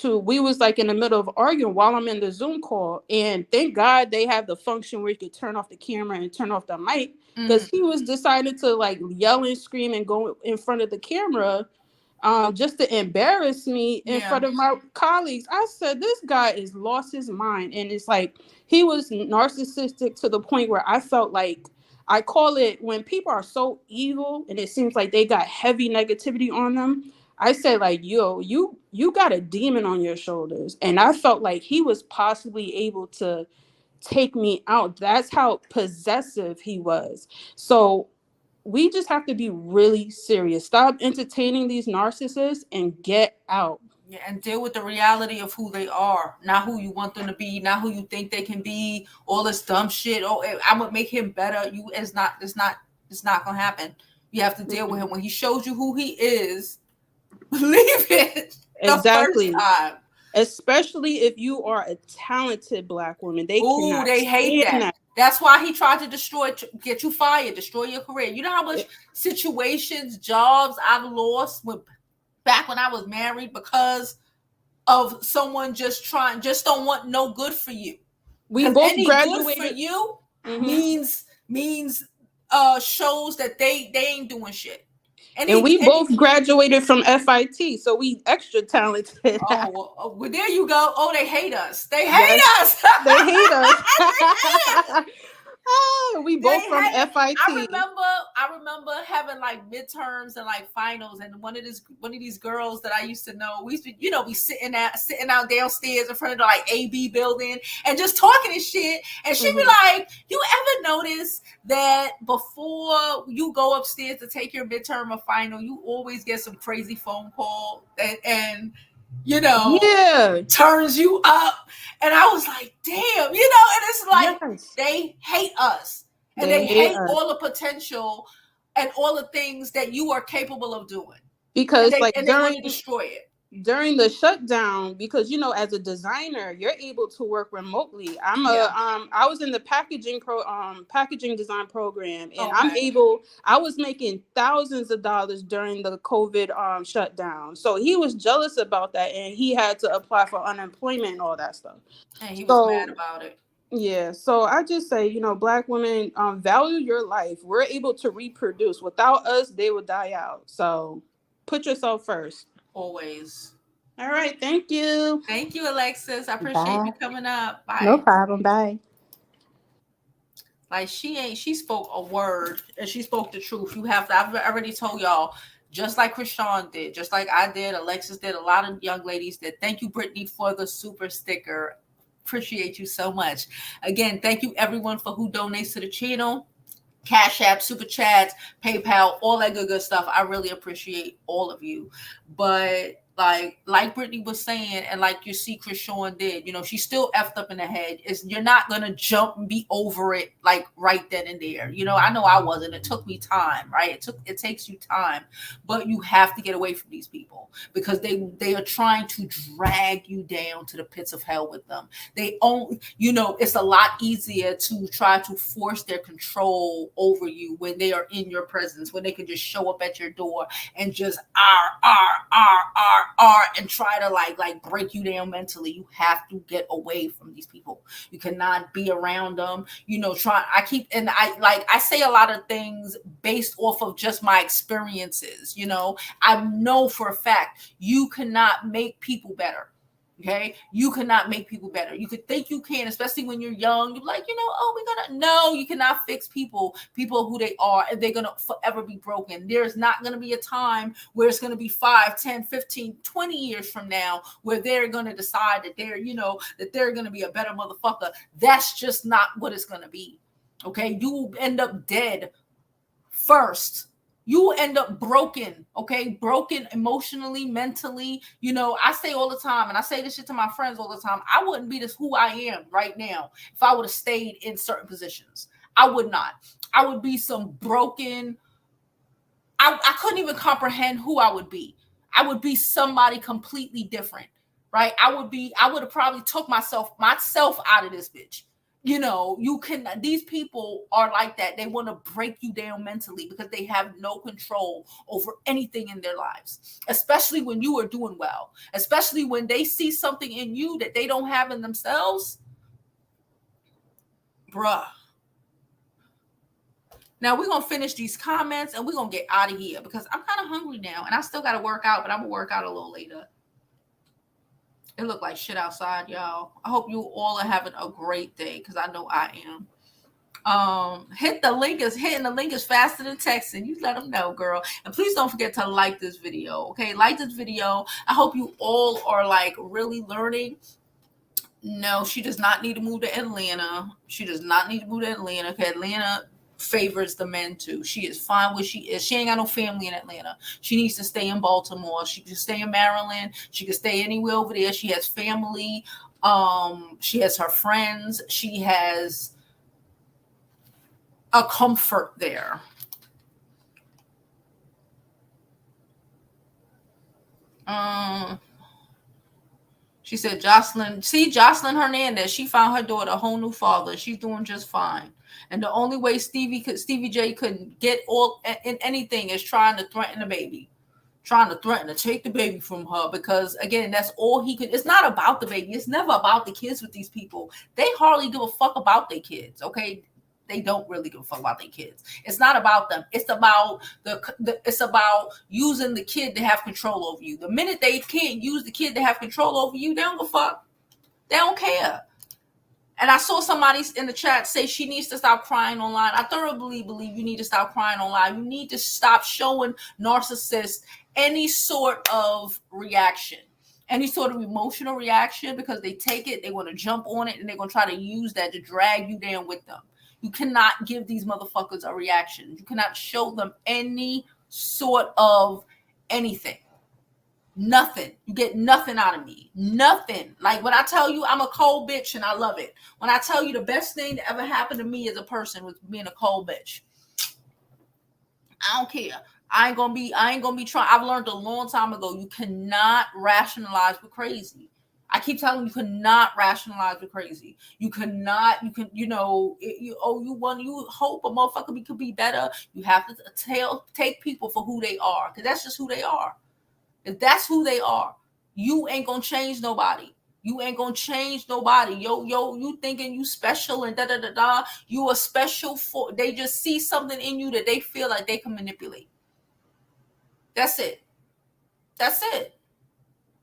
we was like in the middle of arguing while I'm in the Zoom call. And thank God they have the function where you could turn off the camera and turn off the mic. Because he was decided to like yell and scream and go in front of the camera just to embarrass me in front of my colleagues. I said, this guy is lost his mind. And it's like, he was narcissistic to the point where I felt like, I call it when people are so evil and it seems like they got heavy negativity on them. I said like, yo, you got a demon on your shoulders. And I felt like he was possibly able to take me out. That's how possessive he was. So we just have to be really serious. Stop entertaining these narcissists and get out. Yeah, and deal with the reality of who they are, not who you want them to be, not who you think they can be. All this dumb shit. Oh, I'm gonna make him better. It's not gonna happen. You have to deal with him when he shows you who he is. Believe it. Exactly. Especially if you are a talented Black woman, they hate that. That's why he tried to get you fired, destroy your career. You know how much situations, jobs I've lost back when I was married because of someone just don't want no good for you. We both graduated. Good for you means shows that they ain't doing shit. And we both graduated from FIT, so we extra talented. Well, there you go. Oh, they hate us. They hate us. They hate us. They hate us. We both from FIT. I remember having like midterms and like finals, and one of these girls that I used to know, we used to, be sitting out downstairs in front of the like AB building and just talking and shit. And she'd be like, "You ever notice that before you go upstairs to take your midterm or final, you always get some crazy phone call and turns you up?" And I was like, damn, and it's like, they hate us. And they hate all the potential and all the things that you are capable of doing. Because they want to destroy it. During the shutdown, because as a designer, you're able to work remotely. I was in the packaging design program, and I was making thousands of dollars during the COVID shutdown. So he was jealous about that, and he had to apply for unemployment and all that stuff. And he was mad about it. Yeah, so I just say, Black women, value your life. We're able to reproduce. Without us, they would die out. So put yourself first. Always. All right. Thank you. Thank you, Alexis. I appreciate you coming up. Bye. No problem. Bye. Like she spoke a word and she spoke the truth. I've already told y'all, just like Chrisean did, just like I did, Alexis did, a lot of young ladies did. Thank you, Brittany, for the super sticker. Appreciate you so much. Again, thank you everyone for who donates to the channel. Cash App, Super Chats, PayPal, all that good stuff. I really appreciate all of you. But like Brittany was saying, and like you see Chrisean did, she's still effed up in the head. You're not going to jump and be over it like right then and there. I know I wasn't. It took me time, right? It takes you time, but you have to get away from these people because they are trying to drag you down to the pits of hell with them. They own, it's a lot easier to try to force their control over you when they are in your presence, when they can just show up at your door and just and try to like break you down mentally. You have to get away from these people. You cannot be around them. I say a lot of things based off of just my experiences. I know for a fact you cannot make people better. Okay, you cannot make people better. You could think you can, especially when you're young. You're like, no, you cannot fix people who they are, and they're gonna forever be broken. There's not gonna be a time where it's gonna be 5, 10, 15, 20 years from now where they're gonna decide that they're gonna be a better motherfucker. That's just not what it's gonna be. Okay, you will end up dead first. You will end up broken, okay? Broken emotionally, mentally. I say all the time, and I say this shit to my friends all the time, I wouldn't be who I am right now if I would have stayed in certain positions. I would not. I would be some broken. I couldn't even comprehend who I would be. I would be somebody completely different, right? I would have probably took myself out of this bitch. These people are like that. They want to break you down mentally because they have no control over anything in their lives, especially when you are doing well, especially when they see something in you that they don't have in themselves. Bruh. Now we're going to finish these comments and we're going to get out of here because I'm kind of hungry now and I still got to work out, but I'm going to work out a little later. It looked like shit outside, y'all. I hope you all are having a great day because I know I am. Hitting the link is faster than texting. You let them know, girl. And please don't forget to like this video. Okay, like this video. I hope you all are really learning. No, she does not need to move to Atlanta. Okay, Atlanta favors the men too. She is fine where she is. She ain't got no family in Atlanta. She needs to stay in Baltimore. She can stay in Maryland. She can stay anywhere over there. She has family. She has her friends. She has a comfort there. She said, Jocelyn Hernandez, she found her daughter a whole new father. She's doing just fine. And the only way Stevie J couldn't get all in anything is trying to threaten the baby. Trying to threaten to take the baby from her because, again, that's all he could. It's not about the baby. It's never about the kids with these people. They hardly give a fuck about their kids, okay? they don't really give a fuck about their kids. It's not about them. It's about it's about using the kid to have control over you. The minute they can't use the kid to have control over you, they don't give a fuck. They don't care. And I saw somebody in the chat say she needs to stop crying online. I thoroughly believe you need to stop crying online. You need to stop showing narcissists any sort of reaction, any sort of emotional reaction, because they take it, they want to jump on it, and they're going to try to use that to drag you down with them. You cannot give these motherfuckers a reaction. You cannot show them any sort of anything. Nothing. You get nothing out of me. Nothing. Like when I tell you I'm a cold bitch and I love it. When I tell you the best thing that ever happened to me as a person was being a cold bitch. I don't care. I ain't gonna be trying. I've learned a long time ago, you cannot rationalize with crazy. I keep telling you cannot rationalize with crazy. You hope a motherfucker could be better. You have to take people for who they are, because that's just who they are. If that's who they are, you ain't gonna change nobody. You ain't gonna change nobody. Yo, you thinking you special and da. You are special for, they just see something in you that they feel like they can manipulate. That's it. That's it.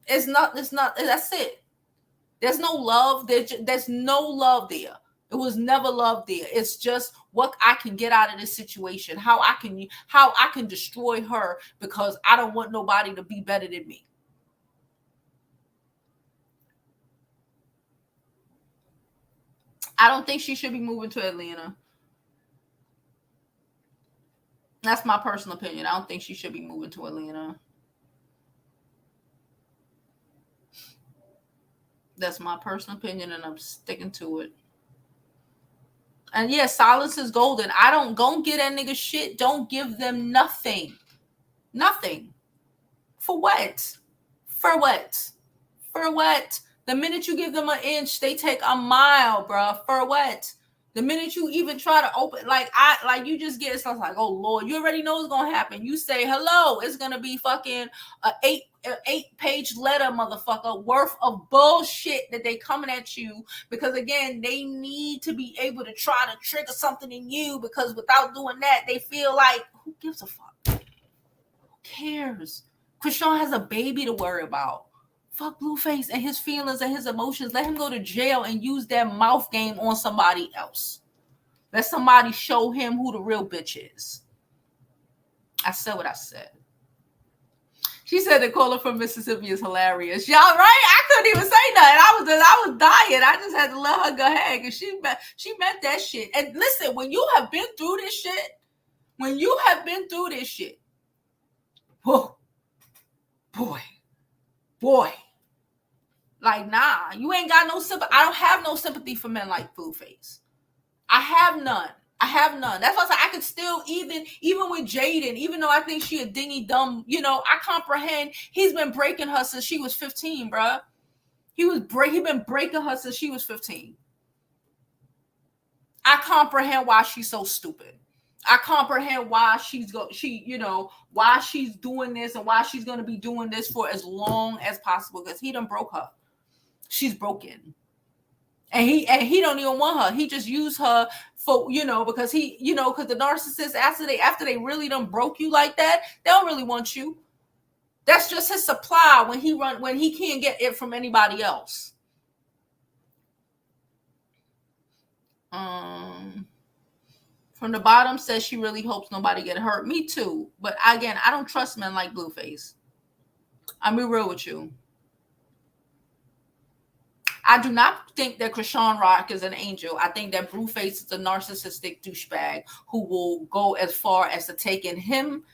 That's it. There's no love. There's no love there. It was never love there. It's just what I can get out of this situation, how I can destroy her because I don't want nobody to be better than me. I don't think she should be moving to Atlanta. That's my personal opinion. I don't think she should be moving to Atlanta. That's my personal opinion, and I'm sticking to it. And yeah, silence is golden. Don't get that nigga shit. Don't give them nothing. Nothing. For what? For what? For what? The minute you give them an inch, they take a mile, bro. For what? The minute you even try to open, you just get, it's like, oh Lord, you already know what's gonna happen. You say hello, it's gonna be fucking an eight-page letter, motherfucker, worth of bullshit that they coming at you, because again, they need to be able to try to trigger something in you, because without doing that, they feel like, who gives a fuck? Who cares? Chrisean has a baby to worry about. Fuck Blueface and his feelings and his emotions. Let him go to jail and use that mouth game on somebody else. Let somebody show him who the real bitch is. I said what I said. She said the caller from Mississippi is hilarious. Y'all right? I couldn't even say nothing. I was dying. I just had to let her go ahead because she meant that shit. And listen, when you have been through this shit, whoa, boy. Like, nah, you ain't got no sympathy. I don't have no sympathy for men like Blueface. I have none. That's why I said I could still, even with Jaidyn, even though I think she a dingy dumb, I comprehend. He's been breaking her since she was 15, bruh. He been breaking her since she was 15. I comprehend why she's so stupid. I comprehend why why she's doing this and why she's going to be doing this for as long as possible, because he done broke her. She's broken. And he don't even want her. He just used her for, because because the narcissist, after they really done broke you like that, they don't really want you. That's just his supply when he can't get it from anybody else. From the bottom says she really hopes nobody get hurt. Me too. But again, I don't trust men like Blueface. I'm be real with you. I do not think that Chrisean Rock is an angel. I think that Blueface is a narcissistic douchebag who will go as far as to taking him,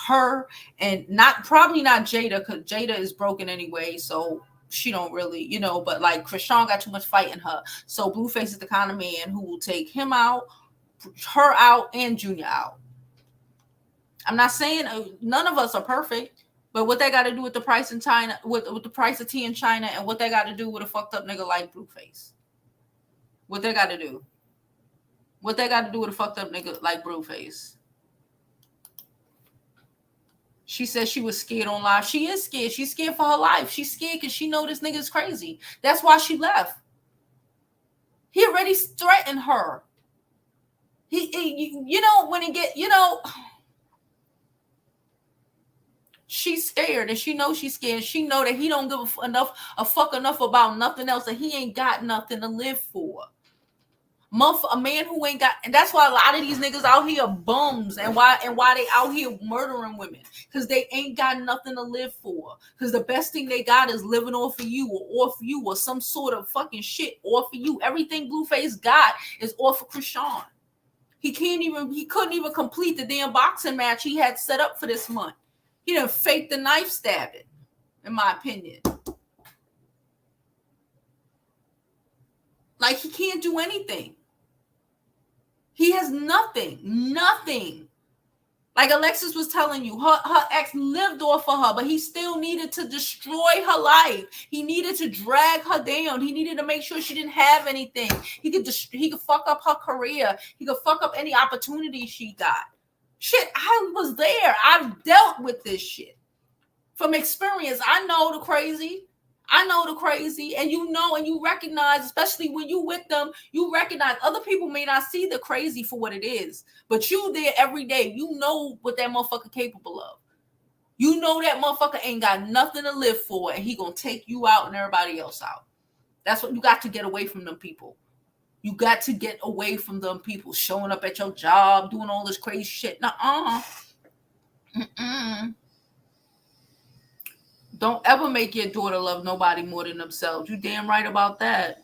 her, and probably not Jada, because Jada is broken anyway, so she don't really, but like Chrisean got too much fight in her. So Blueface is the kind of man who will take him out, her out, and Junior out. I'm not saying none of us are perfect. But what they got to do with the price in China, with the price of tea in China, and what they got to do with a fucked up nigga like Blueface? What they got to do? What they got to do with a fucked up nigga like Blueface? She said she was scared on live. She is scared. She's scared for her life. She's scared because she know this nigga is crazy. That's why she left. He already threatened her. you know, when he get, you know, she's scared, and she knows she's scared. She know that he don't give a fuck enough about nothing else, and he ain't got nothing to live for. A man who ain't got, and that's why a lot of these niggas out here bums, and why they out here murdering women, because they ain't got nothing to live for. Because the best thing they got is living off of you, or some sort of fucking shit off of you. Everything Blueface got is off of Chrisean. He couldn't even complete the damn boxing match he had set up for this month. He done faked the knife stabbing, in my opinion. Like, he can't do anything. He has nothing. Like Alexis was telling you, her ex lived off of her, but he still needed to destroy her life. He needed to drag her down. He needed to make sure she didn't have anything. He could fuck up her career. He could fuck up any opportunity she got. Shit, I was there. I've dealt with this shit from experience. I know the crazy. And you know, and you recognize, especially when you with them, you recognize other people may not see the crazy for what it is, but you there every day. You know what that motherfucker capable of. You know that motherfucker ain't got nothing to live for, and he gonna take you out and everybody else out. That's what you got to get away from them people. You got to get away from them people showing up at your job, doing all this crazy shit. Nuh-uh. Don't ever make your daughter love nobody more than themselves. You damn right about that.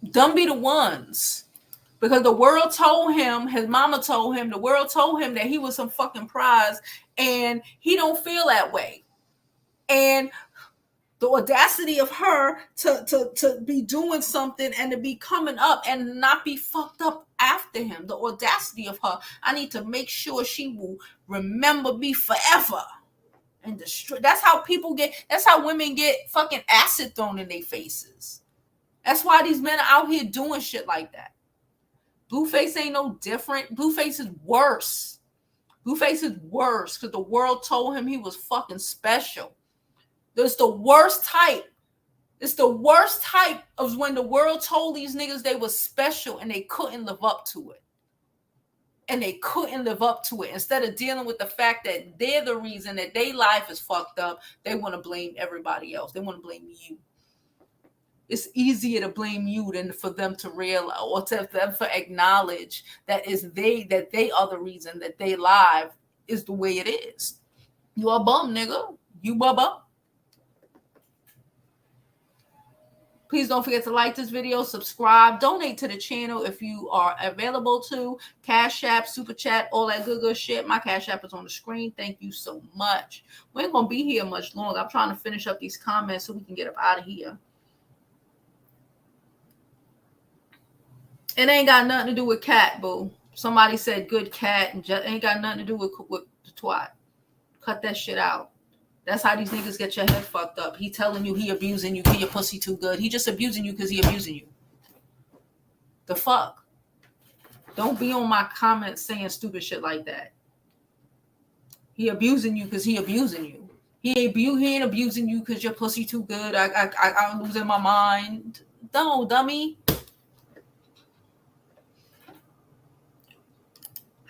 Them be the ones. Because the world told him, his mama told him, the world told him that he was some fucking prize, and he don't feel that way. And the audacity of her to be doing something and to be coming up and not be fucked up after him. The audacity of her. I need to make sure she will remember me forever. And destroy. That's how women get fucking acid thrown in their faces. That's why these men are out here doing shit like that. Blueface ain't no different. Blueface is worse. Blueface is worse because the world told him he was fucking special. It's the worst type. It's the worst type of when the world told these niggas they were special and they couldn't live up to it. Instead of dealing with the fact that they're the reason that their life is fucked up, they want to blame everybody else. They want to blame you. It's easier to blame you than for them to realize or to them for acknowledge that they are the reason that their life is the way it is. You a bum, nigga. You bubba. Please don't forget to like this video, subscribe, donate to the channel if you are available to. Cash App, Super Chat, all that good shit. My Cash App is on the screen. Thank you so much. We ain't going to be here much longer. I'm trying to finish up these comments so we can get up out of here. It ain't got nothing to do with cat, boo. Somebody said good cat and just ain't got nothing to do with the twat. Cut that shit out. That's how these niggas get your head fucked up. He telling you he abusing you because your pussy too good. He just abusing you because he abusing you. The fuck? Don't be on my comments saying stupid shit like that. He abusing you because he abusing you. He ain't abusing you because your pussy too good. I'm losing my mind. No, dummy.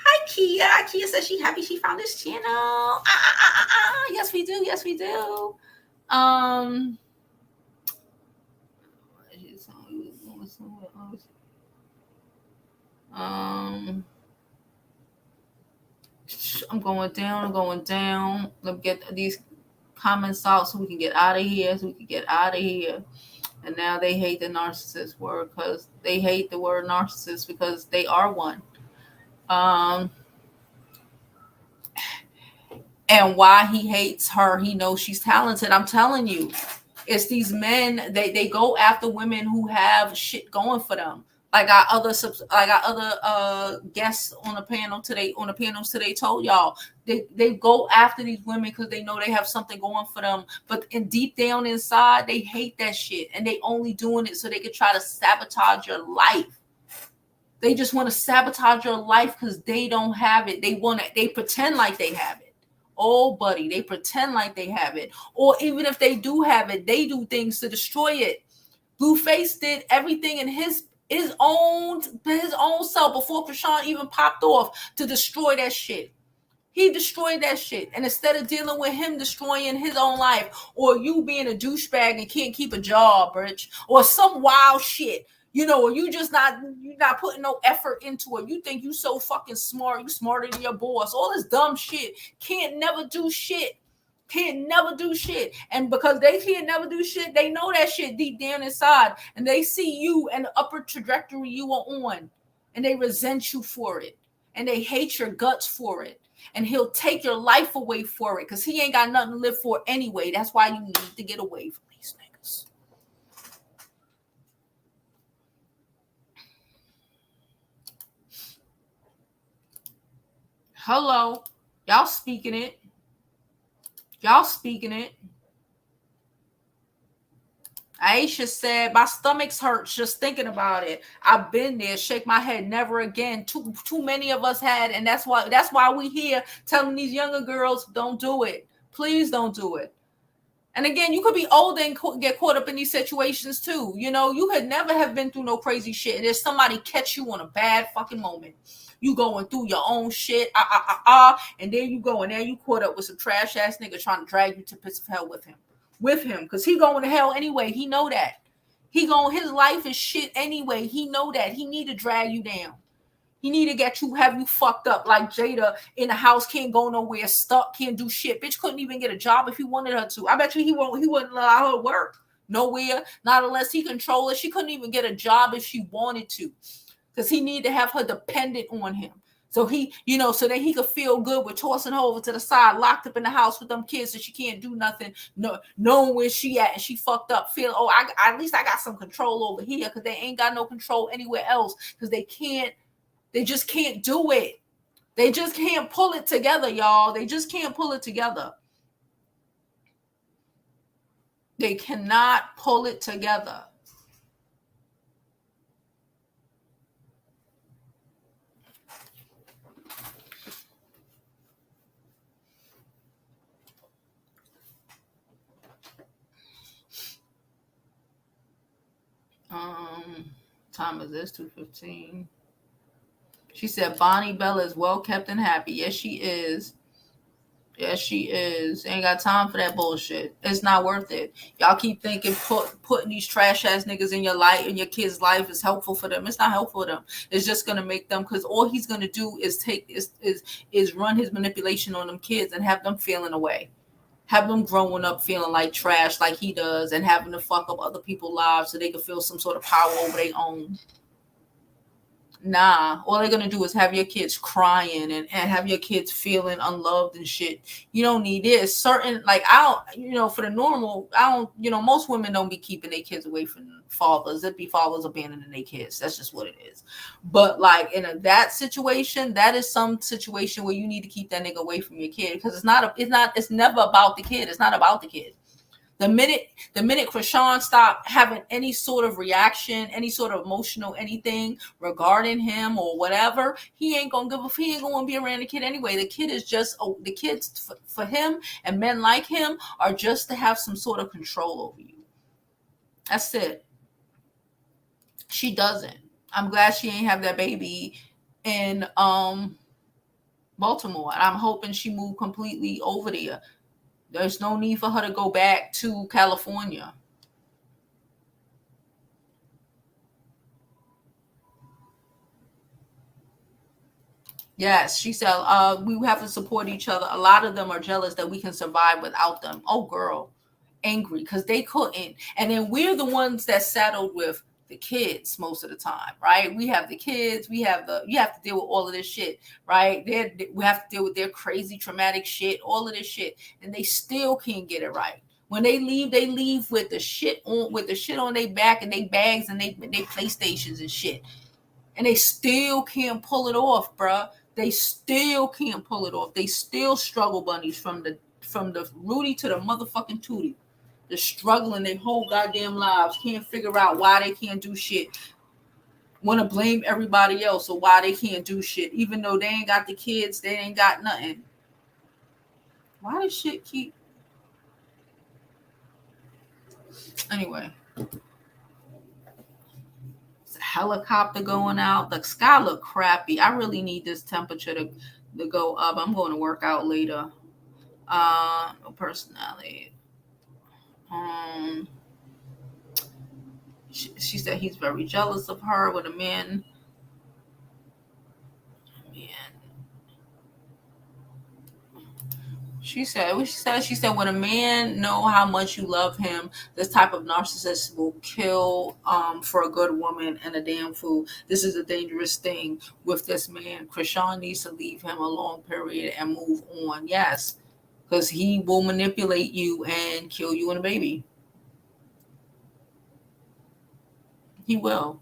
Hi, Kia. Kia says she happy she found this channel. Yes, we do. Yes, we do. I'm going down. Let me get these comments out so we can get out of here. And now they hate the narcissist word because they hate the word narcissist because they are one. And why he hates her, he knows she's talented. I'm telling you, it's these men. They go after women who have shit going for them. Like our other guests on the panel today told y'all, they go after these women because they know they have something going for them. But deep down inside, they hate that shit, and they only doing it so they can try to sabotage your life. They just want to sabotage your life because they don't have it. They pretend like they have it. Oh, buddy, they pretend like they have it. Or even if they do have it, they do things to destroy it. Blueface did everything in his own self before Chrisean even popped off to destroy that shit. He destroyed that shit. And instead of dealing with him destroying his own life, or you being a douchebag and can't keep a job, bitch, or some wild shit, or you're not putting no effort into it. You think you so fucking smart, you smarter than your boss. All this dumb shit. Can't never do shit. And because they can't never do shit, they know that shit deep down inside. And they see you and the upper trajectory you are on. And they resent you for it. And they hate your guts for it. And he'll take your life away for it because he ain't got nothing to live for anyway. That's why you need to get away from these niggas. Hello. Y'all speaking it. Aisha said, my stomach's hurts just thinking about it. I've been there. Shake my head. Never again. Too many of us had. And that's why we here telling these younger girls, don't do it. Please don't do it. And again, you could be older and get caught up in these situations too. You could never have been through no crazy shit. And there's somebody catch you on a bad fucking moment. You going through your own shit. And then you go and there you caught up with some trash ass nigga trying to drag you to pits of hell with him. Because he going to hell anyway. He know that. His life is shit anyway. He know that. He need to drag you down. He need to have you fucked up like Jada in the house, can't go nowhere, stuck, can't do shit. Bitch couldn't even get a job if he wanted her to. I bet you he wouldn't allow her to work nowhere, not unless he control her. She couldn't even get a job if she wanted to because he needed to have her dependent on him. So so that he could feel good with tossing her over to the side, locked up in the house with them kids, so she can't do nothing, knowing where she at and she fucked up. Feel, at least I got some control over here because they ain't got no control anywhere else because they just can't do it. They just can't pull it together, y'all. They just can't pull it together. They cannot pull it together. Time is this? 2:15. She said Bonnie Bella is well kept and happy. Yes, she is. Ain't got time for that bullshit. It's not worth it. Y'all keep thinking putting these trash ass niggas in your life, in your kids' life, is helpful for them. It's not helpful for them. It's just gonna make them, because all he's gonna do is run his manipulation on them kids and have them feeling away. Have them growing up feeling like trash like he does and having to fuck up other people's lives so they can feel some sort of power over their own. Nah, all they're gonna do is have your kids crying and have your kids feeling unloved and shit. You don't need this. Certain, like, I don't, for the normal, most women don't be keeping their kids away from fathers. It'd be fathers abandoning their kids. That's just what it is. But like in that situation, that is some situation where you need to keep that nigga away from your kid because it's never about the kid. It's not about the kid. The minute Chrisean stopped having any sort of reaction, any sort of emotional anything regarding him or whatever, he ain't gonna be around the kid anyway. The kid is just the kids for him and men like him are just to have some sort of control over you. That's it. She doesn't. I'm glad she ain't have that baby in Baltimore, and I'm hoping she moved completely over there. There's no need for her to go back to California. Yes, she said, we have to support each other. A lot of them are jealous that we can survive without them. Oh, girl, angry because they couldn't. And then we're the ones that settled with the kids most of the time, right? We have the kids. You have to deal with all of this shit, right? We have to deal with their crazy traumatic shit, all of this shit, and they still can't get it right. When they leave with the shit on their back and their bags and they PlayStations and shit, and they still can't pull it off, bruh. They still can't pull it off. They still struggle bunnies from the Rudy to the motherfucking Tootie. They're struggling their whole goddamn lives. Can't figure out why they can't do shit. want to blame everybody else or why they can't do shit, even though they ain't got the kids, they ain't got nothing. Why does shit keep... Anyway. It's a helicopter going out. The sky look crappy. I really need this temperature to go up. I'm going to work out later. No personality. She said he's very jealous of her with a man. She said when a man know how much you love him, this type of narcissist will kill for a good woman and a damn fool. This is a dangerous thing with this man. Chrisean needs to leave him a long period and move on. Yes, because he will manipulate you and kill you and a baby. He will.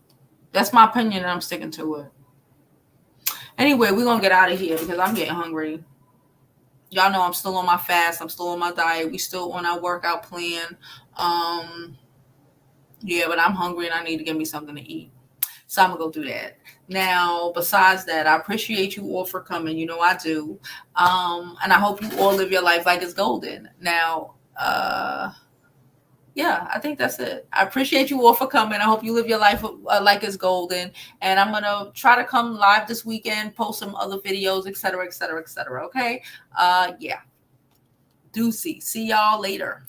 That's my opinion, and I'm sticking to it. Anyway, we're going to get out of here because I'm getting hungry. Y'all know I'm still on my fast. I'm still on my diet. We still on our workout plan. Yeah, but I'm hungry and I need to get me something to eat. So I'm going to go do that. Now, besides that, I appreciate you all for coming. You know I do. And I hope you all live your life like it's golden. Now, yeah, I think that's it. I appreciate you all for coming. I hope you live your life like it's golden. And I'm going to try to come live this weekend, post some other videos, etc., etc., etc. Okay? Yeah. Deucey. See y'all later.